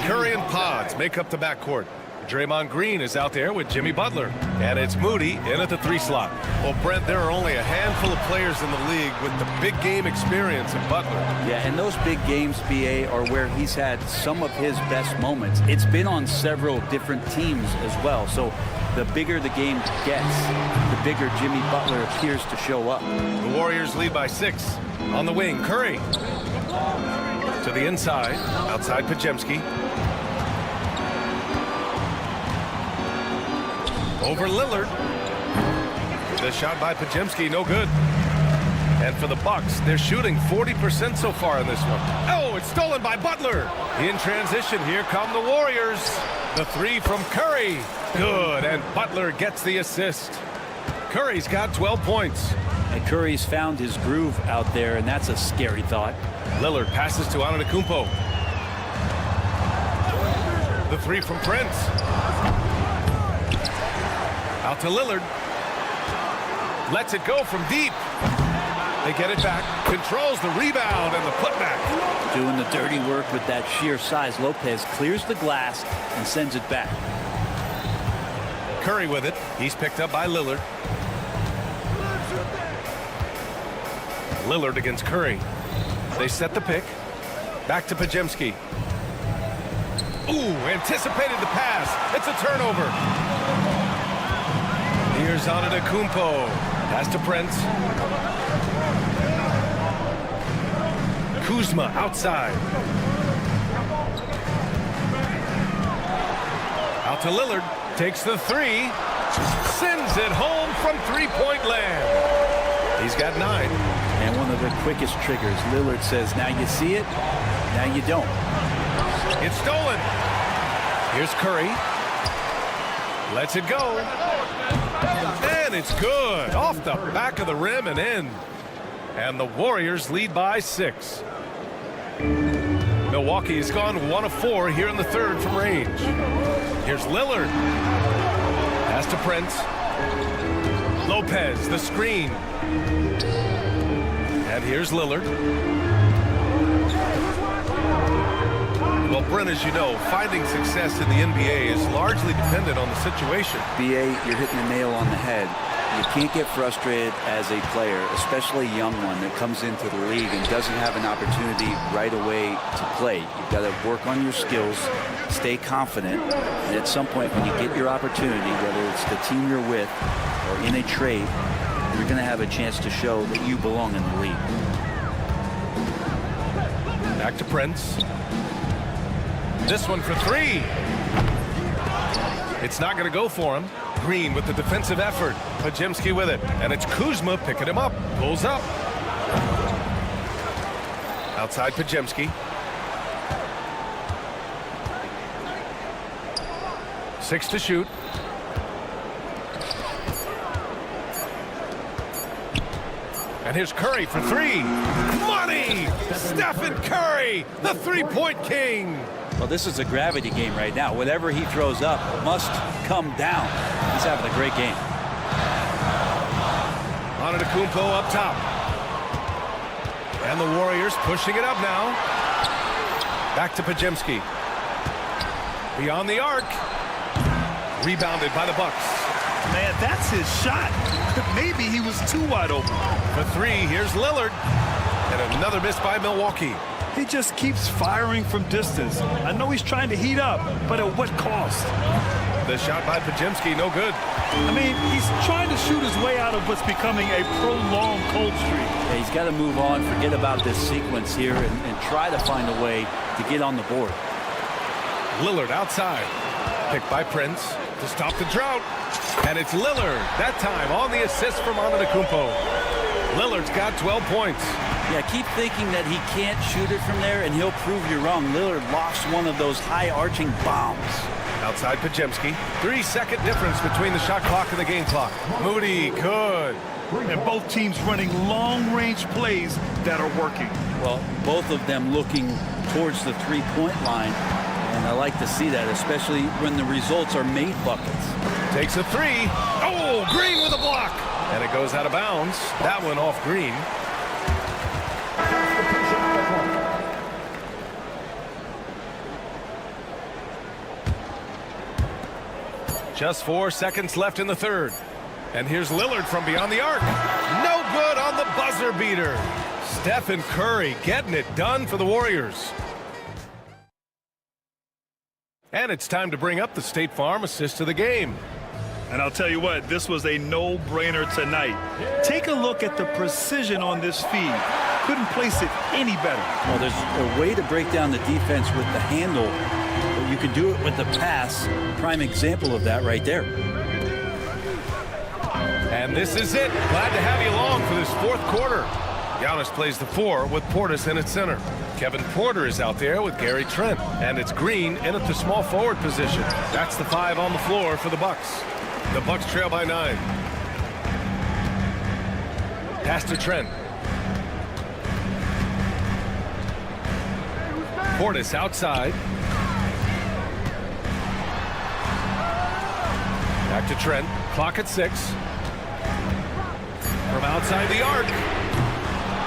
Curry and Pods make up the backcourt. Draymond Green is out there with Jimmy Butler. And it's Moody in at the 3 slot. Well, Brent, there are only a handful of players in the league with the big game experience of Butler. Yeah, and those big games, BA, are where he's had some of his best moments. It's been on several different teams as well. So the bigger the game gets, the bigger Jimmy Butler appears to show up. The Warriors lead by 6. On the wing, Curry. To the inside, outside Podziemski. Over Lillard. The shot by Podziemski, no good. And for the Bucks, they're shooting 40% so far in this one. Oh, it's stolen by Butler. In transition, here come the Warriors. The 3 from Curry. Good, and Butler gets the assist. Curry's got 12 points. And Curry's found his groove out there, and that's a scary thought. Lillard passes to Antetokounmpo. The 3 from Prince. Out to Lillard. Lets it go from deep. They get it back. Controls the rebound and the putback. Doing the dirty work with that sheer size. Lopez clears the glass and sends it back. Curry with it. He's picked up by Lillard. Lillard against Curry. They set the pick. Back to Podziemski. Ooh, anticipated the pass. It's a turnover. Here's Antetokounmpo. Pass to Prince. Kuzma outside. Out to Lillard. Takes the 3. Sends it home from three-point land. He's got 9. And one of the quickest triggers. Lillard says, now you see it, now you don't. It's stolen. Here's Curry. Lets it go. And it's good. Off the back of the rim and in. And the Warriors lead by 6. Milwaukee's gone 1 of 4 here in the third from range. Here's Lillard. Pass to Prince. Lopez, the screen. And here's Lillard. Well, Brent, as you know, finding success in the NBA is largely dependent on the situation. BA, you're hitting the nail on the head. You can't get frustrated as a player, especially a young one that comes into the league and doesn't have an opportunity right away to play. You've got to work on your skills, stay confident, and at some point when you get your opportunity, whether it's the team you're with or in a trade, you're going to have a chance to show that you belong in the league. Back to Prince. This one for 3. It's not going to go for him. Green with the defensive effort. Podziemski with it. And it's Kuzma picking him up. Pulls up. Outside Podziemski. 6 to shoot. And here's Curry for 3. Money! Stephen Curry, the three-point king. Well, this is a gravity game right now. Whatever he throws up must come down. He's having a great game. Antetokounmpo up top. And the Warriors pushing it up now. Back to Podziemski. Beyond the arc. Rebounded by the Bucks. Man, that's his shot. Maybe he was too wide open. For 3, here's Lillard. And another miss by Milwaukee. He just keeps firing from distance. I know he's trying to heat up, but at what cost? The shot by Podziemski, no good. I mean, he's trying to shoot his way out of what's becoming a prolonged cold streak. Yeah, he's got to move on, forget about this sequence here, and try to find a way to get on the board. Lillard outside. Picked by Prince to stop the drought. And it's Lillard, that time on the assist from Antetokounmpo. Lillard's got 12 points. Yeah, keep thinking that he can't shoot it from there, and he'll prove you wrong. Lillard lofts one of those high-arching bombs. Outside Podziemski. 3-second difference between the shot clock and the game clock. Moody, good. And both teams running long-range plays that are working. Well, both of them looking towards the three-point line, and I like to see that, especially when the results are made buckets. Takes a 3. Oh, Green with a block. And it goes out of bounds. That one off Green. Just 4 seconds left in the third. And here's Lillard from beyond the arc. No good on the buzzer beater. Stephen Curry getting it done for the Warriors. And it's time to bring up the State Farm assist of the game. And I'll tell you what, this was a no-brainer tonight. Take a look at the precision on this feed. Couldn't place it any better. Well, there's a way to break down the defense with the handle, but you can do it with the pass. Prime example of that right there. And this is it. Glad to have you along for this fourth quarter. Giannis plays the 4 with Portis in at center. Kevin Porter is out there with Gary Trent. And it's Green in at the small forward position. That's the 5 on the floor for the Bucks. The Bucks trail by 9. Pass to Trent. Portis outside. Back to Trent. Clock at 6. From outside the arc.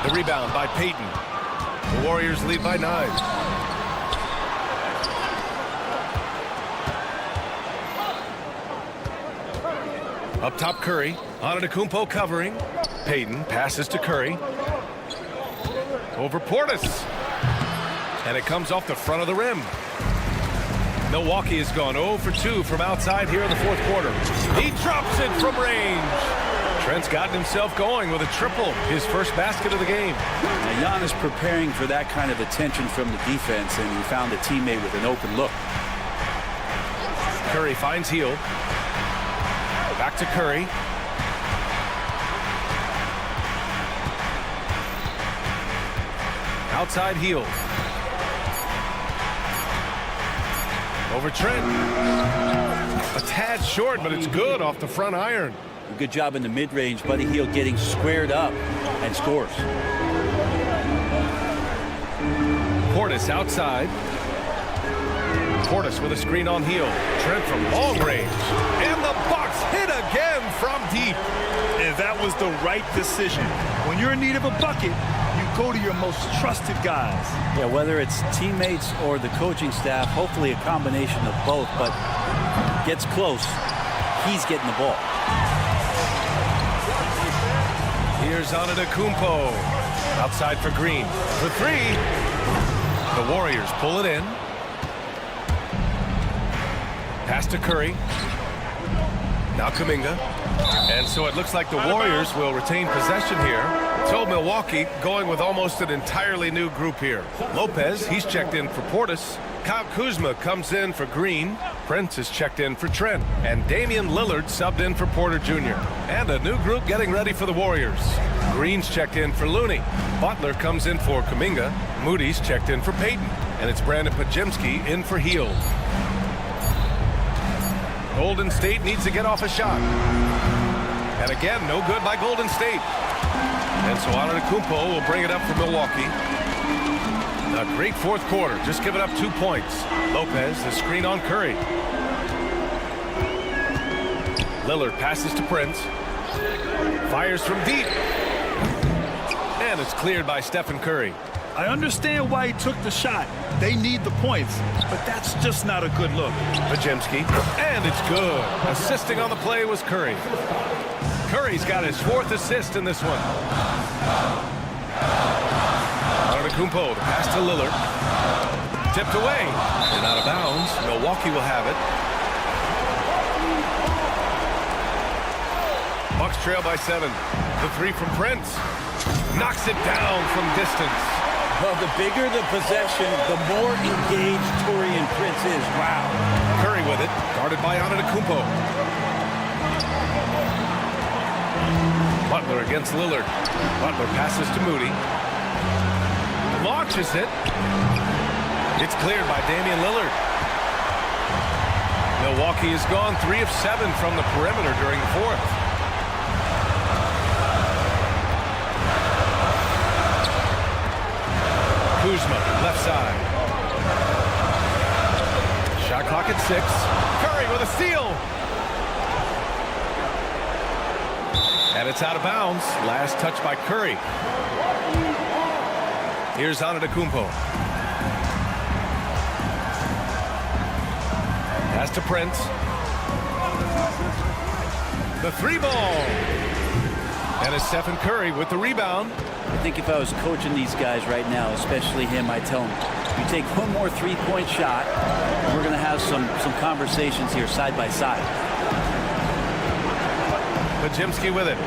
The rebound by Payton. The Warriors lead by 9. Up top, Curry. Antetokounmpo covering. Payton passes to Curry. Over Portis. And it comes off the front of the rim. Milwaukee has gone 0 for 2 from outside here in the fourth quarter. He drops it from range. Trent's gotten himself going with a triple, his first basket of the game. Now, Giannis preparing for that kind of attention from the defense, and he found a teammate with an open look. Curry finds Hield. Back to Curry. Outside Hield. Over Trent. A tad short, but it's good off the front iron. Good job in the mid-range. Buddy Hield getting squared up and scores. Portis outside. Portis with a screen on Hield. Trent from long range. And the Bucks hit again from deep. And that was the right decision. When you're in need of a bucket, you go to your most trusted guys. Yeah, whether it's teammates or the coaching staff, hopefully a combination of both, but gets close, he's getting the ball. Here's Antetokounmpo. Outside for Green. For 3. The Warriors pull it in. Pass to Curry. Now Kuminga. And so it looks like the Warriors will retain possession here. So Milwaukee going with almost an entirely new group here. Lopez, he's checked in for Portis. Kyle Kuzma comes in for Green. Prince is checked in for Trent. And Damian Lillard subbed in for Porter Jr. And a new group getting ready for the Warriors. Green's checked in for Looney. Butler comes in for Kuminga. Moody's checked in for Payton. And it's Brandon Podziemski in for Hield. Golden State needs to get off a shot. And again, no good by Golden State. And so Antetokounmpo will bring it up for Milwaukee. A great fourth quarter, just giving up 2 points. Lopez, the screen on Curry. Lillard passes to Prince. Fires from deep. And it's cleared by Stephen Curry. I understand why he took the shot. They need the points, but that's just not a good look. Podziemski, and it's good. Assisting on the play was Curry. Curry's got his 4th assist in this one. Antetokounmpo, the pass to Lillard. Tipped away and out of bounds. Milwaukee will have it. Bucks trail by 7. The 3 from Prince. Knocks it down from distance. Well, the bigger the possession, the more engaged Taurean Prince is. Wow. Curry with it, guarded by Antetokounmpo. Butler against Lillard. Butler passes to Moody. Launches it. It's cleared by Damian Lillard. Milwaukee has gone 3 of 7 from the perimeter during the 4th. Kuzma, left side. Shot clock at 6. Curry with a steal. And it's out of bounds. Last touch by Curry. Here's Antetokounmpo. Pass to Prince. The 3 ball. And it's Stephen Curry with the rebound. I think if I was coaching these guys right now, especially him, I'd tell him, you take one more 3-point shot, and we're going to have some conversations here side by side. Podziemski with it.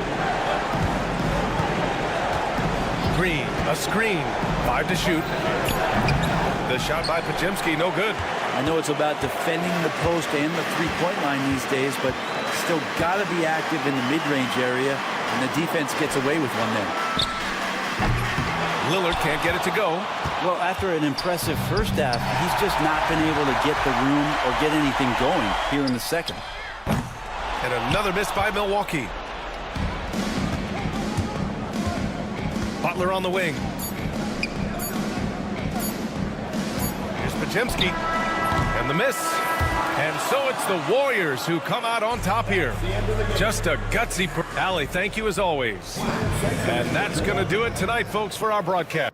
Green, a screen, 5 to shoot. The shot by Podziemski, no good. I know it's about defending the post and the 3-point line these days, but still got to be active in the mid-range area, and the defense gets away with one there. Lillard can't get it to go. Well, after an impressive first half, he's just not been able to get the room or get anything going here in the second. And another miss by Milwaukee. Butler on the wing. Here's Podziemski. And the miss. And so it's the Warriors who come out on top here. Just a gutsy Allie, thank you as always. And that's going to do it tonight, folks, for our broadcast.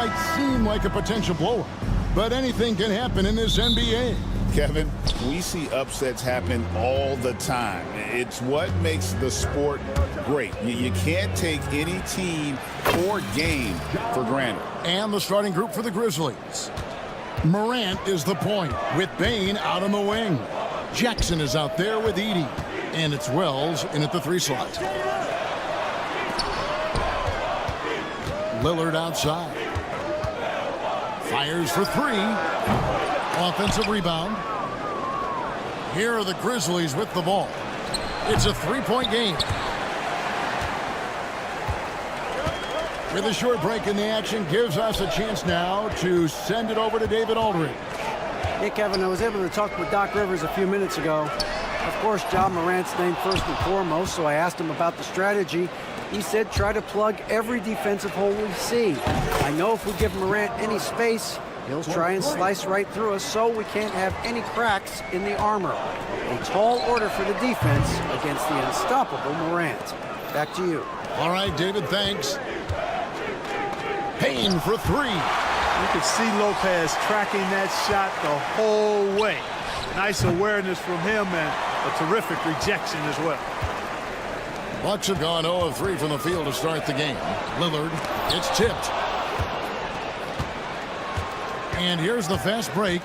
might seem like a potential blowout, but anything can happen in this NBA. Kevin, we see upsets happen all the time. It's what makes the sport great. You can't take any team or game for granted. And the starting group for the Grizzlies. Morant is the point with Bane out on the wing. Jackson is out there with Edey. And it's Wells in at the 3 slot. Lillard outside. Fires for 3. Offensive rebound. Here are the Grizzlies with the ball. It's a 3-point game. With a short break in the action, gives us a chance now to send it over to David Aldridge. Hey, Kevin, I was able to talk with Doc Rivers a few minutes ago. Of course, Ja Morant's named first and foremost, so I asked him about the strategy. He said try to plug every defensive hole we see. I know if we give Morant any space, he'll try and slice right through us, so we can't have any cracks in the armor. A tall order for the defense against the unstoppable Morant. Back to you. All right, David, thanks. Payne for 3. You could see Lopez tracking that shot the whole way. Nice awareness from him and a terrific rejection as well. Bucks have gone 0 of 3 from the field to start the game. Lillard, it's tipped. And here's the fast break.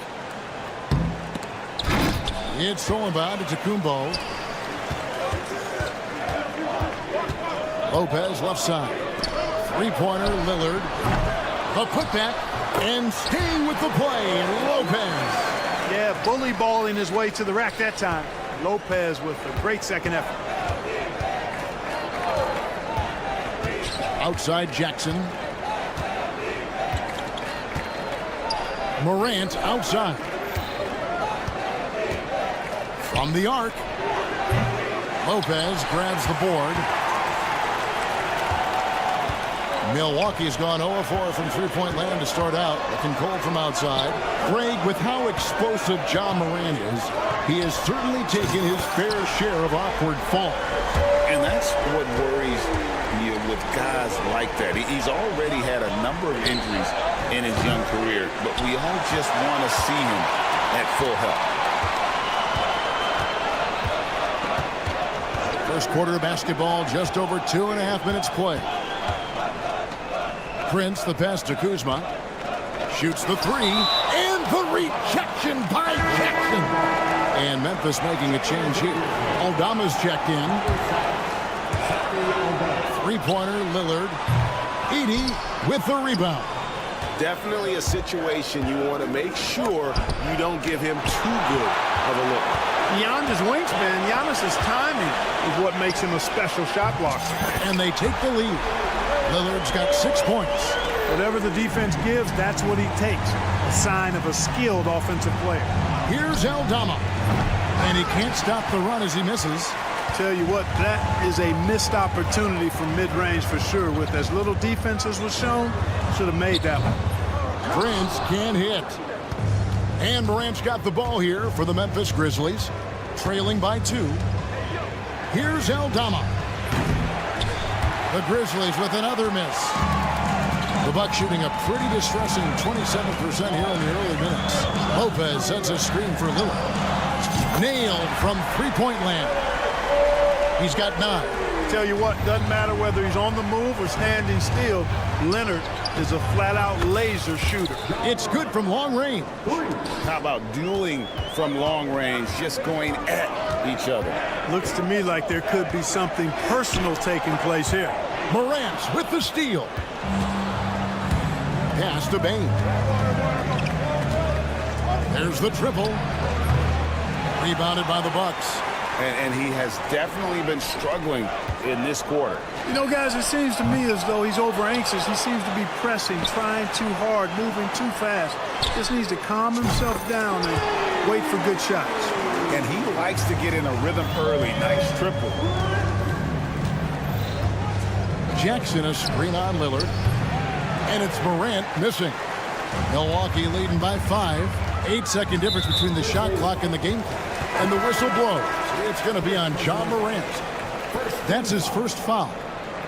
It's thrown by to Kumbo. Lopez left side. 3-pointer, Lillard. The putback and staying with the play, Lopez. Yeah, bully balling his way to the rack that time. Lopez with a great second effort. Outside Jackson. Morant outside. From the arc. Lopez grabs the board. Milwaukee's gone 0-4 from 3-point land to start out. Looking cold from outside. Greg, with how explosive Ja Morant is, he has certainly taken his fair share of awkward falls. And that's what worries you with guys like that. He's already had a number of injuries in his young career, but we all just want to see him at full health. First quarter of basketball, just over 2.5 minutes play. Prince, the pass to Kuzma. Shoots the 3. And the rejection by Jackson. And Memphis making a change here. Aldama's checked in. 3-pointer, Lillard. Edey with the rebound. Definitely a situation you want to make sure you don't give him too good of a look. Beyond his wingspan, Giannis's timing is what makes him a special shot blocker. And they take the lead. Lillard's got 6 points. Whatever the defense gives, that's what he takes. A sign of a skilled offensive player. Here's Aldama. And he can't stop the run as he misses. Tell you what, that is a missed opportunity from mid-range for sure. With as little defense as was shown, should have made that one. Prince can't hit. And Morant's got the ball here for the Memphis Grizzlies. Trailing by 2. Here's Aldama. The Grizzlies with another miss. The Bucks shooting a pretty distressing 27% here in the early minutes. Lopez sets a screen for Lillard. Nailed from 3-point land. He's got 9. Tell you what, doesn't matter whether he's on the move or standing still. Leonard is a flat-out laser shooter. It's good from long range. How about dueling from long range, just going at each other? Looks to me like there could be something personal taking place here. Morant with the steal. Pass to Bane. There's the triple. Rebounded by the Bucks. And he has definitely been struggling in this quarter. You know, guys, it seems to me as though he's over anxious. He seems to be pressing, trying too hard, moving too fast. Just needs to calm himself down and wait for good shots. And he likes to get in a rhythm early. Nice triple. Jackson a screen on Lillard. And it's Morant missing. Milwaukee leading by 5. 8-second difference between the shot clock and the game clock. And the whistle blows. It's going to be on Ja Morant. That's his first foul.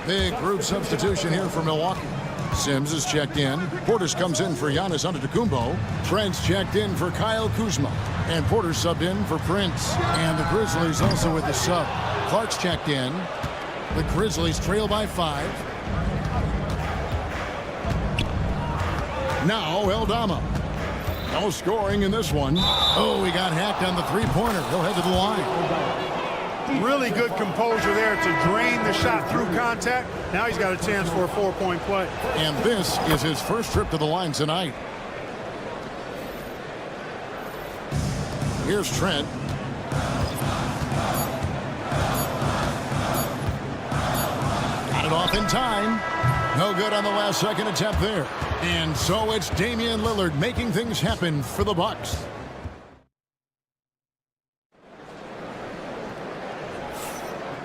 Big group substitution here for Milwaukee. Sims is checked in. Portis comes in for Giannis Antetokounmpo. Trent's checked in for Kyle Kuzma. And Porter subbed in for Prince. And the Grizzlies also with the sub. Clark's checked in. The Grizzlies trail by 5. Now Eldama. No scoring in this one. Oh, he got hacked on the three-pointer. He'll head to the line. Really good composure there to drain the shot through contact. Now he's got a chance for a 4-point play. And this is his first trip to the line tonight. Here's Trent. Got it off in time. No good on the last second attempt there. And so it's Damian Lillard making things happen for the Bucks.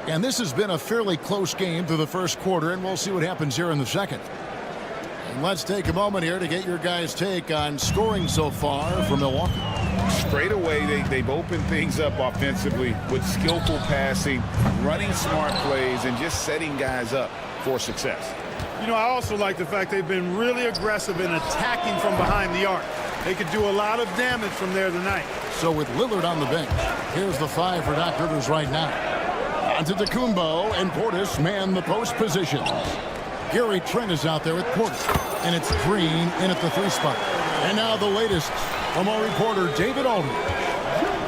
And this has been a fairly close game through the first quarter, and we'll see what happens here in the second. And let's take a moment here to get your guys' take on scoring so far for Milwaukee. Straight away, they've opened things up offensively with skillful passing, running smart plays, and just setting guys up for success. You know, I also like the fact they've been really aggressive in attacking from behind the arc. They could do a lot of damage from there tonight. So with Lillard on the bench, here's the 5 for Doc Rivers right now. Antetokounmpo and Portis man the post position. Gary Trent is out there with Portis, and it's Green in at the 3 spot. And now the latest from our reporter David Aldridge.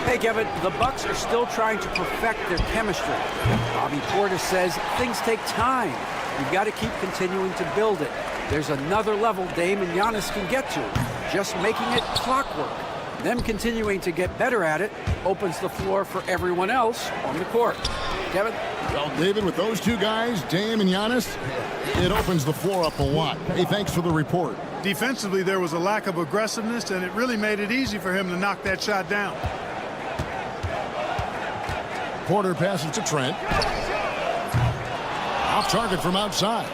Hey, Kevin, the Bucks are still trying to perfect their chemistry. Bobby Portis says things take time. You've got to keep continuing to build it. There's another level Dame and Giannis can get to. Just making it clockwork. Them continuing to get better at it opens the floor for everyone else on the court. Kevin? Well, David, with those two guys, Dame and Giannis, it opens the floor up a lot. Hey, thanks for the report. Defensively, there was a lack of aggressiveness, and it really made it easy for him to knock that shot down. Porter passes to Trent. Off target from outside.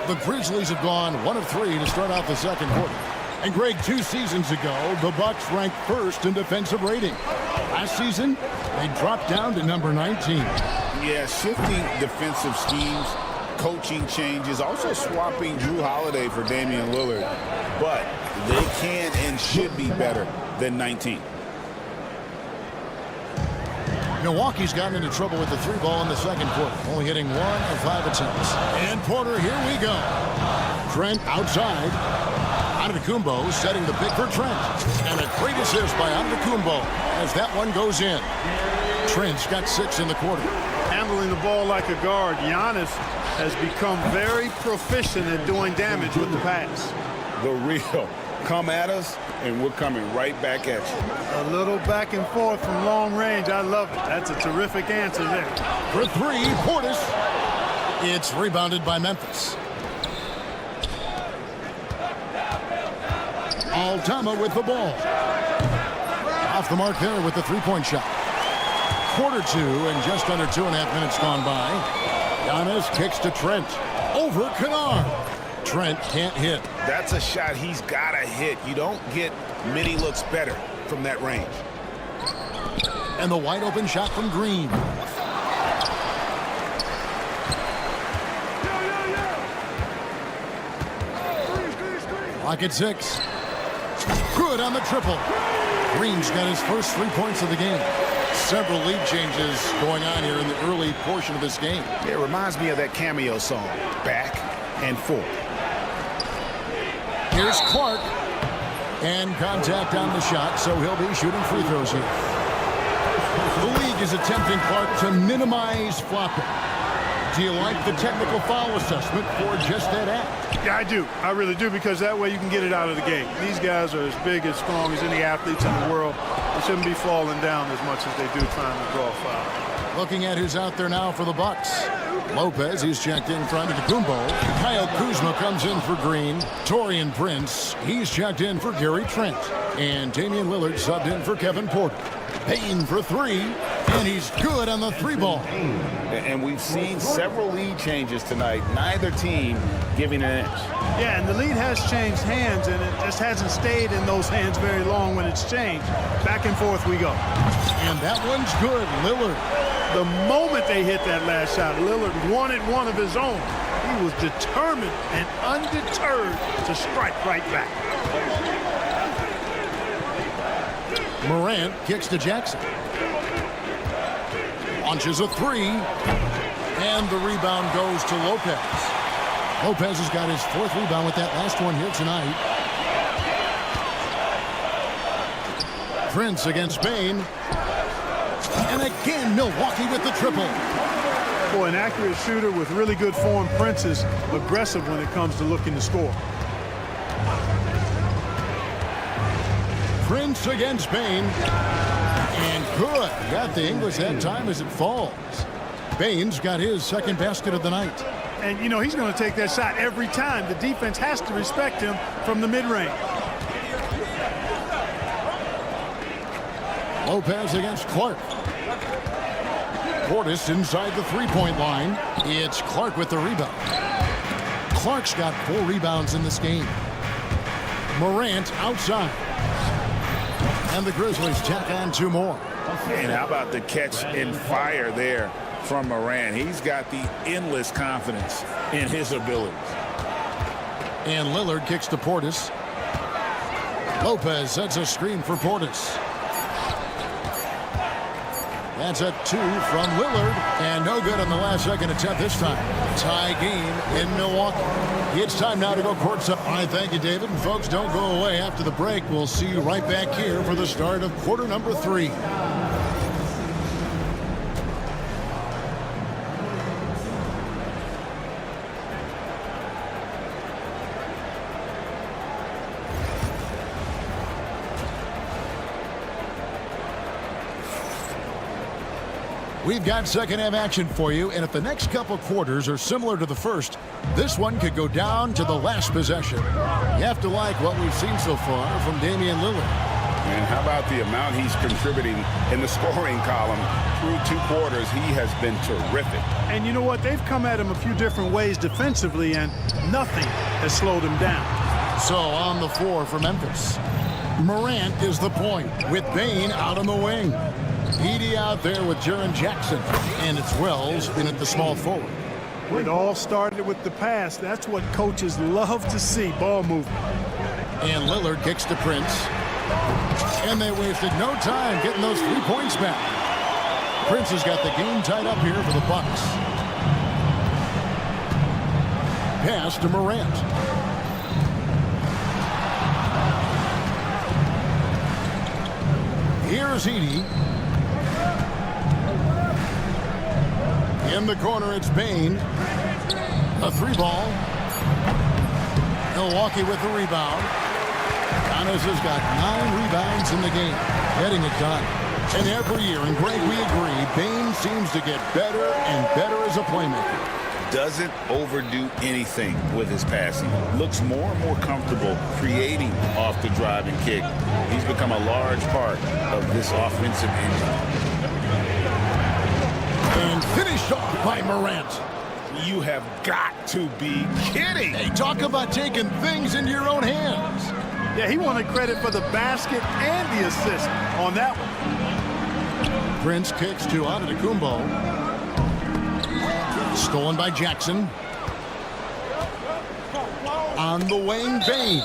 The Grizzlies have gone 1 of 3 to start out the second quarter. And Greg, 2 seasons ago, the Bucks ranked 1st in defensive rating. Last season, they dropped down to number 19. Yeah, shifting defensive schemes, coaching changes, also swapping Drew Holiday for Damian Lillard. But they can and should be better than 19. Milwaukee's gotten into trouble with the 3 ball in the second quarter, only hitting 1 of 5 attempts. And Porter, here we go. Trent outside. Antetokounmpo setting the pick for Trent. And a great assist by Antetokounmpo as that one goes in. Trent's got 6 in the quarter. Handling the ball like a guard, Giannis has become very proficient at doing damage with the pass. The real. Come at us, and we're coming right back at you. A little back and forth from long range. I love it. That's a terrific answer there. For 3, Portis. It's rebounded by Memphis. Aldama with the ball. Off the mark there with the 3-point shot. Quarter 2 and just under 2.5 minutes gone by. Giannis kicks to Trent. Over Kennard. Trent can't hit. That's a shot he's got to hit. You don't get many looks better from that range. And the wide open shot from Green. Lock at 6. Good on the triple. Green's got his first 3 points of the game. Several lead changes going on here in the early portion of this game. It reminds me of that cameo song, Back and Forth. Here's Clark. And contact on the shot, so he'll be shooting free throws here. The league is attempting Clark to minimize flopping. Do you like the technical foul assessment for just that act? Yeah, I do. I really do, because that way you can get it out of the game. These guys are as big, as strong as any athletes in the world. They shouldn't be falling down as much as they do trying to draw a foul. Looking at who's out there now for the Bucks. Lopez, he's checked in for Antetokounmpo. Kyle Kuzma comes in for Green. Taurean Prince, he's checked in for Gary Trent. And Damian Lillard subbed in for Kevin Porter. Payne for 3, and he's good on the 3 ball. And we've seen several lead changes tonight. Neither team giving an inch. Yeah, and the lead has changed hands, and it just hasn't stayed in those hands very long when it's changed. Back and forth we go. And that one's good. Lillard. The moment they hit that last shot, Lillard wanted one of his own. He was determined and undeterred to strike right back. Morant kicks to Jackson. Launches a three. And the rebound goes to Lopez. Lopez has got his 4th rebound with that last one here tonight. Prince against Bain. And again, Milwaukee with the triple. Boy, an accurate shooter with really good form. Prince is aggressive when it comes to looking to score. Prince against Bain. And good. Got the English that time as it falls. Bain's got his 2nd basket of the night. And, you know, he's going to take that shot every time. The defense has to respect him from the mid-range. Lopez against Clark. Portis inside the three-point line. It's Clark with the rebound. Clark's got 4 rebounds in this game. Morant outside. And the Grizzlies tack on 2 more. And how about the catch and fire there from Morant? He's got the endless confidence in his abilities. And Lillard kicks to Portis. Lopez sets a screen for Portis. That's a 2 from Lillard. And no good on the last second attempt this time. Tie game in Milwaukee. It's time now to go courtside. All right, thank you, David. And folks, don't go away after the break. We'll see you right back here for the start of quarter number 3. We've got second half action for you, and if the next couple quarters are similar to the first, this one could go down to the last possession. You have to like what we've seen so far from Damian Lillard. And how about the amount he's contributing in the scoring column? Through 2 quarters, he has been terrific. And you know what? They've come at him a few different ways defensively, and nothing has slowed him down. So on the floor for Memphis, Morant is the point with Bain out on the wing. Edey out there with Jaren Jackson, and it's Wells in at the small forward. It all started with the pass. That's what coaches love to see, ball movement. And Lillard kicks to Prince. And they wasted no time getting those 3 points back. Prince has got the game tied up here for the Bucks. Pass to Morant. Here's Edey. In the corner, it's Bain. A 3-ball. Milwaukee with the rebound. Giannis has got 9 rebounds in the game, getting it done. And every year, and Greg, we agree, Bain seems to get better and better as a playmaker. Doesn't overdo anything with his passing. Looks more and more comfortable creating off the drive and kick. He's become a large part of this offensive engine. And finished off by Morant. You have got to be kidding. Hey, talk about taking things into your own hands. Yeah, he wanted credit for the basket and the assist on that one. Prince kicks to Antetokounmpo. Stolen by Jackson. On the wing, Bain.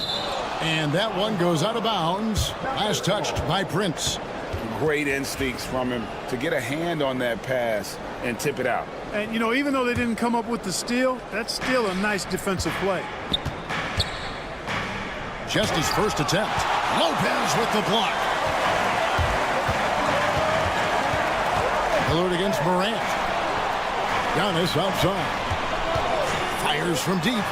And that one goes out of bounds. Last touched by Prince. Great instincts from him to get a hand on that pass and tip it out. And, you know, even though they didn't come up with the steal, that's still a nice defensive play. Just his first attempt. Lopez with the block. Lillard against Morant. Giannis outside. Fires from deep.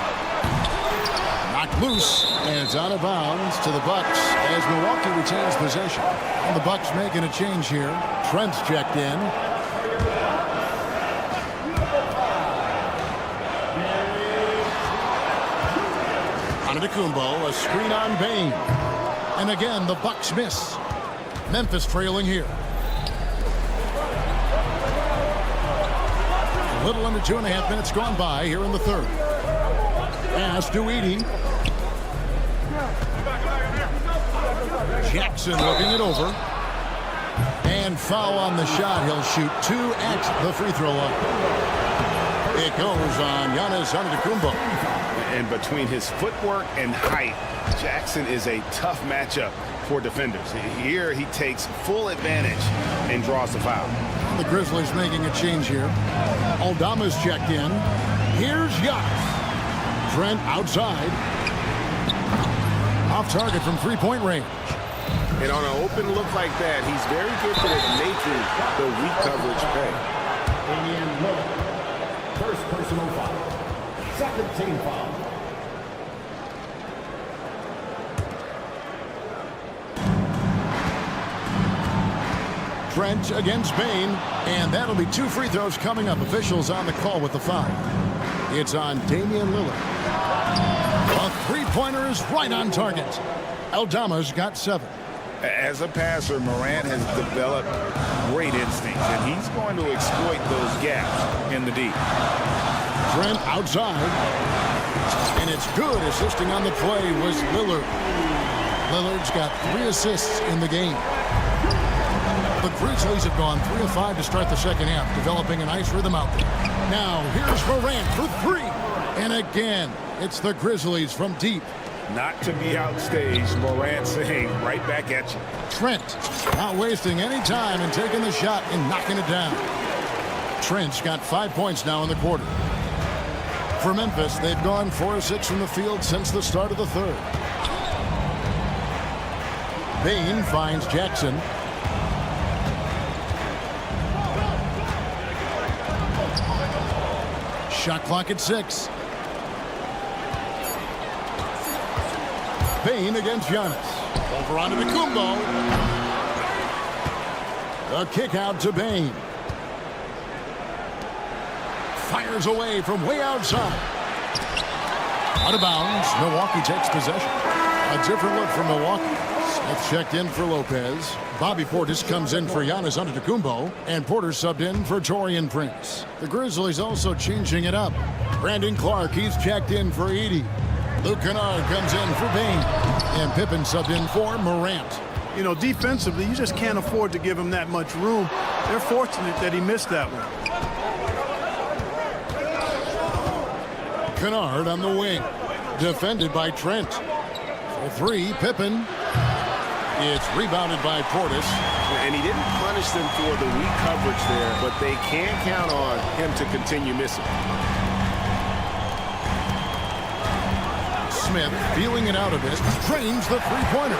Knocked loose, and it's out of bounds to the Bucks as Milwaukee retains possession. And the Bucks making a change here. Trent's checked in. Antetokounmpo, a screen on Bain. And again, the Bucks miss. Memphis trailing here. A little under 2.5 minutes gone by here in the third. Pass to Edey. Jackson looking it over. And foul on the shot. He'll shoot 2 at the free throw line. It goes on Giannis Antetokounmpo. And between his footwork and height, Jackson is a tough matchup for defenders. Here he takes full advantage and draws the foul. The Grizzlies making a change here. Aldama's checked in. Here's Giannis. Trent outside. Off target from three-point range. And on an open look like that, he's very gifted at making the weak coverage pay. Damian Lillard, first personal foul. Second team foul. Trent against Bain, and that'll be 2 free throws coming up. Officials on the call with the foul. It's on Damian Lillard. A three-pointer is right on target. Aldama's got 7. As a passer, Morant has developed great instincts, and he's going to exploit those gaps in the deep. Trent outside, and it's good. Assisting on the play was Lillard. Lillard's got 3 assists in the game. The Grizzlies have gone 3 of 5 to start the second half, developing a nice rhythm out there. Now, here's Morant for 3. And again, it's the Grizzlies from deep. Not to be outstaged, Morant saying right back at you. Trent not wasting any time and taking the shot and knocking it down. Trent's got 5 points now in the quarter. For Memphis, they've gone 4 of 6 from the field since the start of the third. Bain finds Jackson. Shot clock at 6. Bain against Giannis. Over onto Antetokounmpo. A kick out to Bain. Fires away from way outside. Out of bounds. Milwaukee takes possession. A different look from Milwaukee. Smith checked in for Lopez. Bobby Portis comes in for Giannis Antetokounmpo, and Porter subbed in for Taurean Prince. The Grizzlies also changing it up. Brandon Clark, he's checked in for Edey. Luke Kennard comes in for Bain, and Pippen subbed in for Morant. You know, defensively, you just can't afford to give him that much room. They're fortunate that he missed that one. Kennard on the wing, defended by Trent. For 3, Pippen. It's rebounded by Portis. And he didn't punish them for the weak coverage there, but they can count on him to continue missing. Smith feeling it out a bit, drains the three-pointer.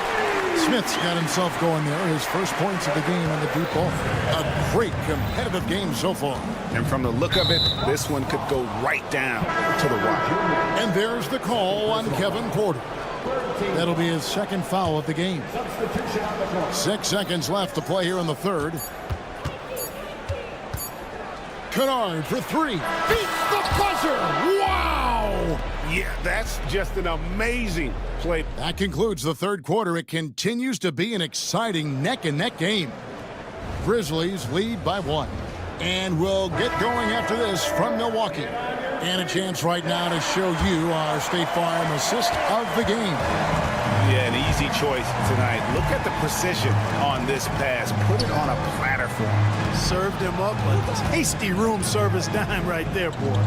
Smith's got himself going there, his first points of the game on the deep ball. A great competitive game so far. And from the look of it, this one could go right down to the wire. And there's the call on Kevin Porter. That'll be his second foul of the game. 6 seconds left to play here in the third. Kennard for 3. Beats the buzzer! Wow! Yeah, that's just an amazing play. That concludes the third quarter. It continues to be an exciting neck-and-neck game. Grizzlies lead by 1. And we'll get going after this from Milwaukee. And a chance right now to show you our State Farm assist of the game. Yeah, an easy choice tonight. Look at the precision on this pass. Put it on a platter for him. Served him up a tasty room service dime right there, boy.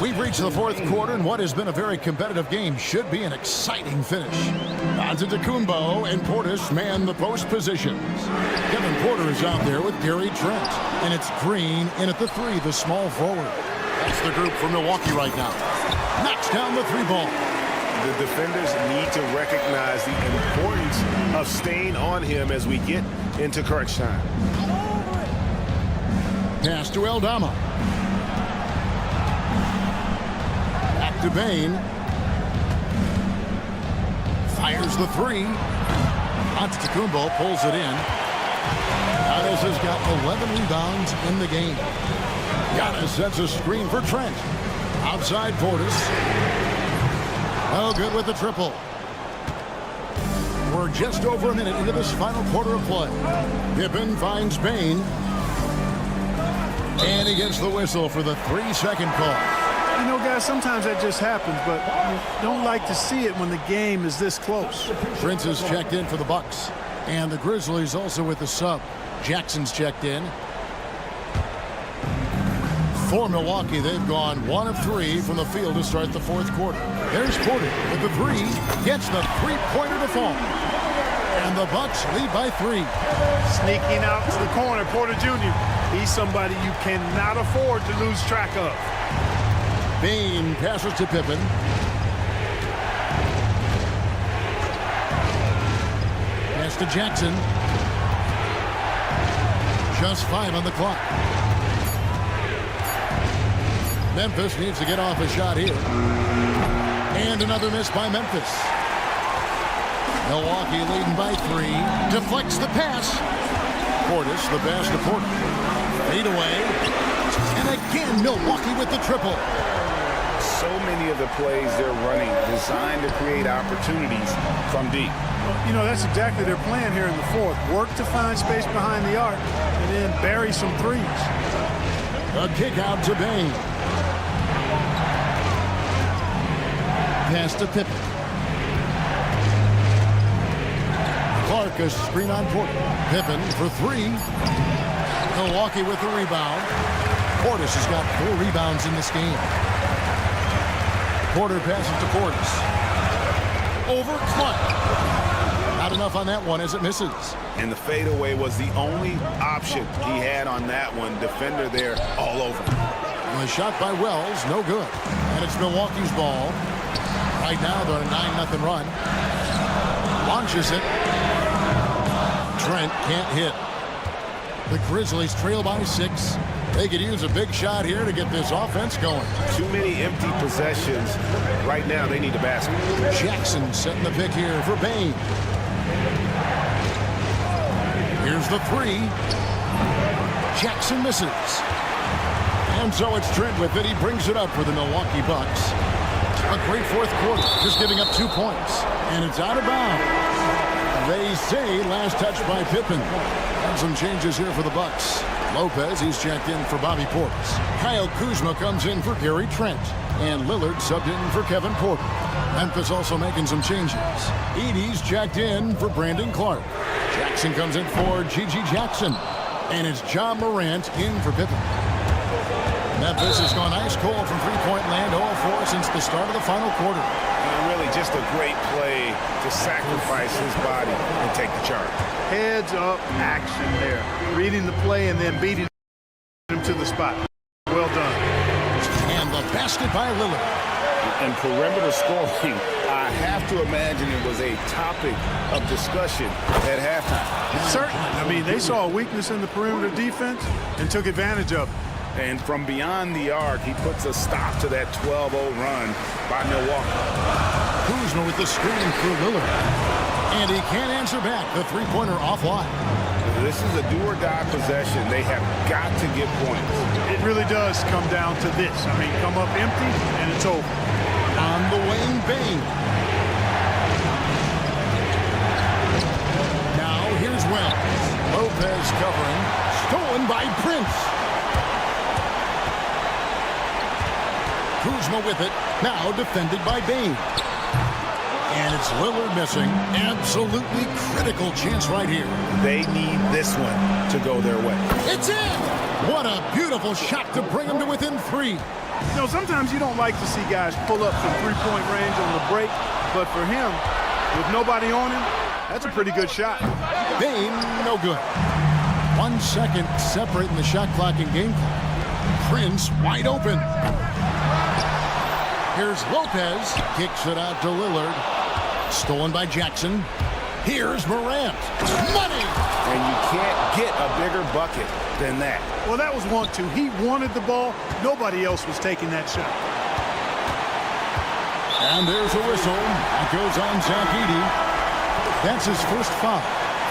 We've reached the fourth quarter, and what has been a very competitive game should be an exciting finish. Antetokounmpo and Portis man the post positions. Kevin Porter is out there with Gary Trent. And it's Green in at the 3, the small forward. That's the group for Milwaukee right now. Knocks down the 3 ball. The defenders need to recognize the importance of staying on him as we get into crunch time. Pass to Aldama. Back to Bain. Fires the 3. Antetokounmpo pulls it in. Giannis has got 11 rebounds in the game. Giannis sets a screen for Trent. Outside Portis. Oh, good with the triple. We're just over a minute into this final quarter of play. Pippen finds Bain. And he gets the whistle for the 3-second call. You know, guys, sometimes that just happens, but you don't like to see it when the game is this close. Prince is checked in for the Bucks. And the Grizzlies also with the sub. Jackson's checked in. For Milwaukee, they've gone 1 of 3 from the field to start the fourth quarter. There's Porter with the 3, gets the three-pointer to fall. And the Bucks lead by 3. Sneaking out to the corner, Porter Jr. He's somebody you cannot afford to lose track of. Bane passes to Pippen. Pass to Jackson. Just 5 on the clock. Memphis needs to get off a shot here. And another miss by Memphis. Milwaukee leading by 3. Deflects the pass. Portis, the pass to Porter. Fade away. And again, Milwaukee with the triple. So many of the plays they're running designed to create opportunities from deep. You know, that's exactly their plan here in the fourth. Work to find space behind the arc and then bury some threes. A kick out to Bane. Pass to Pippen. Clark, a screen on Porter. Pippen for 3. Milwaukee with the rebound. Portis has got 4 rebounds in this game. Porter passes to Portis. Over Clark. Not enough on that one as it misses. And the fadeaway was the only option he had on that one. Defender there all over. A shot by Wells, no good. And it's Milwaukee's ball. Right now they're on a 9-0 run. Launches it. Trent can't hit. The Grizzlies trail by 6. They could use a big shot here to get this offense going. Too many empty possessions. Right now they need a basket. Jackson setting the pick here for Bane. Here's the 3. Jackson misses. And so it's Trent with it. He brings it up for the Milwaukee Bucks. A great fourth quarter, just giving up 2 points. And it's out of bounds. They say last touch by Pippen. And some changes here for the Bucks. Lopez, he's checked in for Bobby Portis. Kyle Kuzma comes in for Gary Trent. And Lillard subbed in for Kevin Porter. Memphis also making some changes. Edey's checked in for Brandon Clark. Jackson comes in for Gigi Jackson. And it's John Morant in for Pippen. Memphis has gone ice cold from three-point land 0-4 since the start of the final quarter. And really just a great play to sacrifice his body and take the charge. Heads up action there. Reading the play and then beating him to the spot. Well done. And the basket by Lillard. And perimeter scoring, I have to imagine it was a topic of discussion at halftime. Certainly. I mean, they saw a weakness in the perimeter defense and took advantage of it. And from beyond the arc, he puts a stop to that 12-0 run by Milwaukee. Kuzma with the screen for Lillard. And he can't answer back. The three-pointer offline. This is a do-or-die possession. They have got to get points. It really does come down to this. I mean, come up empty, and it's over. On the wing, Bane. Now here's Wells. Lopez covering. Stolen by Prince. Kuzma with it. Now defended by Bane. And it's Lillard missing. Absolutely critical chance right here. They need this one to go their way. It's in! What a beautiful shot to bring them to within 3. You know, sometimes you don't like to see guys pull up from three-point range on the break, but for him, with nobody on him, that's a pretty good shot. Bane, no good. 1 second separating the shot clock and game clock. Prince wide open. Here's Lopez. Kicks it out to Lillard. Stolen by Jackson. Here's Morant. Money! And you can't get a bigger bucket than that. Well, that was 1-2. He wanted the ball. Nobody else was taking that shot. And there's a whistle. It goes on Zach Edey. That's his first foul.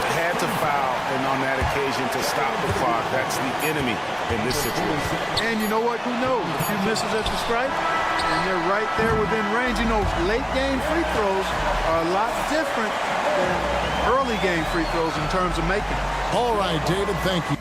They had to foul, and on that occasion to stop the clock. That's the enemy in this situation. And you know what? Who knows? A few misses at the stripe, and they're right there within range. You know, late-game free throws are a lot different than early-game free throws in terms of making. All right, David, thank you.